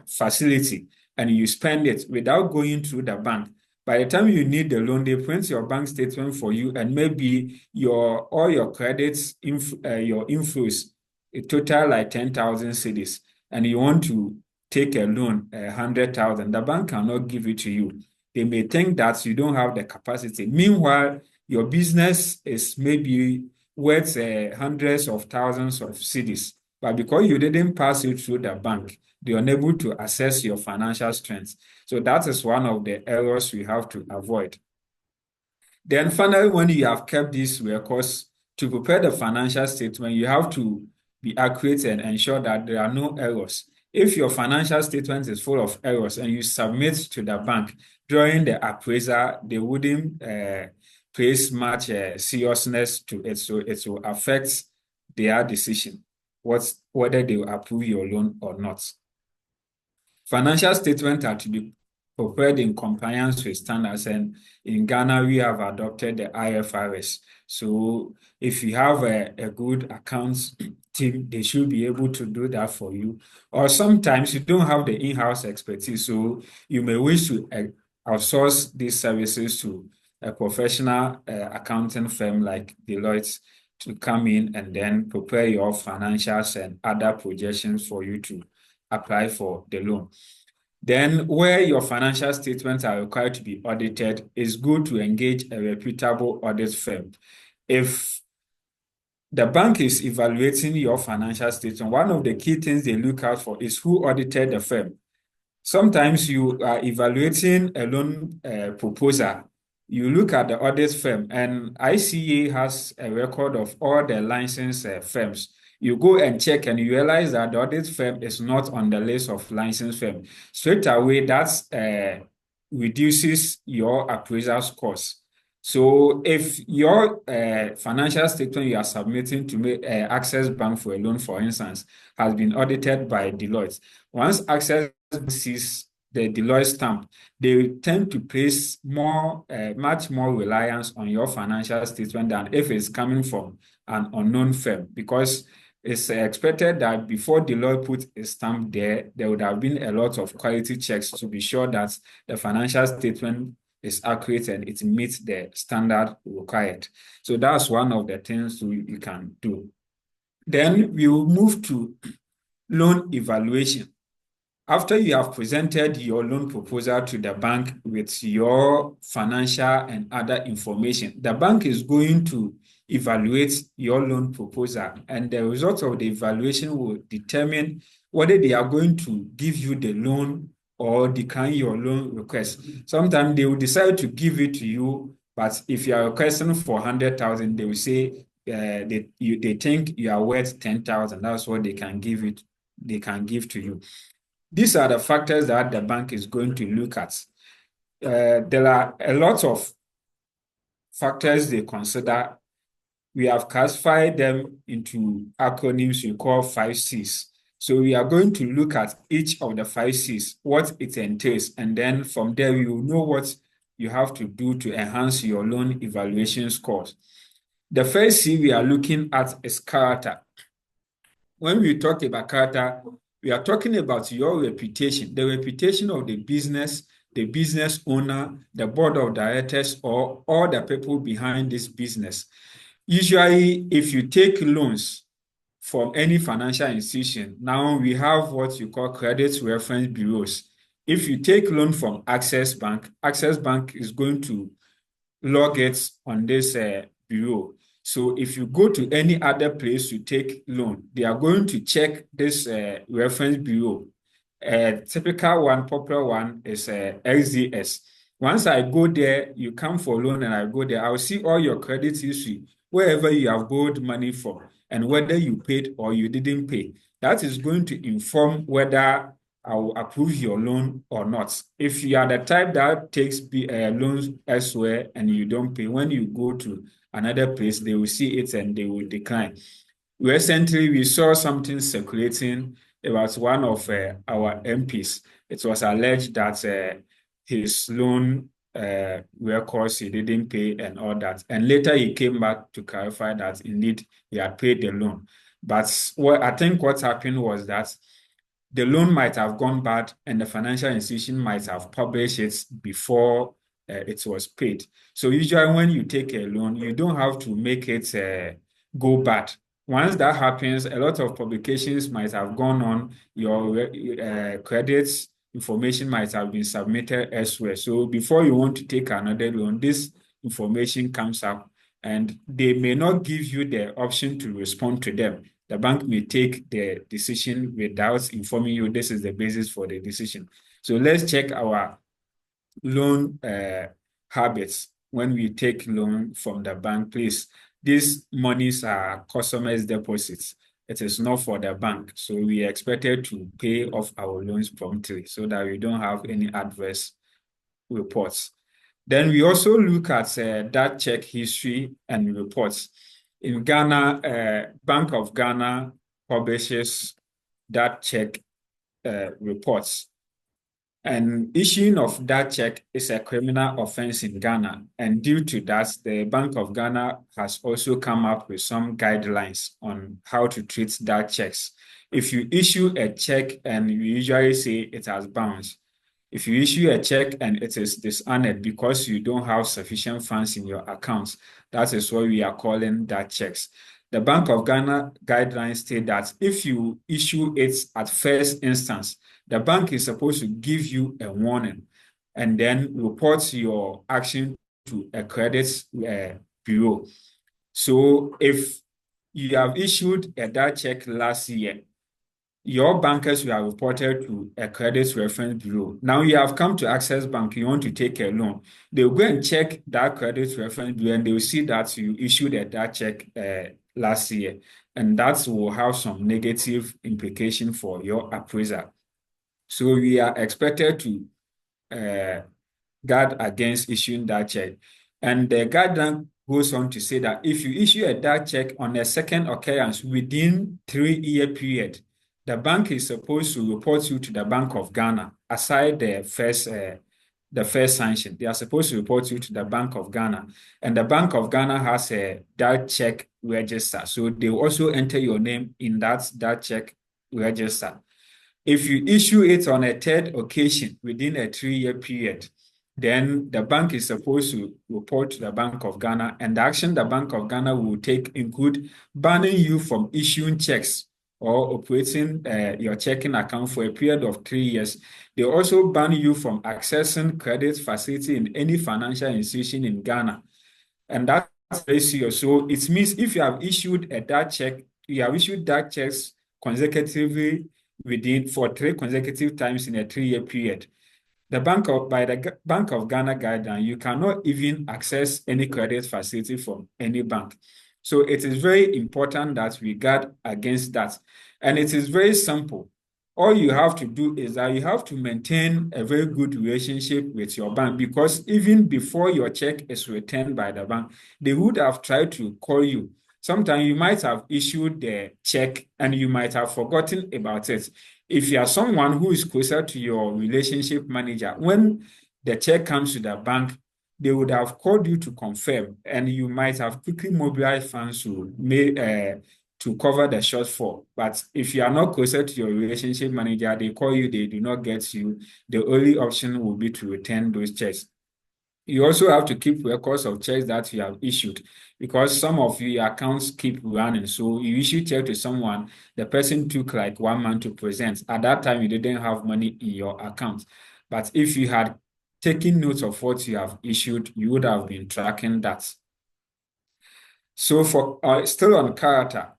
facility and you spend it without going through the bank, by the time you need the loan, they print your bank statement for you, and maybe all your credits, your inflows, a total like 10,000 cedis, and you want to take a loan, 100,000, the bank cannot give it to you. They may think that you don't have the capacity. Meanwhile, your business is maybe worth hundreds of thousands of cedis, but because you didn't pass it through the bank, they're unable to assess your financial strength. So that is one of the errors we have to avoid. Then finally, when you have kept these records, to prepare the financial statement, you have to be accurate and ensure that there are no errors. If your financial statement is full of errors and you submit to the bank during the appraisal, they wouldn't place much seriousness to it. So it will affect their decision, whether they will approve your loan or not. Financial statements are to be prepared in compliance with standards. And in Ghana, we have adopted the IFRS. So if you have a good accounts team, they should be able to do that for you. Or sometimes you don't have the in-house expertise, so you may wish to outsource these services to a professional accounting firm like Deloitte to come in and then prepare your financials and other projections for you to apply for the loan. Then, where your financial statements are required to be audited, it's good to engage a reputable audit firm. If the bank is evaluating your financial statement, one of the key things they look out for is who audited the firm. Sometimes you are evaluating a loan proposal. You look at the audit firm, and ICA has a record of all the licensed firms. You go and check, and you realize that the audit firm is not on the list of licensed firms. Straight away, that reduces your appraisal scores. So if your financial statement you are submitting to make Access Bank for a loan, for instance, has been audited by Deloitte, once Access sees the Deloitte stamp, they tend to place much more reliance on your financial statement than if it's coming from an unknown firm, because it's expected that before Deloitte put a stamp there, there would have been a lot of quality checks to be sure that the financial statement is accurate and it meets the standard required. So that's one of the things you can do. Then we will move to loan evaluation. After you have presented your loan proposal to the bank with your financial and other information, the bank is going to evaluate your loan proposal, and the result of the evaluation will determine whether they are going to give you the loan or decline your loan request. Sometimes they will decide to give it to you, but if you are requesting for 100,000, they will say they think you are worth 10,000. That's what they can give it. They can give to you. These are the factors that the bank is going to look at. There are a lot of factors they consider. We have classified them into acronyms we call 5Cs. So we are going to look at each of the 5Cs, what it entails, and then from there you will know what you have to do to enhance your loan evaluation scores. The first C we are looking at is character. When we talk about character, we are talking about your reputation, the reputation of the business owner, the board of directors, or all the people behind this business. Usually, if you take loans from any financial institution, now we have what you call credit reference bureaus. If you take loan from Access Bank is going to log it on this bureau. So if you go to any other place to take loan, they are going to check this reference bureau. Typical one, popular one is XDS. Once I go there, you come for loan and I go there, I'll see all your credit history, wherever you have borrowed money from, and whether you paid or you didn't pay. That is going to inform whether I will approve your loan or not. If you are the type that takes loans elsewhere and you don't pay, when you go to another place, they will see it and they will decline. Recently, we saw something circulating about one of our MPs. It was alleged that his loan records, he didn't pay and all that. And later he came back to clarify that indeed he had paid the loan. But I think what happened was that the loan might have gone bad and the financial institution might have published it before it was paid. So usually when you take a loan, you don't have to make it go bad. Once that happens, a lot of publications might have gone on, your credits information might have been submitted elsewhere. So before you want to take another loan, this information comes up and they may not give you the option to respond to them. The bank may take the decision without informing you this is the basis for the decision. So let's check our loan habits when we take loan from the bank, please. These monies are customers' deposits. It is not for the bank. So we are expected to pay off our loans promptly so that we don't have any adverse reports. Then we also look at that check history and reports. In Ghana, Bank of Ghana publishes that check reports. And issuing of that check is a criminal offense in Ghana. And due to that, the Bank of Ghana has also come up with some guidelines on how to treat that checks. If you issue a check and you usually say it has bounced, if you issue a check and it is dishonored because you don't have sufficient funds in your accounts, that is what we are calling that checks. The Bank of Ghana guidelines state that if you issue it at first instance, the bank is supposed to give you a warning and then report your action to a credit bureau. So if you have issued a that check last year, your bankers will have reported to a credit reference bureau. Now you have come to Access Bank, you want to take a loan. They'll go and check that credit reference bureau and they'll see that you issued that check last year. And that will have some negative implication for your appraiser. So we are expected to guard against issuing that check. And the guideline goes on to say that if you issue a that check on a second occurrence within 3-year period, the bank is supposed to report you to the Bank of Ghana. Aside the first sanction, they are supposed to report you to the Bank of Ghana. And the Bank of Ghana has a that check register. So they will also enter your name in that check register. If you issue it on a third occasion within a 3-year period, then the bank is supposed to report to the Bank of Ghana, and the action the Bank of Ghana will take include banning you from issuing checks or operating your checking account for a period of 3 years. They also ban you from accessing credit facility in any financial institution in Ghana. And that's very serious. So it means if you have issued a that check, you have issued that checks consecutively for 3 consecutive times in a 3-year period. By the Bank of Ghana guideline, you cannot even access any credit facility from any bank. So it is very important that we guard against that. And it is very simple. All you have to do is that you have to maintain a very good relationship with your bank, because even before your check is returned by the bank, they would have tried to call you. Sometimes you might have issued the check and you might have forgotten about it. If you are someone who is closer to your relationship manager, when the check comes to the bank, they would have called you to confirm, and you might have quickly mobilized funds to cover the shortfall. But if you are not closer to your relationship manager, they call you, they do not get you, the only option will be to return those checks. You also have to keep records of checks that you have issued, because some of your accounts keep running. So you issue check to someone, the person took like 1 month to present. At that time, you didn't have money in your account. But if you had taken note of what you have issued, you would have been tracking that. So for still on character,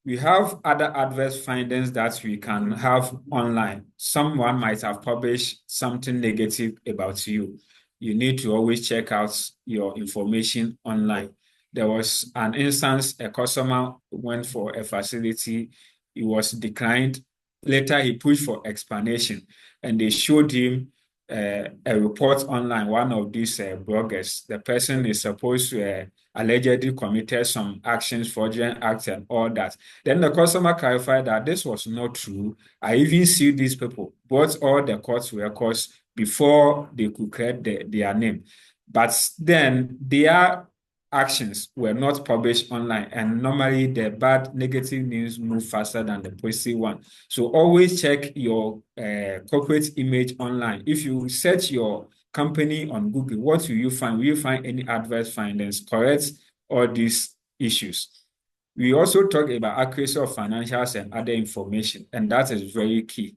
we have other adverse findings that we can have online. Someone might have published something negative about you. You need to always check out your information online. There was an instance, a customer went for a facility, he was declined. Later, he pushed for explanation, and they showed him a report online, one of these bloggers. The person is supposed to allegedly committed some actions, fraudulent acts and all that. Then the customer clarified that this was not true. I even see these people, brought all the court records before they could clear their name. But then their actions were not published online, and normally the bad negative news move faster than the positive one. So always check your corporate image online. If you search your company on Google, what will you find? Will you find any adverse findings? Correct all these issues. We also talk about accuracy of financials and other information, and that is very key.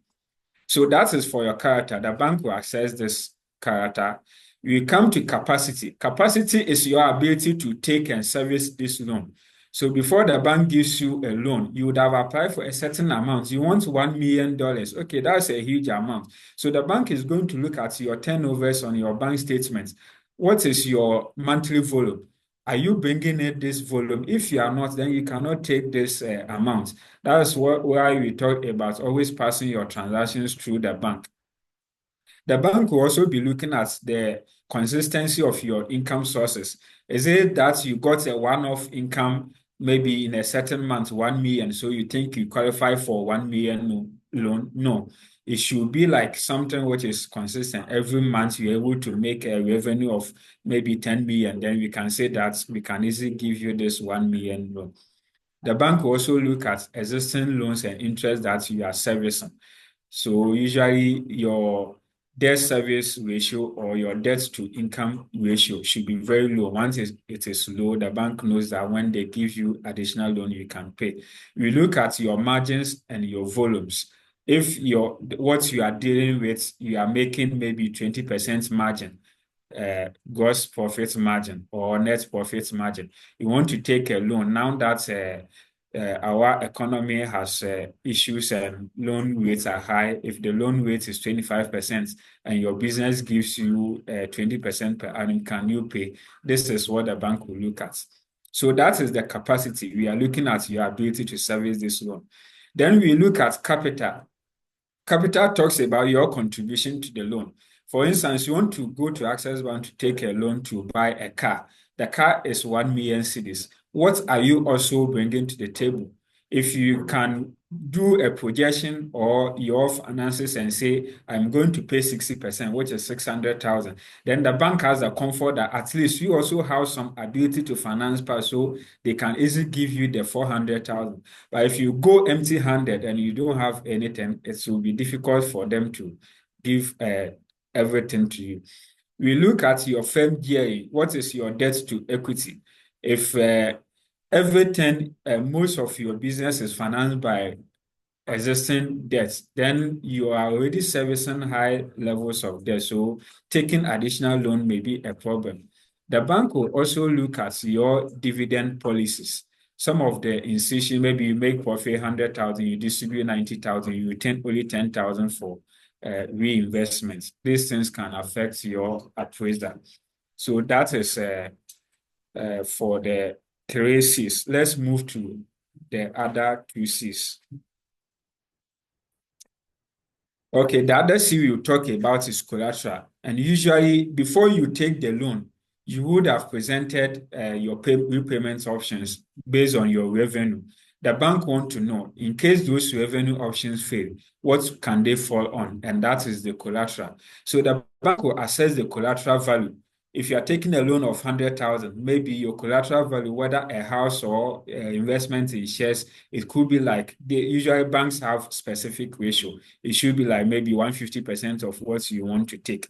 So that is for your character. The bank will assess this character. We come to capacity. Capacity is your ability to take and service this loan. So before the bank gives you a loan, you would have applied for a certain amount. You want $1 million. Okay, that's a huge amount. So the bank is going to look at your turnovers on your bank statements. What is your monthly volume? Are you bringing in this volume? If you are not, then you cannot take this amount. That's why we talk about always passing your transactions through the bank. The bank will also be looking at the consistency of your income sources. Is it that you got a one-off income, maybe in a certain month, 1 million, so you think you qualify for 1 million loan? No. it should be like something which is consistent. Every month you're able to make a revenue of maybe 10 million, then we can say that we can easily give you this 1 million loan. The bank will also look at existing loans and interest that you are servicing. So usually your debt service ratio or your debt to income ratio should be very low. Once it is low, the bank knows that when they give you additional loan, you can pay. We look at your margins and your volumes. If what you are dealing with, you are making maybe 20% margin, gross profit margin or net profit margin. You want to take a loan now that our economy has issues and loan rates are high. If the loan rate is 25% and your business gives you 20% per annum, can you pay? This is what the bank will look at. So that is the capacity. We are looking at your ability to service this loan. Then we look at capital. Capital talks about your contribution to the loan. For instance, you want to go to Access Bank to take a loan to buy a car. The car is 1 million cedis. What are you also bringing to the table? If you can do a projection or your finances and say, I'm going to pay 60%, which is 600,000, then the bank has the comfort that at least you also have some ability to finance part, so they can easily give you the 400,000. But if you go empty-handed and you don't have anything, it will be difficult for them to give everything to you. We look at your firm gearing. What is your debt to equity? If everything, most of your business is financed by existing debts, then you are already servicing high levels of debt. So taking additional loan may be a problem. The bank will also look at your dividend policies. Some of the institutions, maybe you make profit 100,000, you distribute 90,000, you retain only 10,000 for reinvestment. These things can affect your appraisal. So that is for the 3 C's. Let's move to the other 2 C's. Okay, the other C we'll talk about is collateral. And usually, before you take the loan, you would have presented your repayment options based on your revenue. The bank wants to know, in case those revenue options fail, what can they fall on? And that is the collateral. So the bank will assess the collateral value. If you are taking a loan of 100,000, maybe your collateral value, whether a house or investment in shares, it could be like, usually banks have specific ratio. It should be like maybe 150% of what you want to take.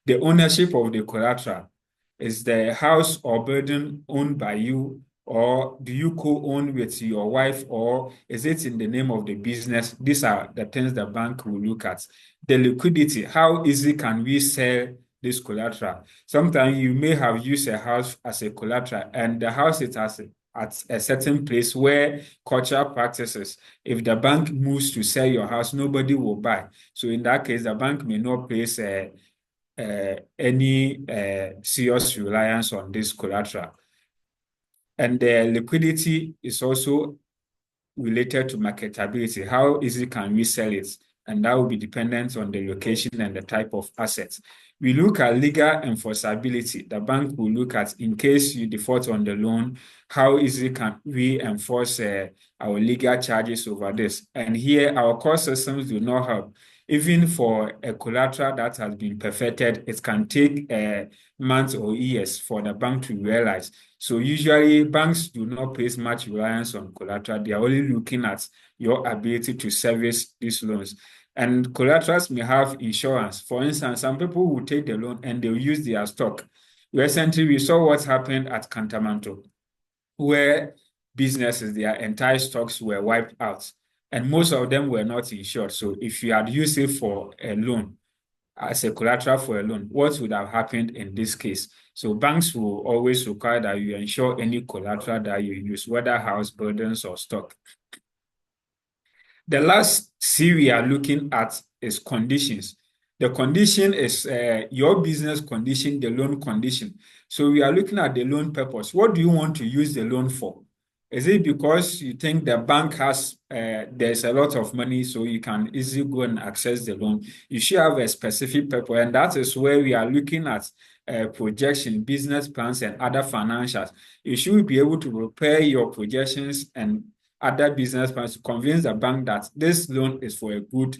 The ownership of the collateral, is the house or building owned by you, or do you co-own with your wife, or is it in the name of the business? These are the things the bank will look at. The liquidity, how easy can we sell this collateral? Sometimes you may have used a house as a collateral and the house is at a certain place where cultural practices, if the bank moves to sell your house, nobody will buy. So in that case, the bank may not place any serious reliance on this collateral. And the liquidity is also related to marketability. How easy can we sell it? And that will be dependent on the location and the type of assets. We look at legal enforceability. The bank will look at, in case you default on the loan, how easy can we enforce our legal charges over this? And here, our core systems do not help. Even for a collateral that has been perfected, it can take months or years for the bank to realize. So usually banks do not place much reliance on collateral. They are only looking at your ability to service these loans. And collaterals may have insurance. For instance, some people will take the loan and they'll use their stock. Recently, we saw what happened at Cantamanto, where businesses, their entire stocks were wiped out, and most of them were not insured. So if you had used it for a loan, as a collateral for a loan, what would have happened in this case? So banks will always require that you insure any collateral that you use, whether house, buildings, or stock. The last C we are looking at is conditions. The condition is your business condition, the loan condition. So we are looking at the loan purpose. What do you want to use the loan for? Is it because you think the bank has, there's a lot of money so you can easily go and access the loan? You should have a specific purpose, and that is where we are looking at projection, business plans, and other financials. You should be able to prepare your projections and other business plans to convince the bank that this loan is for a good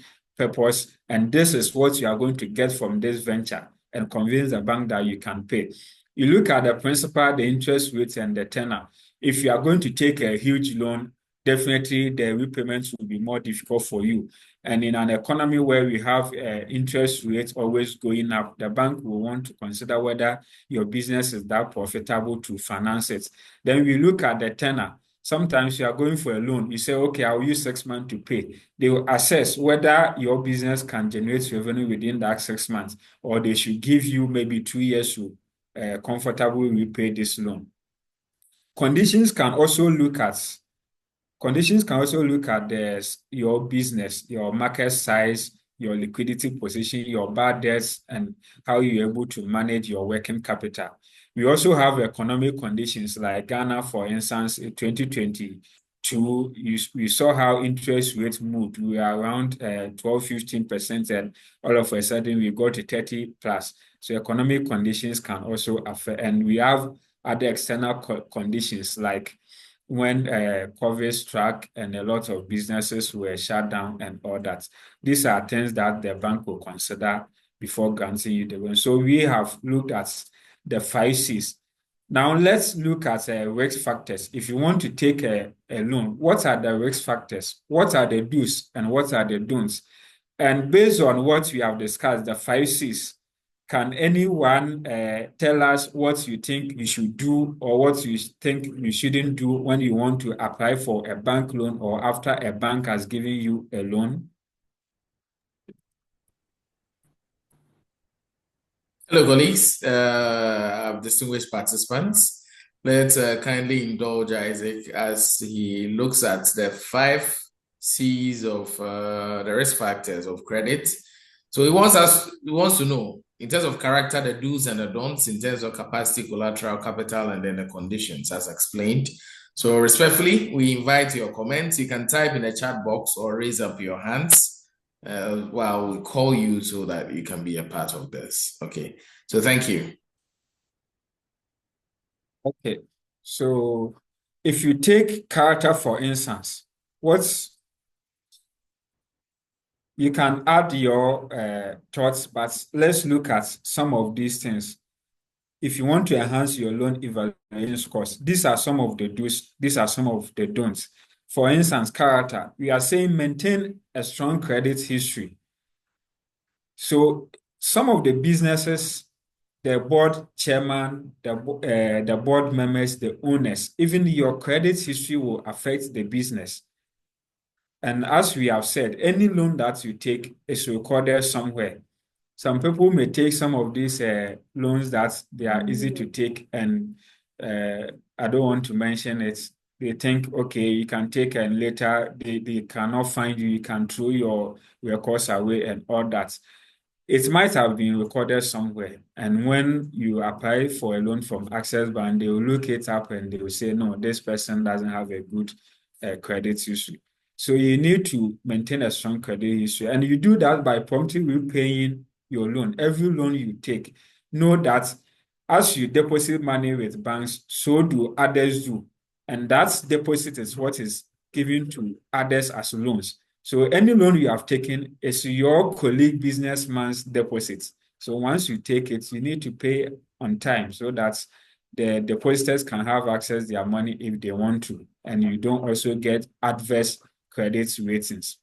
purpose, and this is what you are going to get from this venture, and convince the bank that you can pay. You look at the principal, the interest rate, and the tenor. If you are going to take a huge loan, definitely the repayments will be more difficult for you. And in an economy where we have interest rates always going up, the bank will want to consider whether your business is that profitable to finance it. Then we look at the tenor. Sometimes you are going for a loan. You say, okay, I'll use 6 months to pay. They will assess whether your business can generate revenue within that 6 months, or they should give you maybe 2 years to comfortably repay this loan. Conditions can also look at your business, your market size, your liquidity position, your bad debts, and how you're able to manage your working capital. We also have economic conditions like Ghana, for instance, in 2022, we saw how interest rates moved. We were around 12-15%, and all of a sudden we got to 30 plus. So economic conditions can also affect, and we have other external conditions like when COVID struck and a lot of businesses were shut down and all that. These are things that the bank will consider before granting you the loan. So we have looked at the 5 C's. Now let's look at risk factors. If you want to take a loan, what are the risk factors? What are the do's and what are the don'ts? And based on what we have discussed, the 5 C's, can anyone tell us what you think you should do or what you think you shouldn't do when you want to apply for a bank loan or after a bank has given you a loan? Hello, colleagues, distinguished participants. Let's kindly indulge Isaac as he looks at the 5 C's of the risk factors of credit. So he wants to know, in terms of character, the do's and the don'ts, in terms of capacity, collateral, capital, and then the conditions as explained. So respectfully, we invite your comments. You can type in the chat box or raise up your hands while we call you so that you can be a part of this. Okay, so thank you. Okay, so if you take character, for instance, you can add your thoughts, but let's look at some of these things. If you want to enhance your loan evaluation scores, these are some of the do's, these are some of the don'ts. For instance, character, we are saying maintain a strong credit history. So some of the businesses, the board chairman, the board members, the owners, even your credit history will affect the business. And as we have said, any loan that you take is recorded somewhere. Some people may take some of these loans that they are easy to take, and I don't want to mention it. They think, okay, you can take and later they cannot find you, you can throw your records away and all that. It might have been recorded somewhere. And when you apply for a loan from Access Bank, they will look it up and they will say, no, this person doesn't have a good credit history. So you need to maintain a strong credit history. And you do that by promptly repaying your loan. Every loan you take, know that as you deposit money with banks, so do others do. And that deposit is what is given to others as loans. So any loan you have taken is your colleague businessman's deposit. So once you take it, you need to pay on time so that the depositors can have access to their money if they want to, and you don't also get adverse credit ratings.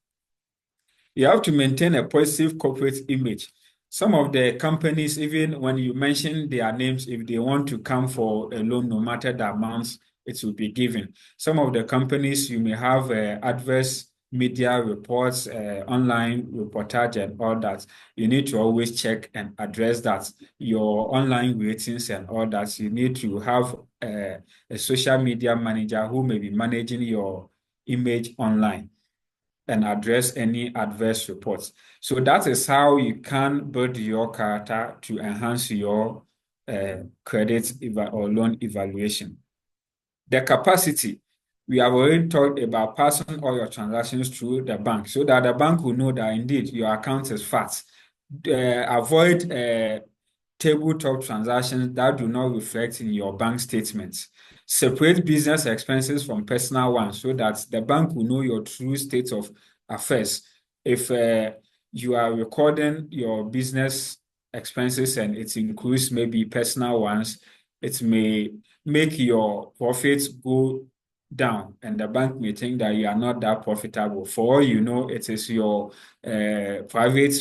You have to maintain a positive corporate image. Some of the companies, even when you mention their names, if they want to come for a loan, no matter the amounts, it will be given. Some of the companies, you may have adverse media reports, online reportage and all that. You need to always check and address that. Your online ratings and all that, you need to have a social media manager who may be managing your image online and address any adverse reports. So that is how you can build your character to enhance your credit or loan evaluation. The capacity, we have already talked about passing all your transactions through the bank so that the bank will know that indeed your account is fat. Avoid tabletop transactions that do not reflect in your bank statements. Separate business expenses from personal ones so that the bank will know your true state of affairs. If you are recording your business expenses and it includes maybe personal ones, it may make your profits go down, and the bank may think that you are not that profitable. For all you know, it is your private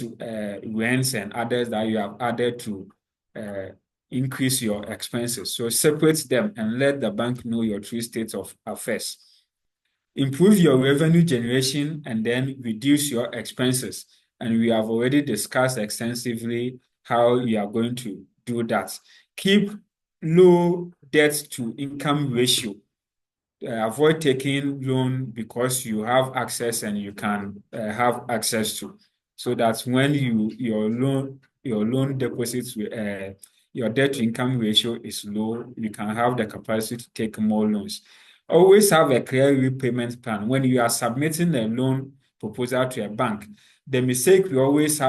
rents and others that you have added to uh, increase your expenses. So separate them and let the bank know your true state of affairs. Improve your revenue generation and then reduce your expenses. And we have already discussed extensively how you are going to do that. Keep low debt to income ratio. Avoid taking loan because you have access and you can have access to, so that when your loan deposits your debt to income ratio is low, you can have the capacity to take more loans. Always have a clear repayment plan when you are submitting a loan proposal to a bank. The mistake we always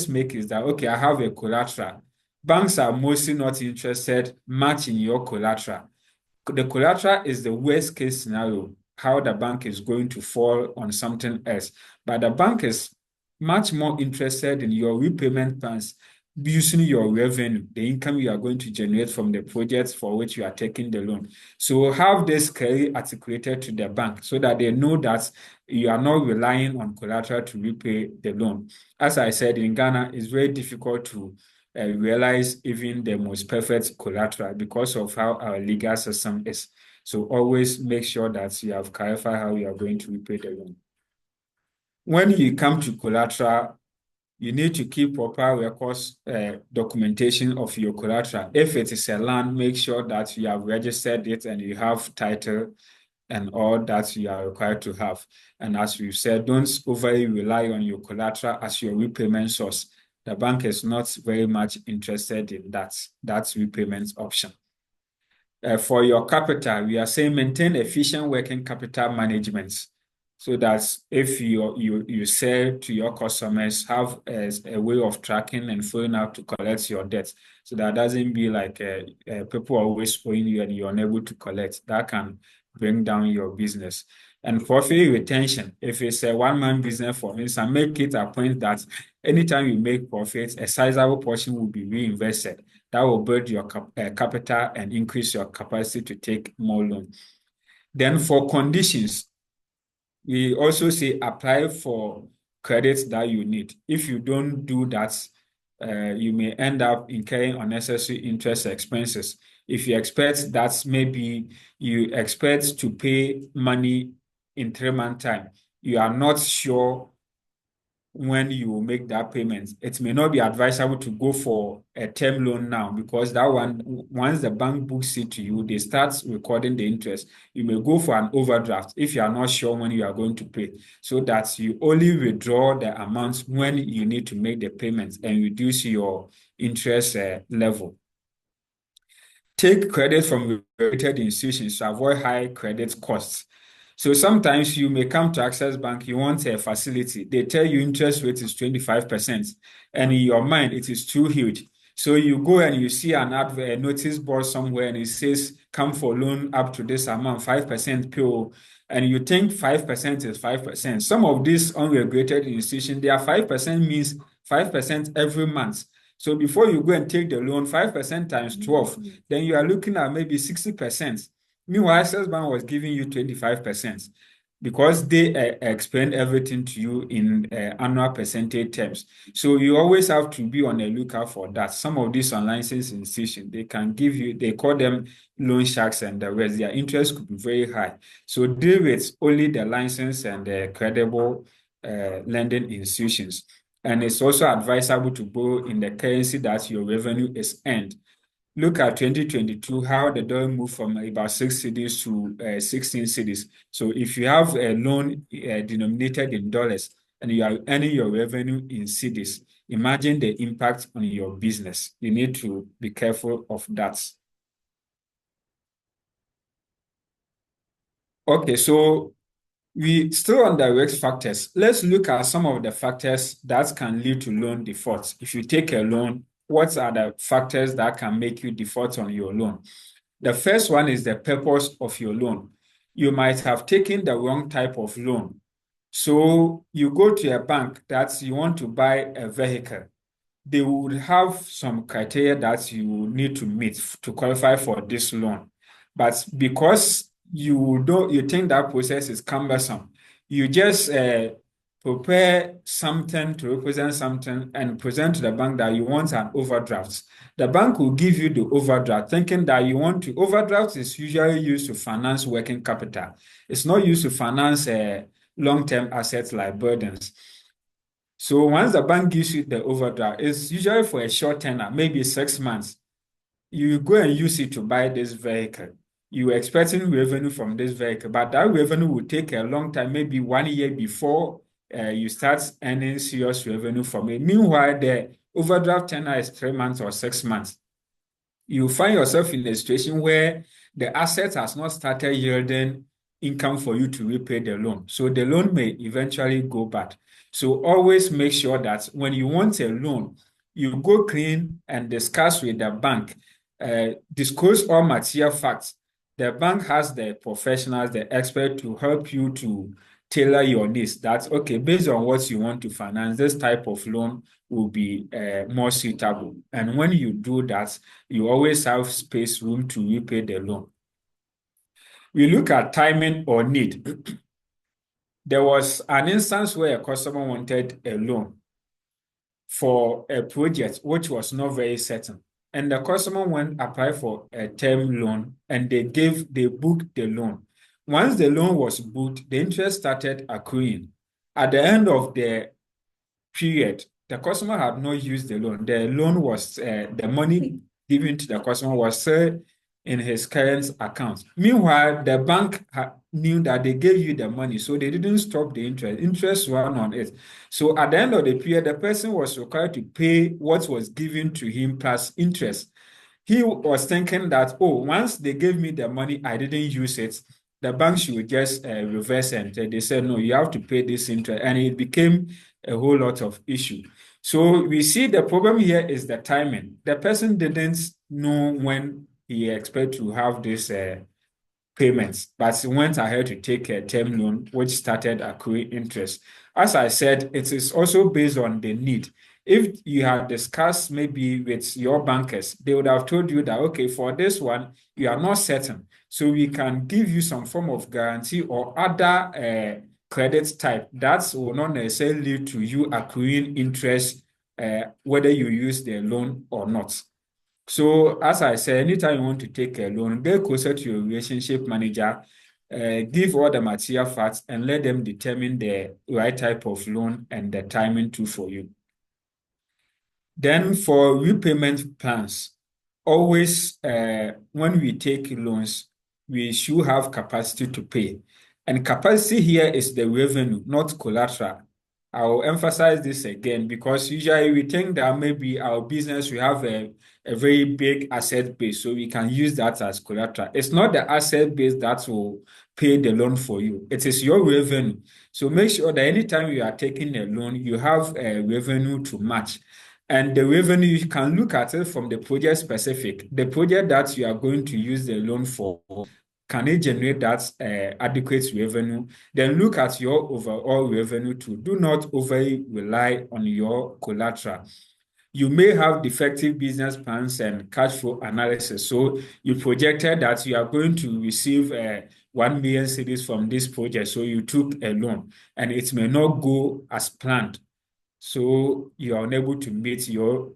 make is that, okay, I have a collateral. Banks are mostly not interested much in your collateral. The collateral is the worst case scenario, how the bank is going to fall on something else. But the bank is much more interested in your repayment plans using your revenue, the income you are going to generate from the projects for which you are taking the loan. So have this clearly articulated to the bank so that they know that you are not relying on collateral to repay the loan. As I said, in Ghana, it's very difficult to realize even the most perfect collateral because of how our legal system is. So always make sure that you have clarified how you are going to repay the loan. When you come to collateral, you need to keep proper records, documentation of your collateral. If it is a land, make sure that you have registered it and you have title and all that you are required to have. And as we said, don't overly rely on your collateral as your repayment source. The bank is not very much interested in that repayment option. For your capital, we are saying maintain efficient working capital management so that if you sell to your customers, have a way of tracking and following up to collect your debt. So that doesn't be like people always owing you and you're unable to collect. That can bring down your business. And profit retention, if it's a one-man business, for instance, make it a point that anytime you make profits, a sizable portion will be reinvested. That will build your capital and increase your capacity to take more loan. Then for conditions, we also say apply for credits that you need. If you don't do that, you may end up incurring unnecessary interest expenses. If you expect that maybe you expect to pay money in 3 months' time, you are not sure when you will make that payment. It may not be advisable to go for a term loan now because that one, once the bank books it to you, they start recording the interest. You may go for an overdraft if you are not sure when you are going to pay, so that you only withdraw the amounts when you need to make the payments and reduce your interest level. Take credit from related institutions to avoid high credit costs. So sometimes you may come to Access Bank, you want a facility. They tell you interest rate is 25%, and in your mind, it is too huge. So you go and you see an advert, a notice board somewhere, and it says, come for loan up to this amount, 5% PO, and you think 5% is 5%. Some of these unregulated institutions, their 5% means 5% every month. So before you go and take the loan, 5% times 12, then you are looking at maybe 60%. Meanwhile, Access Bank was giving you 25% because they explain everything to you in annual percentage terms. So you always have to be on the lookout for that. Some of these unlicensed institutions, they can give you, they call them loan sharks and the rest. Their interest could be very high. So deal with only the licensed and the credible lending institutions. And it's also advisable to borrow in the currency that your revenue is earned. Look at 2022, how the dollar moved from about 6 cedis to 16 cedis. So if you have a loan denominated in dollars and you are earning your revenue in cedis, imagine the impact on your business. You need to be careful of that. Okay, so we still on the risk factors. Let's look at some of the factors that can lead to loan default. If you take a loan, what are the factors that can make you default on your loan? The first one is the purpose of your loan. You might have taken the wrong type of loan. So you go to a bank that you want to buy a vehicle. They would have some criteria that you need to meet to qualify for this loan. But because you think that process is cumbersome, you just prepare something to represent something and present to the bank that you want an overdraft. The bank will give you the overdraft, thinking that you want to. Overdraft is usually used to finance working capital. It's not used to finance long-term assets like burdens. So once the bank gives you the overdraft, it's usually for a short tenor, maybe 6 months. You go and use it to buy this vehicle. You're expecting revenue from this vehicle, but that revenue will take a long time, maybe 1 year before you start earning serious revenue from it. Meanwhile, the overdraft tenor is 3 months or 6 months. You find yourself in a situation where the asset has not started yielding income for you to repay the loan. So the loan may eventually go bad. So always make sure that when you want a loan, you go clean and discuss with the bank, disclose all material facts. The bank has the professionals, the expert to help you to tailor your needs. That's okay, based on what you want to finance, this type of loan will be more suitable. And when you do that, you always have space room to repay the loan. We look at timing or need. There was an instance where a customer wanted a loan for a project which was not very certain. And the customer went apply for a term loan and they booked the loan. Once the loan was booked, the interest started accruing. At the end of the period, the customer had not used the loan. The loan was the money given to the customer was still in his current account. Meanwhile, the bank knew that they gave you the money, so they didn't stop the interest. Interest ran on it. So at the end of the period, the person was required to pay what was given to him plus interest. He was thinking that, oh, once they gave me the money, I didn't use it. The bank should just reverse it. They said, no, you have to pay this interest. And it became a whole lot of issue. So we see the problem here is the timing. The person didn't know when he expect to have this payments, but he went ahead to take a term loan, which started accruing interest. As I said, it is also based on the need. If you had discussed maybe with your bankers, they would have told you that, okay, for this one, you are not certain. So we can give you some form of guarantee or other credit type that will not necessarily lead to you accruing interest, whether you use the loan or not. So, as I said, anytime you want to take a loan, get closer to your relationship manager, give all the material facts, and let them determine the right type of loan and the timing too for you. Then, for repayment plans, always when we take loans, we should have capacity to pay. And capacity here is the revenue, not collateral. I will emphasize this again because usually we think that maybe our business, we have a very big asset base, so we can use that as collateral. It's not the asset base that will pay the loan for you. It is your revenue. So make sure that anytime you are taking a loan, you have a revenue to match. And the revenue, you can look at it from the project specific. The project that you are going to use the loan for, can it generate that adequate revenue? Then look at your overall revenue too. Do not overly rely on your collateral. You may have defective business plans and cash flow analysis. So you projected that you are going to receive 1 million cedis from this project. So you took a loan and it may not go as planned. So you are unable to meet your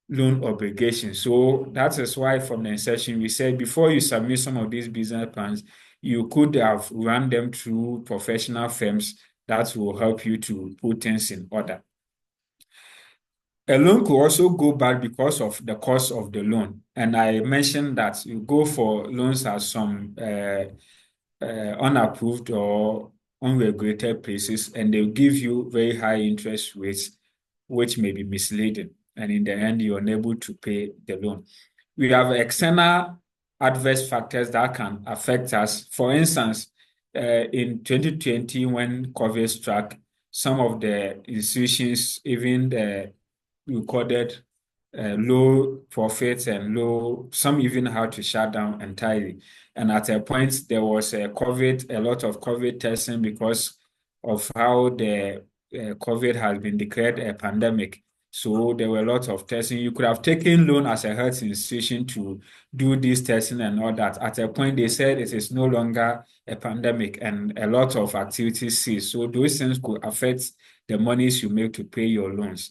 loan obligation. So that is why from the inception, we said before you submit some of these business plans, you could have run them through professional firms that will help you to put things in order. A loan could also go bad because of the cost of the loan. And I mentioned that you go for loans at some unapproved or unregulated places, and they'll give you very high interest rates, which may be misleading. And in the end, you're unable to pay the loan. We have external adverse factors that can affect us. For instance, in 2020, when COVID struck, some of the institutions, even recorded low profits and some even had to shut down entirely. And at a point, there was a lot of COVID testing because of how the COVID has been declared a pandemic. So there were a lot of testing. You could have taken loan as a health institution to do this testing and all that. At a point, they said it is no longer a pandemic and a lot of activities cease. So those things could affect the monies you make to pay your loans.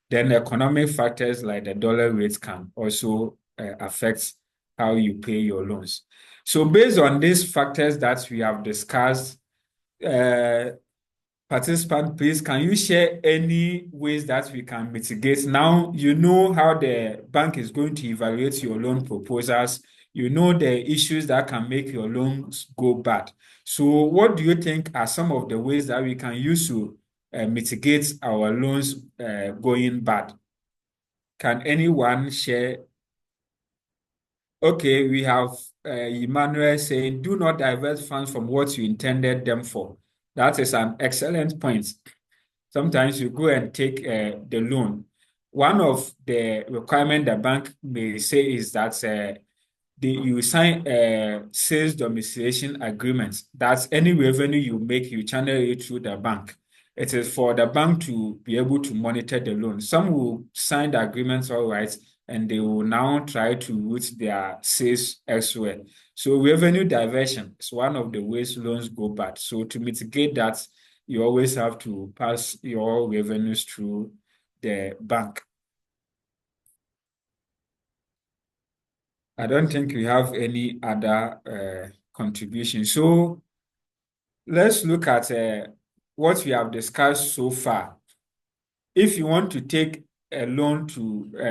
Then economic factors like the dollar rate can also affect how you pay your loans. So based on these factors that we have discussed, participant, please, can you share any ways that we can mitigate? Now, you know how the bank is going to evaluate your loan proposals. You know the issues that can make your loans go bad. So what do you think are some of the ways that we can use to mitigate our loans going bad? Can anyone share? Okay, we have Emmanuel saying, do not divert funds from what you intended them for. That is an excellent point. Sometimes you go and take the loan. One of the requirements the bank may say is that you sign a sales domiciliation agreement. That's any revenue you make, you channel it through the bank. It is for the bank to be able to monitor the loan. Some will sign the agreements all right, and they will now try to route their sales elsewhere. So revenue diversion is one of the ways loans go bad. So to mitigate that, you always have to pass your revenues through the bank. I don't think we have any other contribution. So let's look at what we have discussed so far. If you want to take a loan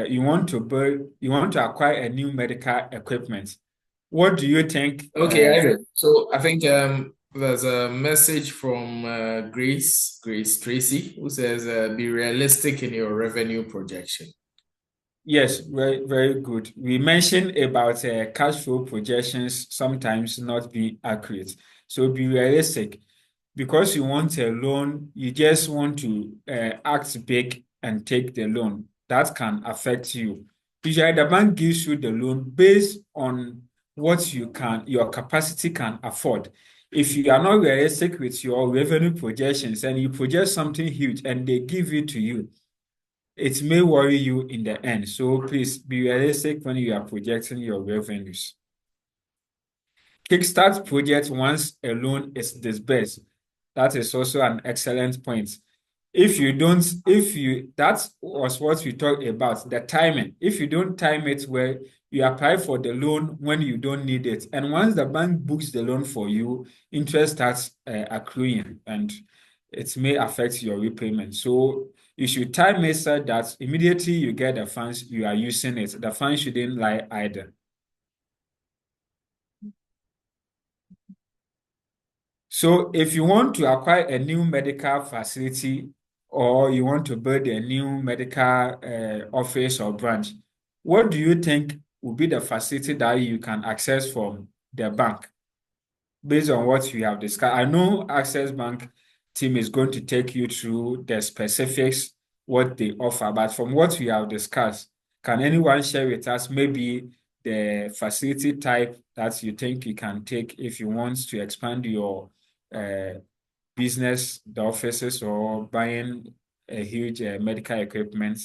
you want to acquire a new medical equipment, what do you think? Okay, Isaac. So I think there's a message from Grace Tracy, who says, "Be realistic in your revenue projection." Yes, very, very good. We mentioned about cash flow projections sometimes not being accurate. So be realistic. Because you want a loan, you just want to act big and take the loan. That can affect you. Usually, the bank gives you the loan based on what your capacity can afford. If you are not realistic with your revenue projections and you project something huge and they give it to you, it may worry you in the end. So please be realistic when you are projecting your revenues. Kickstart project once a loan is disbursed. That is also an excellent point. That was what we talked about, the timing. If you don't time it well, you apply for the loan when you don't need it. And once the bank books the loan for you, interest starts accruing and it may affect your repayment. So you should time it so that immediately you get the funds, you are using it. The funds shouldn't lie idle. So if you want to acquire a new medical facility or you want to build a new medical office or branch, what do you think will be the facility that you can access from the bank based on what we have discussed? I know Access Bank team is going to take you through the specifics, what they offer, but from what we have discussed, can anyone share with us maybe the facility type that you think you can take if you want to expand your uh, business, the offices, or buying a huge medical equipment?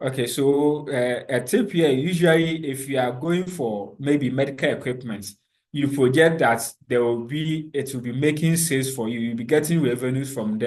Okay, so a tip here, usually if you are going for maybe medical equipment, you project that it will be making sales for you. You'll be getting revenues from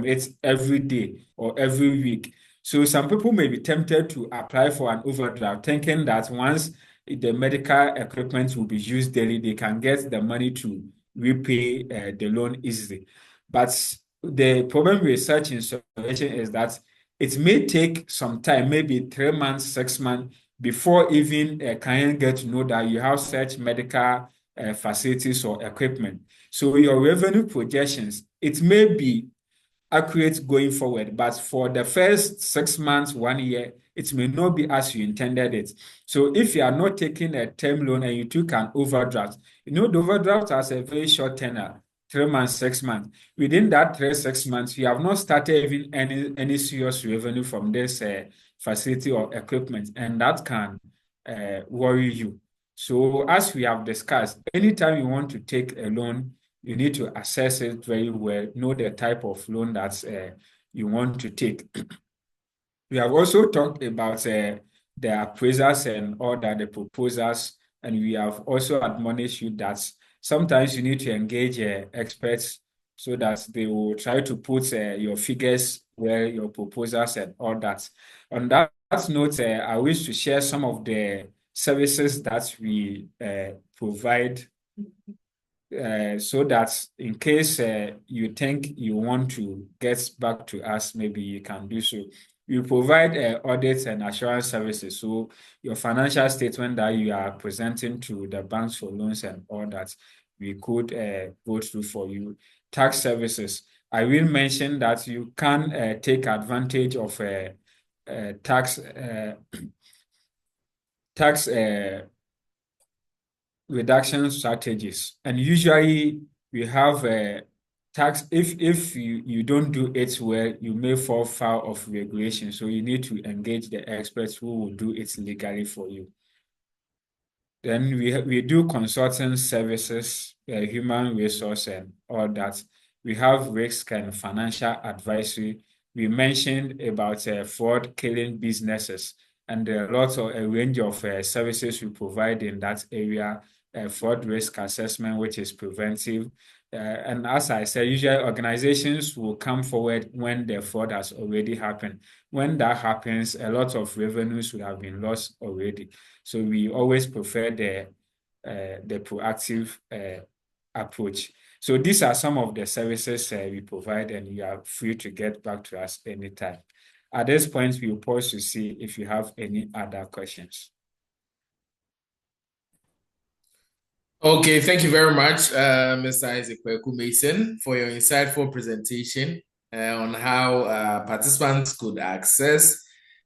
it every day or every week. So some people may be tempted to apply for an overdraft, thinking that once the medical equipment will be used daily, they can get the money to repay the loan easily. But the problem with such installation is that it may take some time, maybe 3 months, 6 months, before even a client get to know that you have such medical facilities or equipment. So your revenue projections, it may be accurate going forward, but for the first 6 months, 1 year, it may not be as you intended it. So if you are not taking a term loan and you took an overdraft, the overdraft has a very short tenure, 3 months, 6 months. Within that 6 months, you have not started even any serious revenue from this facility or equipment, and that can worry you. So as we have discussed, anytime you want to take a loan, you need to assess it very well, know the type of loan that you want to take. We have also talked about the appraisers and all that, the proposals, and we have also admonished you that sometimes you need to engage experts so that they will try to put your figures where your proposals and all that. On that note, I wish to share some of the services that we provide so that in case you think you want to get back to us, maybe you can do so. We provide audits and assurance services. So your financial statement that you are presenting to the banks for loans and all that, we could go through for you. Tax services. I will mention that you can take advantage of tax tax reduction strategies. And usually we have a tax, if you don't do it well, you may fall foul of regulation. So you need to engage the experts who will do it legally for you. Then we do consulting services, human resource and all that. We have risk and financial advisory. We mentioned about fraud killing businesses, and there are lots of a range of services we provide in that area. Fraud risk assessment, which is preventive. And as I said, usually organizations will come forward when the fraud has already happened. When that happens, a lot of revenues would have been lost already. So we always prefer the proactive approach. So these are some of the services we provide, and you are free to get back to us anytime. At this point, we'll pause to see if you have any other questions. Okay, thank you very much, Mr. Isaac Kweku Mason, for your insightful presentation on how participants could access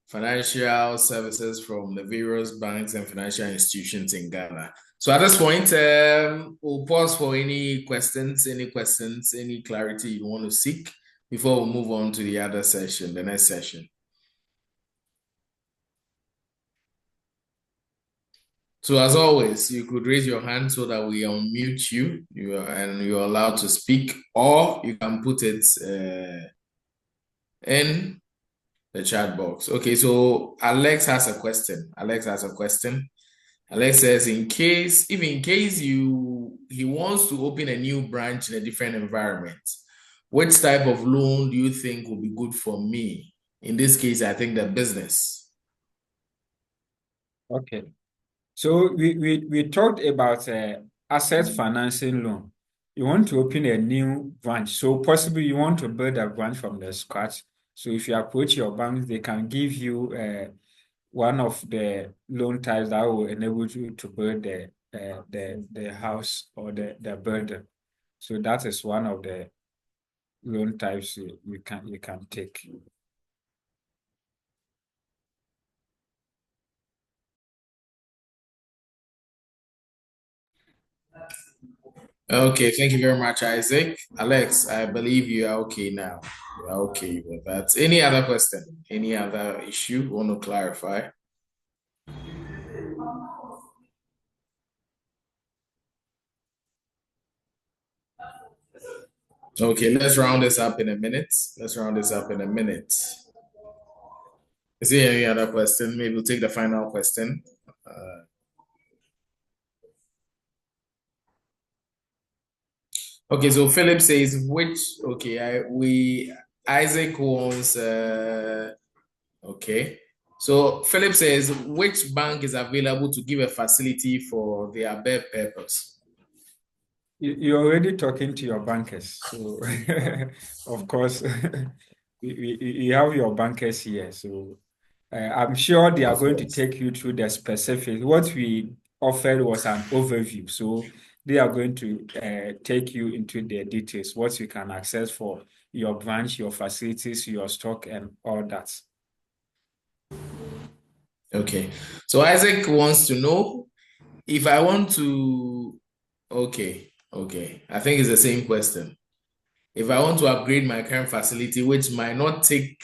financial services from the various banks and financial institutions in Ghana. So at this point, we'll pause for any questions, any clarity you want to seek before we move on to the other session, the next session. So as always, you could raise your hand so that we unmute you, and you're allowed to speak, or you can put it in the chat box. Okay, so Alex has a question. Alex says, in case he wants to open a new branch in a different environment, which type of loan do you think will be good for me? In this case, I think the business. Okay. So we talked about asset financing loan. You want to open a new branch. So possibly you want to build a branch from the scratch. So if you approach your bank, they can give you one of the loan types that will enable you to build the house or the building. So that is one of the loan types you can take. Okay, thank you very much, Isaac. Alex, I believe you are okay now. You are okay with that. Any other question? Any other issue you want to clarify? Okay, let's round this up in a minute. Is there any other question? Maybe we'll take the final question. Okay, so Philip says Isaac wants okay. So Philip says which bank is available to give a facility for the above purpose? You're already talking to your bankers, so of course you have your bankers here. So I'm sure they are going to take you through the specifics. What we offered was an overview, so they are going to take you into the details, what you can access for your branch, your facilities, your stock, and all that. Okay, so Isaac wants to know if I want to. Okay, I think it's the same question. If I want to upgrade my current facility, which might take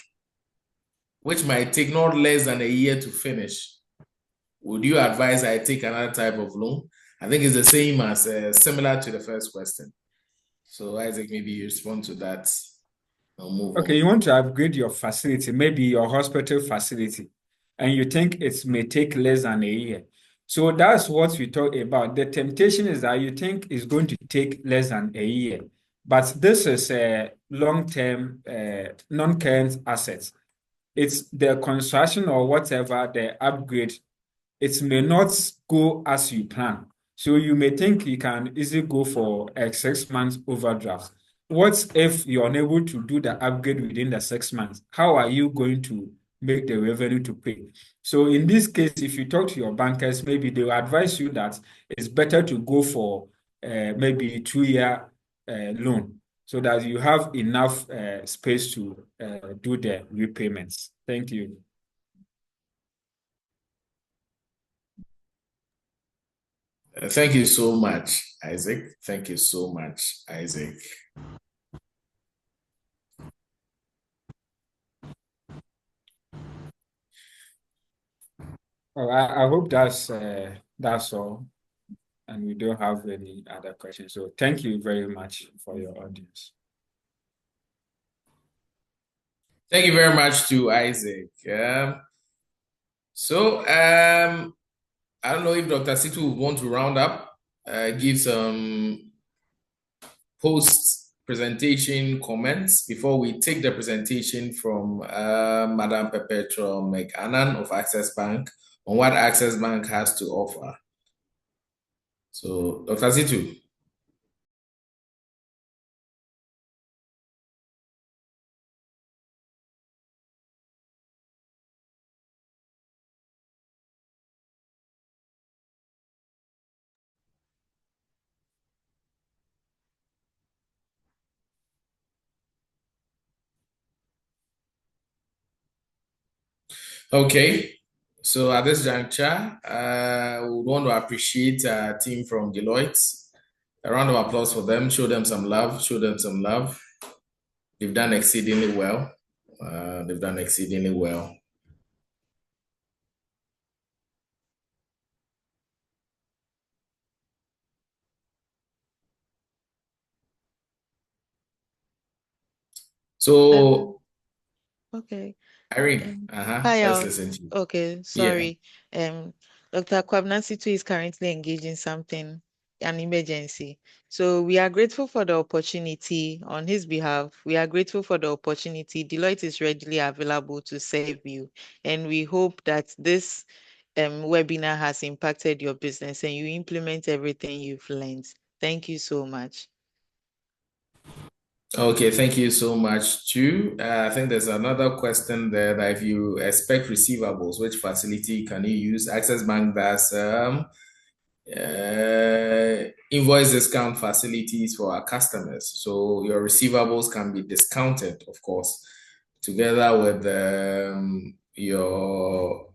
not less than a year to finish, would you advise I take another type of loan? I think it's the same as similar to the first question. So Isaac, maybe you respond to that. I'll move Okay, on. you want to upgrade your facility, maybe your hospital facility, and you think it may take less than a year. So that's what we talk about. The temptation is that you think it's going to take less than a year, but this is a long-term, non-current assets. It's the construction or whatever, the upgrade, it may not go as you plan. So you may think you can easily go for a 6 month overdraft. What if you're unable to do the upgrade within the 6 months? How are you going to make the revenue to pay? So in this case, if you talk to your bankers, maybe they will advise you that it's better to go for maybe 2 year loan so that you have enough space to do the repayments. Thank you. Thank you so much, Isaac. Thank you so much, Isaac. Well, I hope that's all, and we don't have any other questions. So thank you very much for your audience. Thank you very much to Isaac. I don't know if Dr. Situ would want to round up, give some post-presentation comments before we take the presentation from Madam Perpetual McAnnan of Access Bank on what Access Bank has to offer. So, Dr. Situ. Okay, so at this juncture, we would want to appreciate our team from Deloitte. A round of applause for them. Show them some love. Show them some love. They've done exceedingly well. They've done exceedingly well. So, Okay. Irene, Hi, let's listen to you. okay, Yeah. sorry. Dr. Kwabnasitu is currently engaged in something, an emergency. So we are grateful for the opportunity on his behalf. We are grateful for the opportunity. Deloitte is readily available to serve you. And we hope that this webinar has impacted your business and you implement everything you've learned. Thank you so much. Okay, thank you so much, too. I think there's another question there that if you expect receivables, which facility can you use? Access Bank does invoice discount facilities for our customers. So your receivables can be discounted, of course, together with your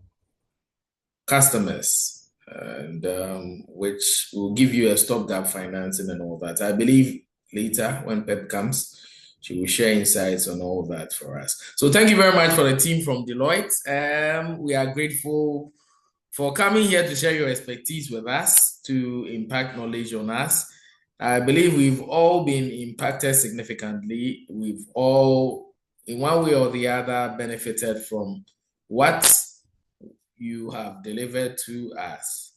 customers, and which will give you a stopgap financing and all that. I believe later when Pep comes, she will share insights on all that for us. So thank you very much for the team from Deloitte. We are grateful for coming here to share your expertise with us, to impact knowledge on us. I believe we've all been impacted significantly. We've all, in one way or the other, benefited from what you have delivered to us.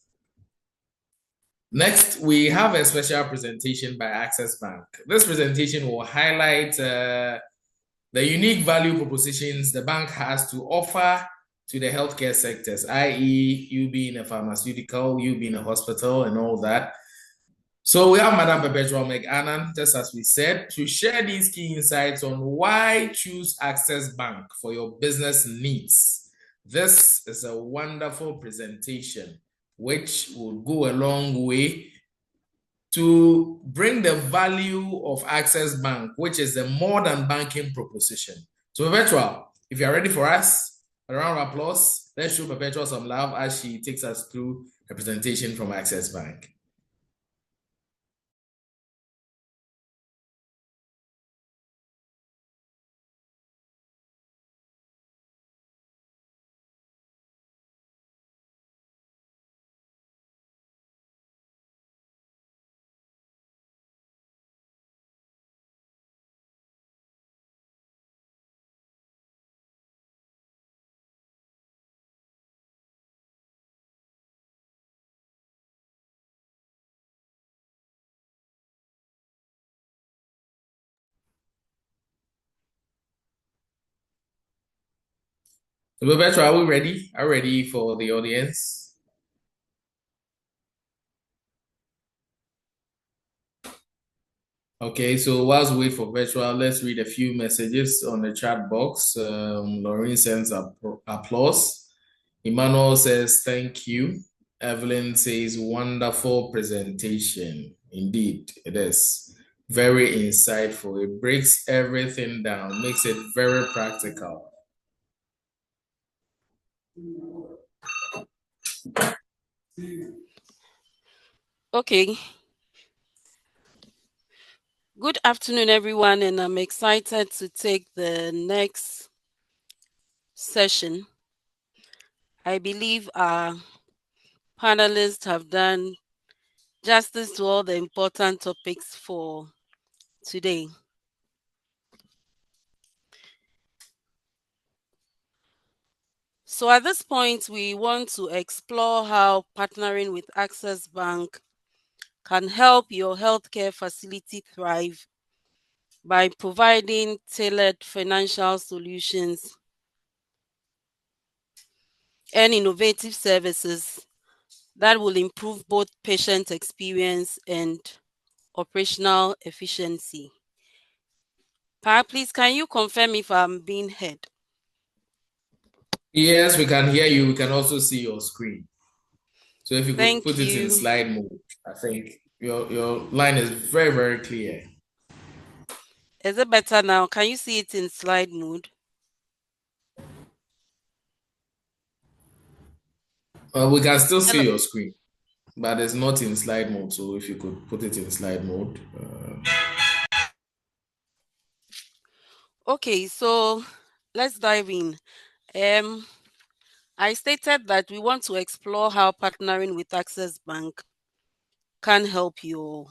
Next, we have a special presentation by Access Bank. This presentation will highlight the unique value propositions the bank has to offer to the healthcare sectors, i.e., you being a pharmaceutical, you being a hospital, and all that. So we have Madam Perpetual McAnnan, just as we said, to share these key insights on why choose Access Bank for your business needs. This is a wonderful presentation, which will go a long way to bring the value of Access Bank, which is the more than banking proposition. So Perpetual, if you're ready for us, a round of applause. Let's show Perpetual some love as she takes us through a presentation from Access Bank. Roberto, are we ready? Are we ready for the audience? Okay, so whilst we wait for virtual, let's read a few messages on the chat box. Lauren sends applause. Emmanuel says, thank you. Evelyn says, wonderful presentation. Indeed, it is very insightful. It breaks everything down, makes it very practical. Okay. Good afternoon, everyone, and I'm excited to take the next session. I believe our panelists have done justice to all the important topics for today. So at this point, we want to explore how partnering with Access Bank can help your healthcare facility thrive by providing tailored financial solutions and innovative services that will improve both patient experience and operational efficiency. Pa, please, can you confirm if I'm being heard? Yes, we can hear you. We can also see your screen. So if you could Thank put it in you. slide mode, I think your line is very, very clear. Is it better now? Can you see it in slide mode? We can still see Hello. your screen, but it's not in slide mode. So if you could put it in slide mode. Okay, so let's dive in. I stated that we want to explore how partnering with Access Bank can help your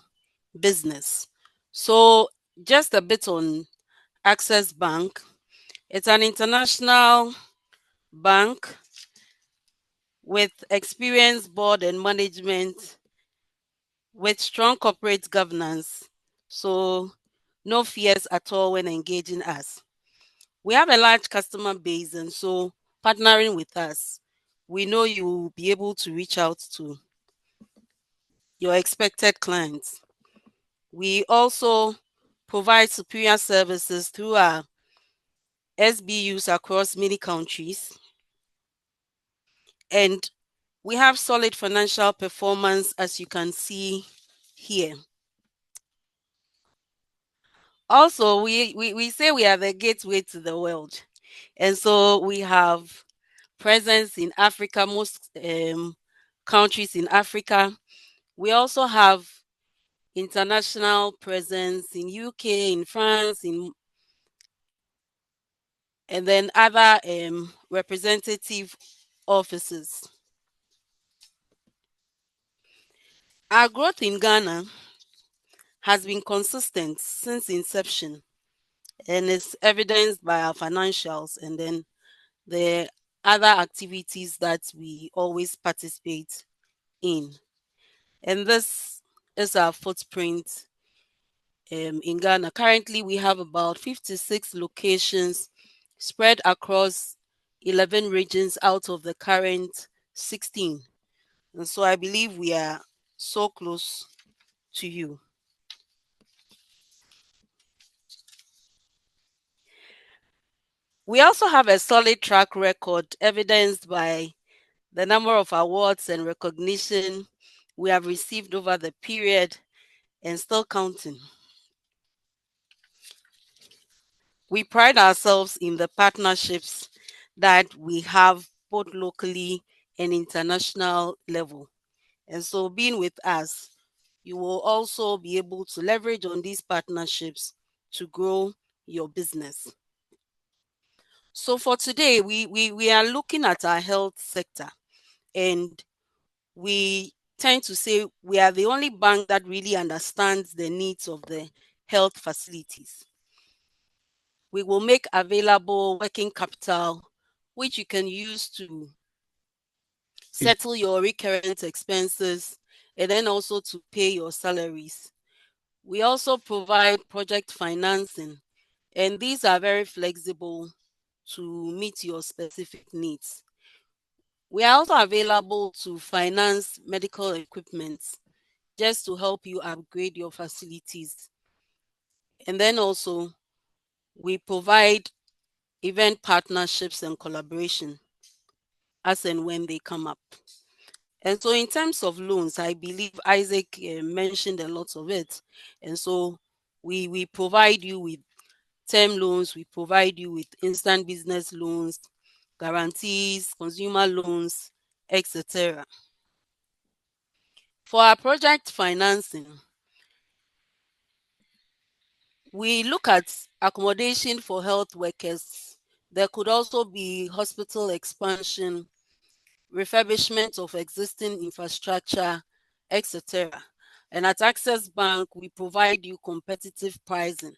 business. So just a bit on Access Bank. It's an international bank with experienced board and management with strong corporate governance. So no fears at all when engaging us. We have a large customer base, and so partnering with us, we know you will be able to reach out to your expected clients. We also provide superior services through our SBUs across many countries, and we have solid financial performance, as you can see here. Also, we say we are the gateway to the world. And so we have presence in Africa, most countries in Africa. We also have international presence in UK, in France, and then other representative offices. Our growth in Ghana has been consistent since inception and is evidenced by our financials and then the other activities that we always participate in. And this is our footprint in Ghana. Currently, we have about 56 locations spread across 11 regions out of the current 16. And so I believe we are so close to you. We also have a solid track record evidenced by the number of awards and recognition we have received over the period and still counting. We pride ourselves in the partnerships that we have both locally and international level. And so being with us, you will also be able to leverage on these partnerships to grow your business. So for today, we are looking at our health sector, and we tend to say we are the only bank that really understands the needs of the health facilities. We will make available working capital, which you can use to settle your recurrent expenses and then also to pay your salaries. We also provide project financing, and these are very flexible to meet your specific needs. We are also available to finance medical equipment just to help you upgrade your facilities. And then also, we provide event partnerships and collaboration as and when they come up. And so, in terms of loans, I believe Isaac mentioned a lot of it. And so, we provide you with term loans, we provide you with instant business loans, guarantees, consumer loans, etc. For our project financing, we look at accommodation for health workers. There could also be hospital expansion, refurbishment of existing infrastructure, etc. And at Access Bank, we provide you competitive pricing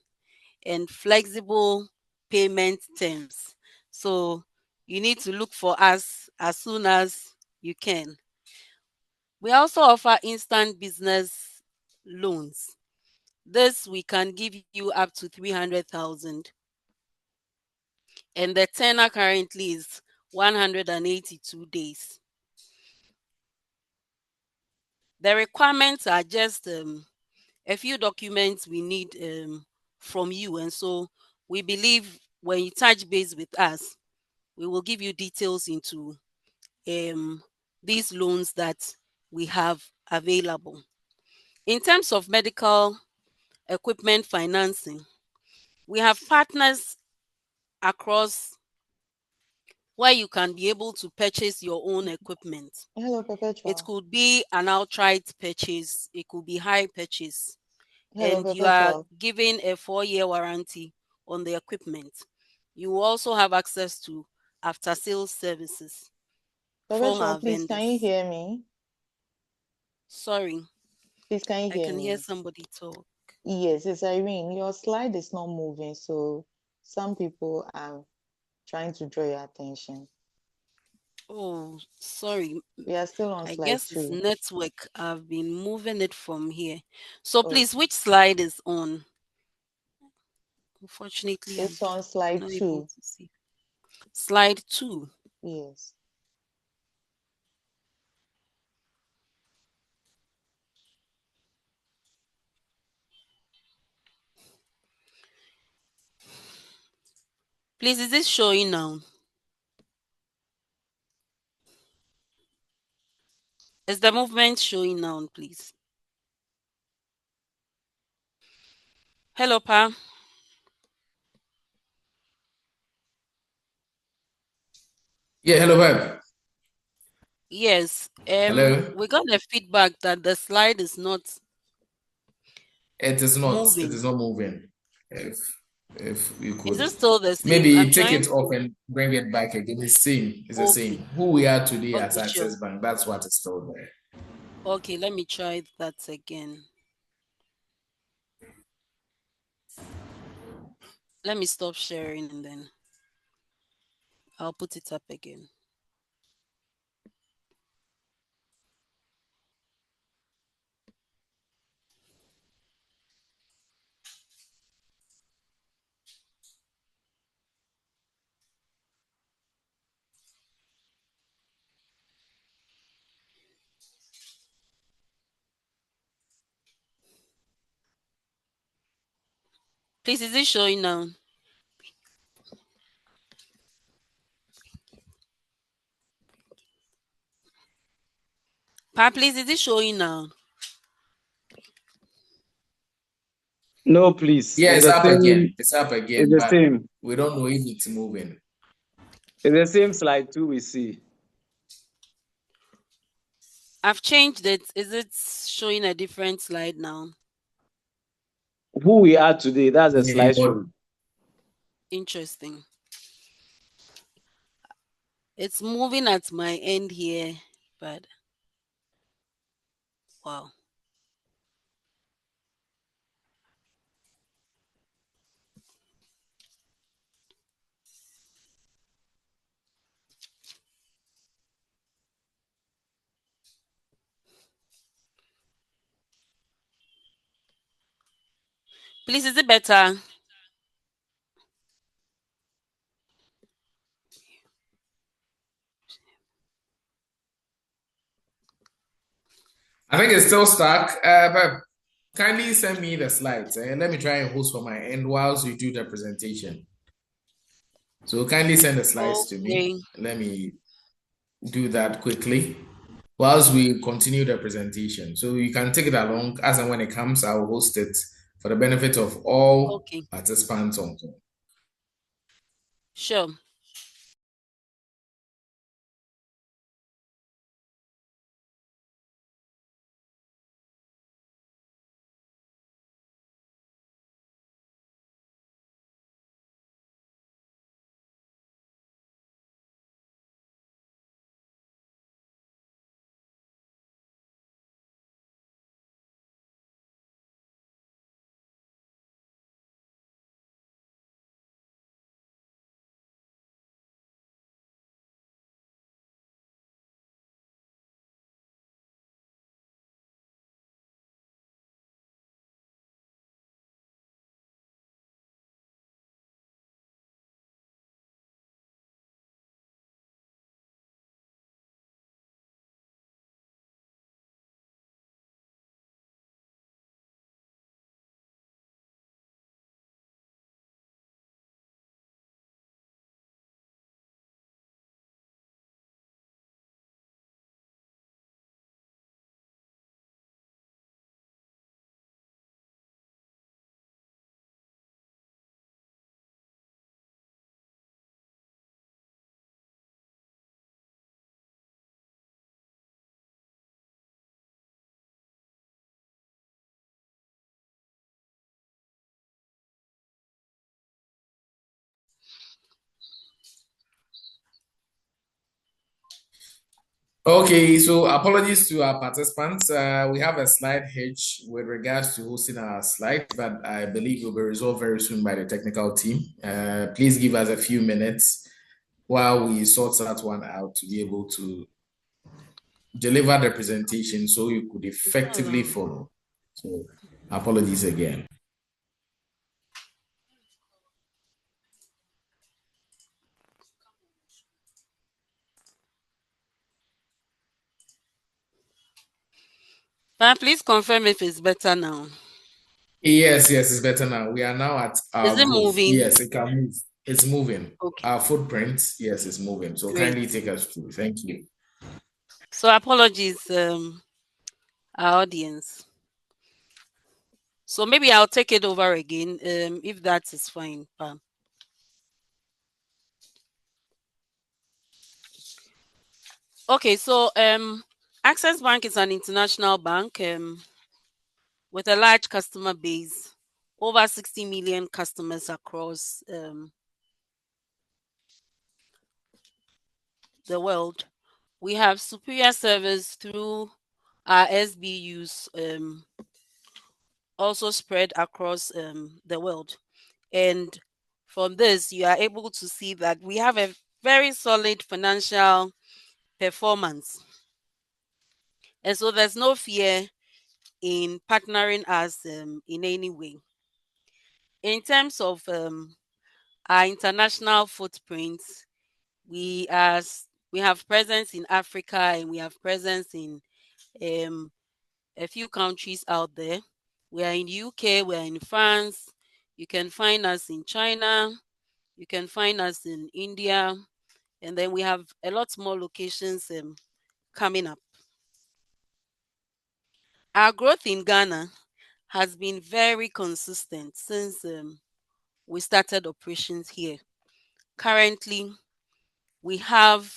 and flexible payment terms. So you need to look for us as soon as you can. We also offer instant business loans. This we can give you up to 300,000, and the tenor currently is 182 days. The requirements are just a few documents we need from you, and so we believe when you touch base with us, we will give you details into these loans that we have available. In terms of medical equipment financing, we have partners across where you can be able to purchase your own equipment. Hello, It Perpetual. could be an outright purchase, it could be high purchase, Hello, and you are Perpetual. given a 4-year warranty on the equipment. You also have access to after sales services from Perpetual, our please, can you vendors. hear me? Sorry, Please, can you I hear can hear me? somebody talk. Yes, it's Irene. Your slide is not moving, so some people are trying to draw your attention. Oh, sorry. We are still on I slide guess it's 2. network. I've been moving it from here. So please, Okay. which slide is on? Unfortunately, I'm It's on slide not able 2. to see. Slide 2. Yes. Please, is this showing now? Is the movement showing now, please? Hello, Pa. Yeah, hello, Web. Yes. Hello. We got the feedback that the slide is not It is not. It moving. is not moving. If we Is could it still the same? I'm maybe take trying it off to. and bring it back again. It's same. It's the Okay. same. Who we are today at Okay, sure. Access Bank. That's what is still there. Okay, let me try that again. Let me stop sharing and then I'll put it up again. Please, is it showing now? Pa, please, is it showing now? No, please. Yeah, It's it's the up same. again. It's up It's again, the but same. we don't know if it's moving. It's the same slide too. We see I've changed it. Is it showing a different slide now? who we are today. That's the Yeah, slide show. Interesting. It's moving at my end here, but wow. Please, is it better? I think it's still stuck, but kindly send me the slides and let me try and host for my end whilst you do the presentation. So kindly send the slides to Okay. me. Let me do that quickly whilst we continue the presentation. So you can take it along as and when it comes, I'll host it for the benefit of all Okay. participants on call. Sure. Okay, so apologies to our participants. We have a slide hitch with regards to hosting our slides, but I believe it will be resolved very soon by the technical team. Please give us a few minutes while we sort that one out to be able to deliver the presentation so you could effectively Hello. follow. So apologies again. Please confirm if it's better now. Yes, it's better now. We are now at Is our it booth. moving? Yes, it can move. It's moving. Okay, Our footprint, yes, it's moving. So great. kindly take us through. Thank you. So apologies, our audience. So maybe I'll take it over again, if that is fine, Pam. Okay, so Access Bank is an international bank with a large customer base, over 60 million customers across the world. We have superior service through our SBUs, also spread across the world. And from this, you are able to see that we have a very solid financial performance. And so there's no fear in partnering us in any way. In terms of our international footprint, we are we have presence in Africa and we have presence in um, a few countries out there. We are in UK, we are in France. You can find us in China. You can find us in India. And then we have a lot more locations coming up. Our growth in Ghana has been very consistent since we started operations here. Currently, we have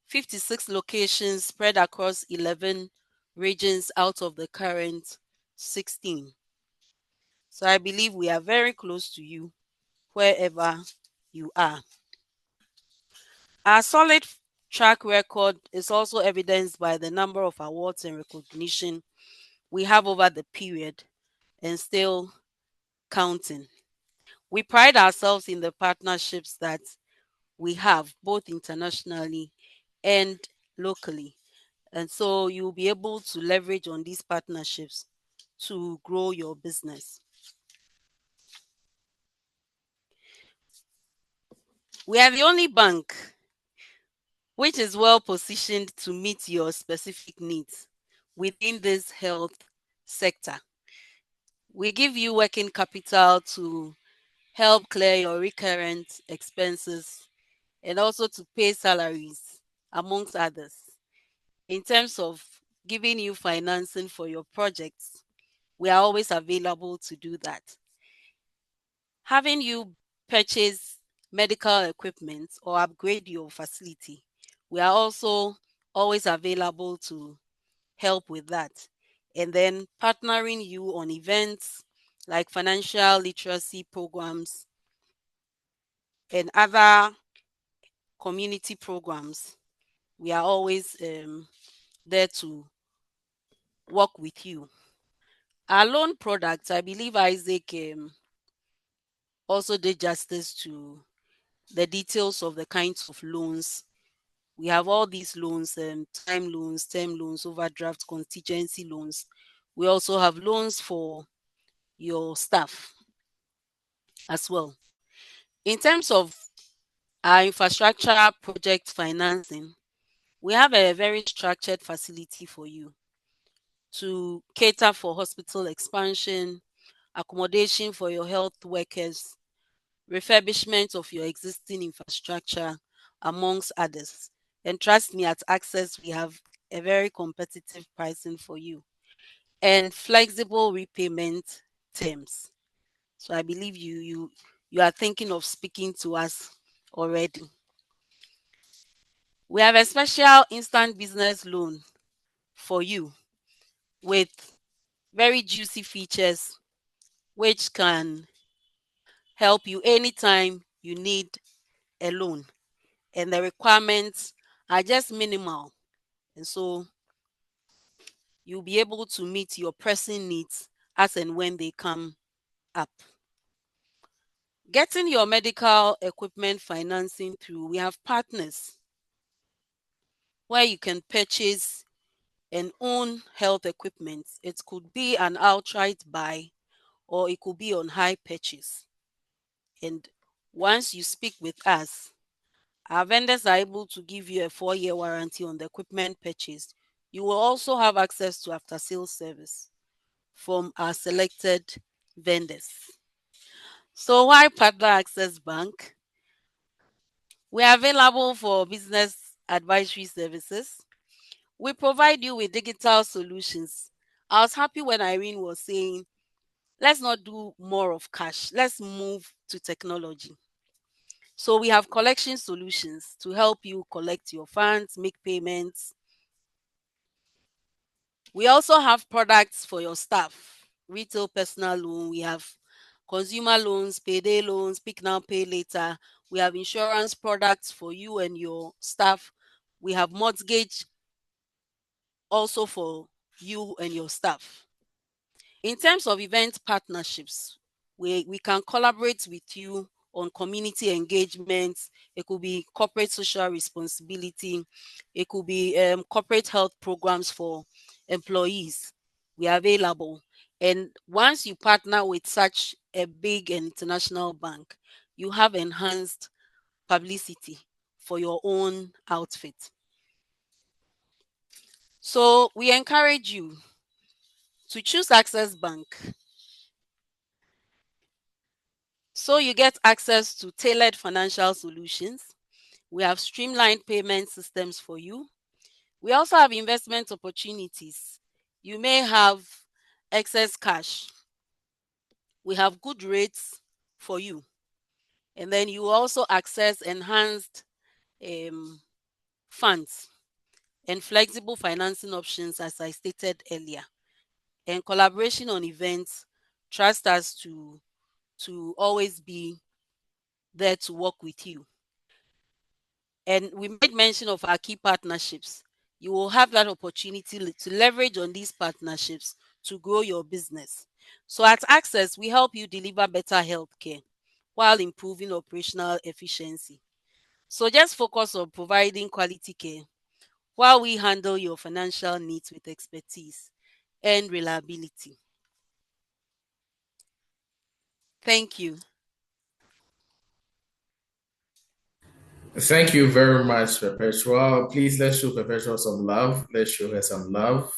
56 locations spread across 11 regions out of the current 16. So I believe we are very close to you wherever you are. Our solid track record is also evidenced by the number of awards and recognition we have over the period and still counting. We pride ourselves in the partnerships that we have both internationally and locally. And so you'll be able to leverage on these partnerships to grow your business. We are the only bank which is well positioned to meet your specific needs. within this health sector. We give you working capital to help clear your recurrent expenses and also to pay salaries, amongst others. In terms of giving you financing for your projects, we are always available to do that. Having you purchase medical equipment or upgrade your facility, we are also always available to help with that. And then partnering you on events like financial literacy programs and other community programs, we are always there to work with you. Our loan products, I believe Isaac also did justice to the details of the kinds of loans. We have all these loans, time loans, term loans, overdraft, contingency loans. We also have loans for your staff as well. In terms of our infrastructure project financing, we have a very structured facility for you to cater for hospital expansion, accommodation for your health workers, refurbishment of your existing infrastructure, amongst others. And trust me, at Access, we have a very competitive pricing for you and flexible repayment terms. So I believe you are thinking of speaking to us already. We have a special instant business loan for you with very juicy features which can help you anytime you need a loan. And the requirements are just minimal. And so you'll be able to meet your pressing needs as and when they come up. Getting your medical equipment financing through, we have partners where you can purchase and own health equipment. It could be an outright buy or it could be on hire purchase. And once you speak with us, our vendors are able to give you a 4-year warranty on the equipment purchased. You will also have access to after sales service from our selected vendors. So why partner Access Bank? We are available for business advisory services. We provide you with digital solutions. I was happy when Irene was saying, let's not do more of cash. Let's move to technology. So we have collection solutions to help you collect your funds, make payments. We also have products for your staff, retail personal loan. We have consumer loans, payday loans, pick now, pay later. We have insurance products for you and your staff. We have mortgage also for you and your staff. In terms of event partnerships, we can collaborate with you on community engagements. It could be corporate social responsibility. It could be corporate health programs for employees. We are available. And once you partner with such a big and international bank, you have enhanced publicity for your own outfit. So we encourage you to choose Access Bank so you get access to tailored financial solutions. We have streamlined payment systems for you. We also have investment opportunities. You may have excess cash. We have good rates for you. And then you also access enhanced funds and flexible financing options, as I stated earlier. And collaboration on events, trust us to always be there to work with you. And we made mention of our key partnerships. You will have that opportunity to leverage on these partnerships to grow your business. So at Access, we help you deliver better healthcare while improving operational efficiency. So just focus on providing quality care while we handle your financial needs with expertise and reliability. Thank you. Thank you very much, Perpetual. Please let's show Perpetual some love. Let's show her some love.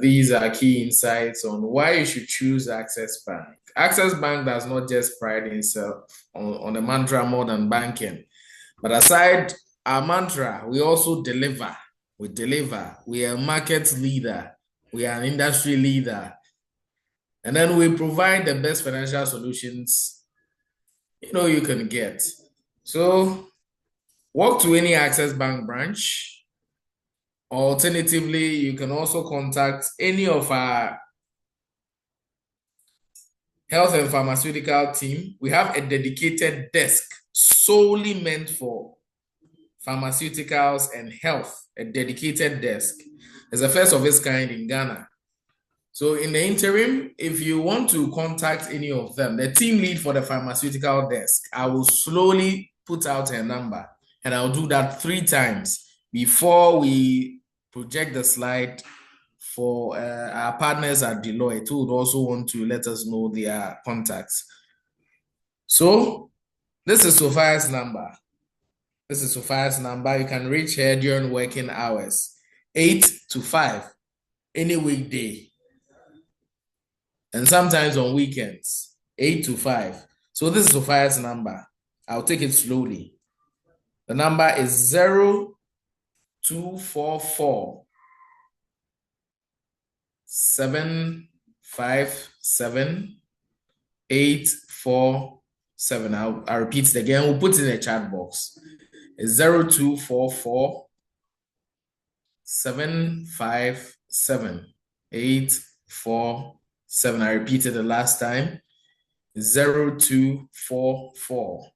These are key insights on why you should choose Access Bank. Access Bank does not just pride itself on the mantra more than banking, but aside our mantra, we also deliver. We deliver. We are a market leader. We are an industry leader. And then we provide the best financial solutions you can get. So walk to any Access Bank branch. Alternatively, you can also contact any of our health and pharmaceutical team. We have a dedicated desk solely meant for pharmaceuticals and health, a dedicated desk. It's the first of its kind in Ghana. So in the interim, if you want to contact any of them, the team lead for the pharmaceutical desk, I will slowly put out her number, and I'll do that 3 times before we project the slide for our partners at Deloitte, who would also want to let us know their contacts. So this is Sophia's number. You can reach her during working hours, 8 to 5, any weekday. And sometimes on weekends, 8 to 5. So this is Sophia's number. I'll take it slowly. The number is 0244 757 847. I'll repeat it again. We'll put it in the chat box. It's 0244 757 847. I repeated the last time. 0244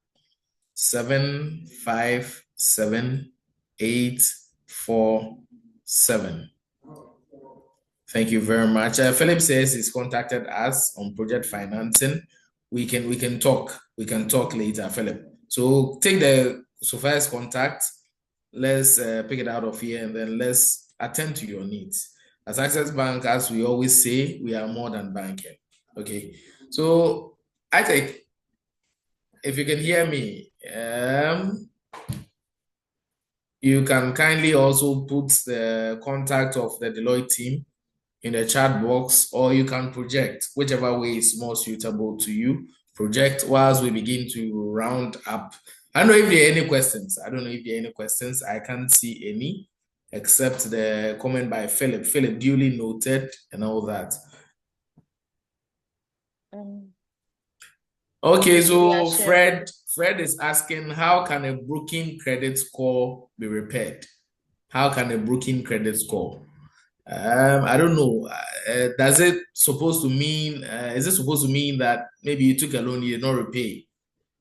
757 847. Thank you very much. Philip says he's contacted us on project financing. We can talk. We can talk later, Philip. So take the Sophia's contact. Let's pick it out of here, and then let's attend to your needs. As Access Bank, as we always say, we are more than banking. Okay. So I think if you can hear me, you can kindly also put the contact of the Deloitte team in the chat box, or you can project, whichever way is more suitable to you. Project whilst we begin to round up. I don't know if there are any questions. I can't see any, except the comment by Philip. Philip, duly noted and all that. Okay, so Fred is asking, how can a broken credit score be repaired? How can a broken credit score? I don't know. Is it supposed to mean that maybe you took a loan, you did not repay,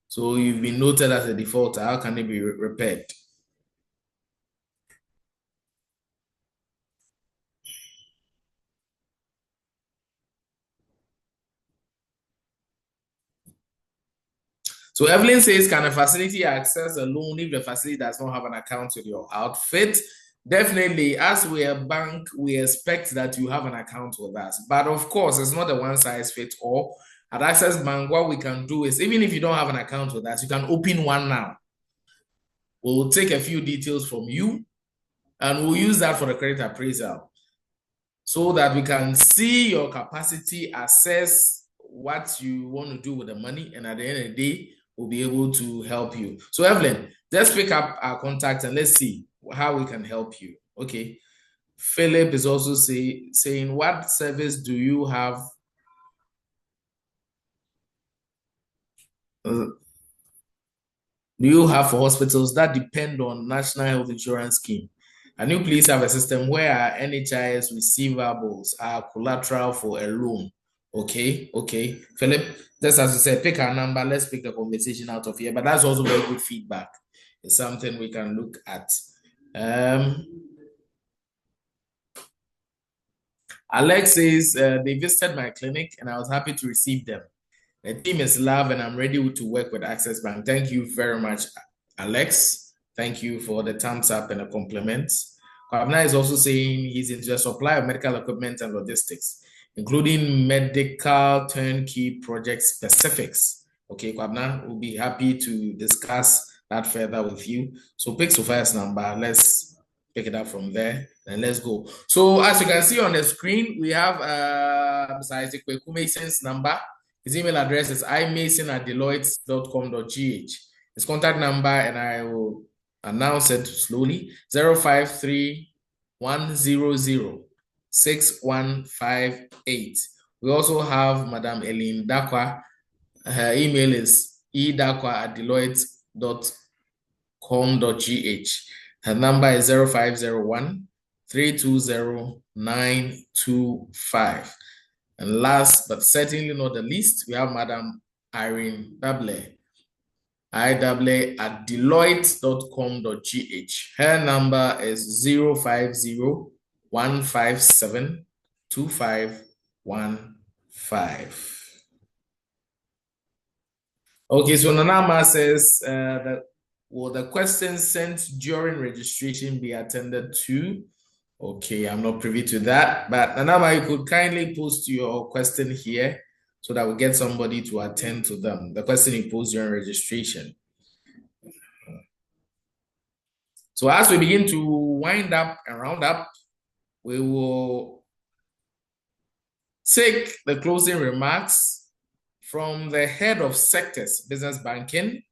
so you've been noted as a defaulter? How can it be repaired? So Evelyn says, can a facility access a loan if the facility does not have an account with your outfit? Definitely, as we are a bank, we expect that you have an account with us. But of course, it's not a one size fits all. At Access Bank, what we can do is, even if you don't have an account with us, you can open one now. We'll take a few details from you, and we'll use that for the credit appraisal, so that we can see your capacity, assess what you want to do with the money, and at the end of the day, we'll be able to help you. So Evelyn, let's pick up our contact and let's see how we can help you. Okay. Philip is also saying, what service do you have? Do you have for hospitals that depend on National Health Insurance Scheme? And you please have a system where our NHIS receivables are collateral for a loan. Okay. Philip, just as you said, pick our number. Let's pick the conversation out of here. But that's also very good feedback. It's something we can look at. Alex says, they visited my clinic and I was happy to receive them. The team is love and I'm ready to work with Access Bank. Thank you very much, Alex. Thank you for the thumbs up and the compliments. Kwabna is also saying he's into the supply of medical equipment and logistics, including medical turnkey project specifics. Okay, Kwabna, we'll be happy to discuss that further with you. So pick Sophia's number. Let's pick it up from there, and let's go. So as you can see on the screen, we have Mr. Isaac Kweku Mason's number. His email address is imason@deloitte.com.gh. His contact number, and I will announce it slowly, 053-100-6158. We also have Madam Eileen Dakwa. Her email is edakwa@deloitte.com.gh. Her number is 0501-320-925. And last but certainly not the least, we have Madam Irene Dable, iw@deloitte.com.gh. Her number is 050-157-2515. Okay, so Nanama says that will the questions sent during registration be attended to? Okay, I'm not privy to that, but Nanama, you could kindly post your question here so that we get somebody to attend to them. The question you post during registration. So as we begin to wind up and round up, we will take the closing remarks from the head of sectors, business banking.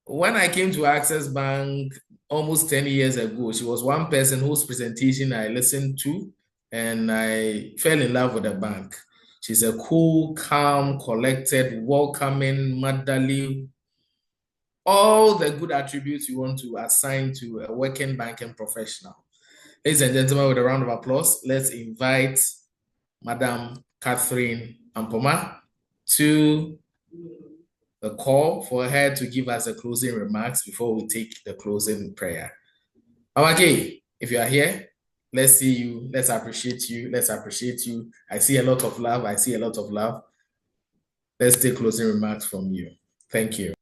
When I came to Access Bank almost 10 years ago, she was one person whose presentation I listened to, and I fell in love with the bank. She's a cool, calm, collected, welcoming, motherly, all the good attributes you want to assign to a working banking professional. Ladies and gentlemen, with a round of applause, let's invite Madam Catherine Ampoma to the call for her to give us the closing remarks before we take the closing prayer. Amake, if you are here, let's see you. Let's appreciate you. Let's appreciate you. I see a lot of love. I see a lot of love. Let's take closing remarks from you. Thank you.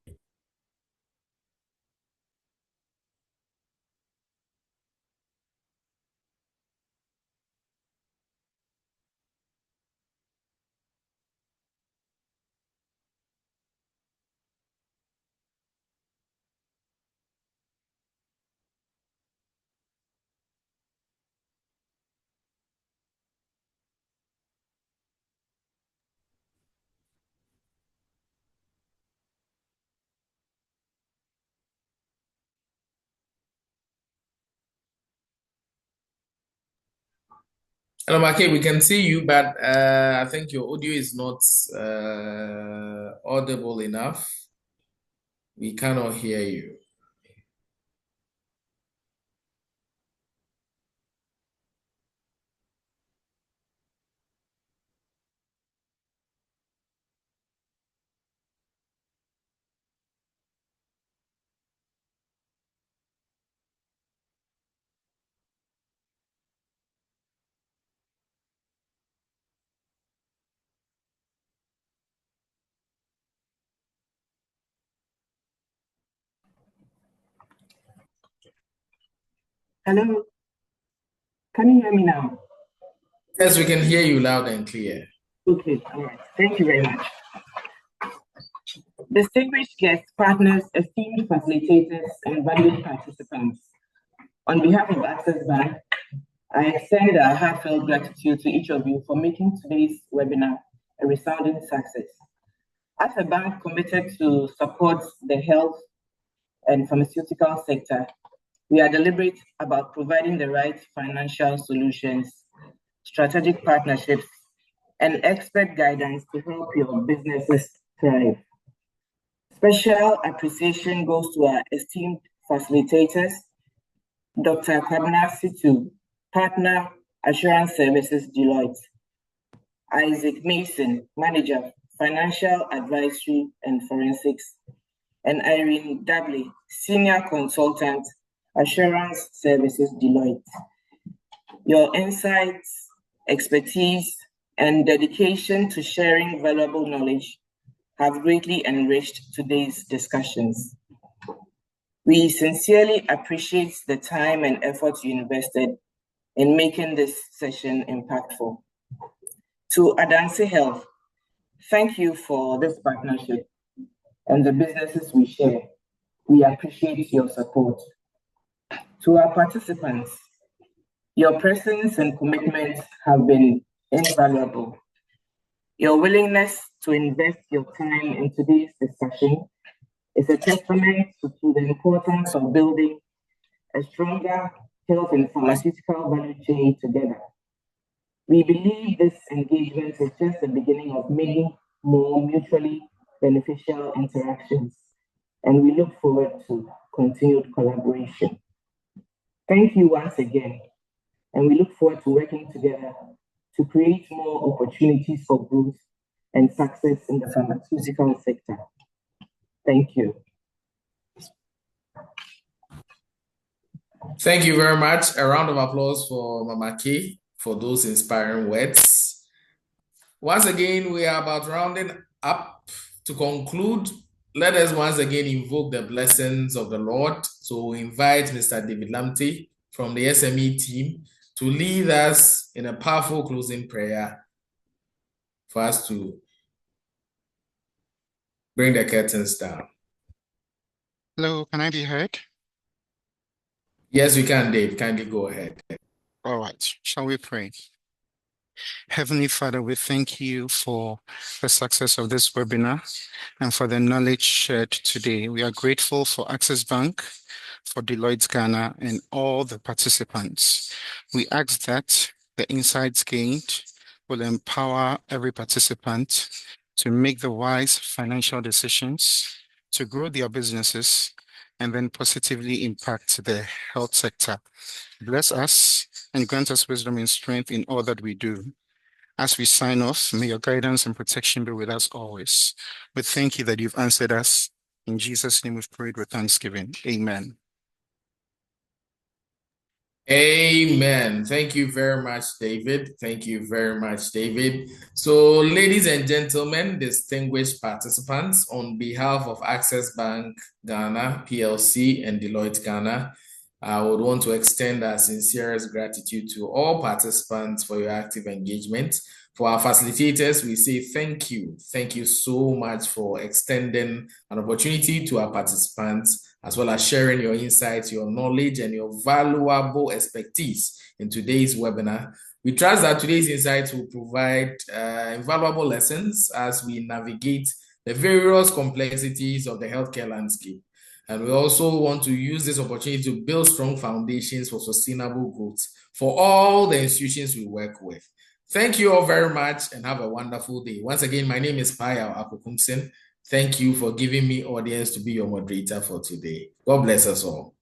Hello, Maki, we can see you, but I think your audio is not audible enough. We cannot hear you. Hello, can you hear me now? Yes, we can hear you loud and clear. Okay, all right. Thank you very much. Distinguished guests, partners, esteemed facilitators, and valued participants, on behalf of Access Bank, I extend our heartfelt gratitude to each of you for making today's webinar a resounding success. As a bank committed to support the health and pharmaceutical sector, we are deliberate about providing the right financial solutions, strategic partnerships, and expert guidance to help your businesses thrive. Special appreciation goes to our esteemed facilitators, Dr. Kwabena Situ, Partner, Assurance Services, Deloitte, Isaac Mason, Manager, Financial Advisory and Forensics, and Irene Dable, Senior Consultant, Assurance Services, Deloitte. Your insights, expertise, and dedication to sharing valuable knowledge have greatly enriched today's discussions. We sincerely appreciate the time and effort you invested in making this session impactful. To Adansi Health, thank you for this partnership and the businesses we share. We appreciate your support. To our participants, your presence and commitment have been invaluable. Your willingness to invest your time in today's discussion is a testament to the importance of building a stronger health and pharmaceutical value chain together. We believe this engagement is just the beginning of many more mutually beneficial interactions, and we look forward to continued collaboration. Thank you once again, and we look forward to working together to create more opportunities for growth and success in the pharmaceutical sector. Thank you. Thank you very much. A round of applause for Mama K for those inspiring words. Once again, we are about rounding up. To conclude, let us once again invoke the blessings of the Lord. So we invite Mr. David Lamptey from the SME team to lead us in a powerful closing prayer for us to bring the curtains down. Hello, can I be heard? Yes, you can, Dave. Kindly go ahead. All right, shall we pray? Heavenly Father, we thank you for the success of this webinar and for the knowledge shared today. We are grateful for Access Bank, for Deloitte Ghana, and all the participants. We ask that the insights gained will empower every participant to make the wise financial decisions, to grow their businesses, and then positively impact the health sector. Bless us and grant us wisdom and strength in all that we do. As we sign off, may your guidance and protection be with us always. We thank you that you've answered us. In Jesus' name we've prayed with thanksgiving. Amen. Amen. Thank you very much, David. Thank you very much, David. So, ladies and gentlemen, distinguished participants, on behalf of Access Bank Ghana, PLC, and Deloitte Ghana, I would want to extend our sincerest gratitude to all participants for your active engagement. For our facilitators, we say thank you. Thank you so much for extending an opportunity to our participants, as well as sharing your insights, your knowledge, and your valuable expertise in today's webinar. We trust that today's insights will provide invaluable lessons as we navigate the various complexities of the healthcare landscape. And we also want to use this opportunity to build strong foundations for sustainable growth for all the institutions we work with. Thank you all very much and have a wonderful day. Once again, my name is Payal Apokumsen. Thank you for giving me audience to be your moderator for today. God bless us all.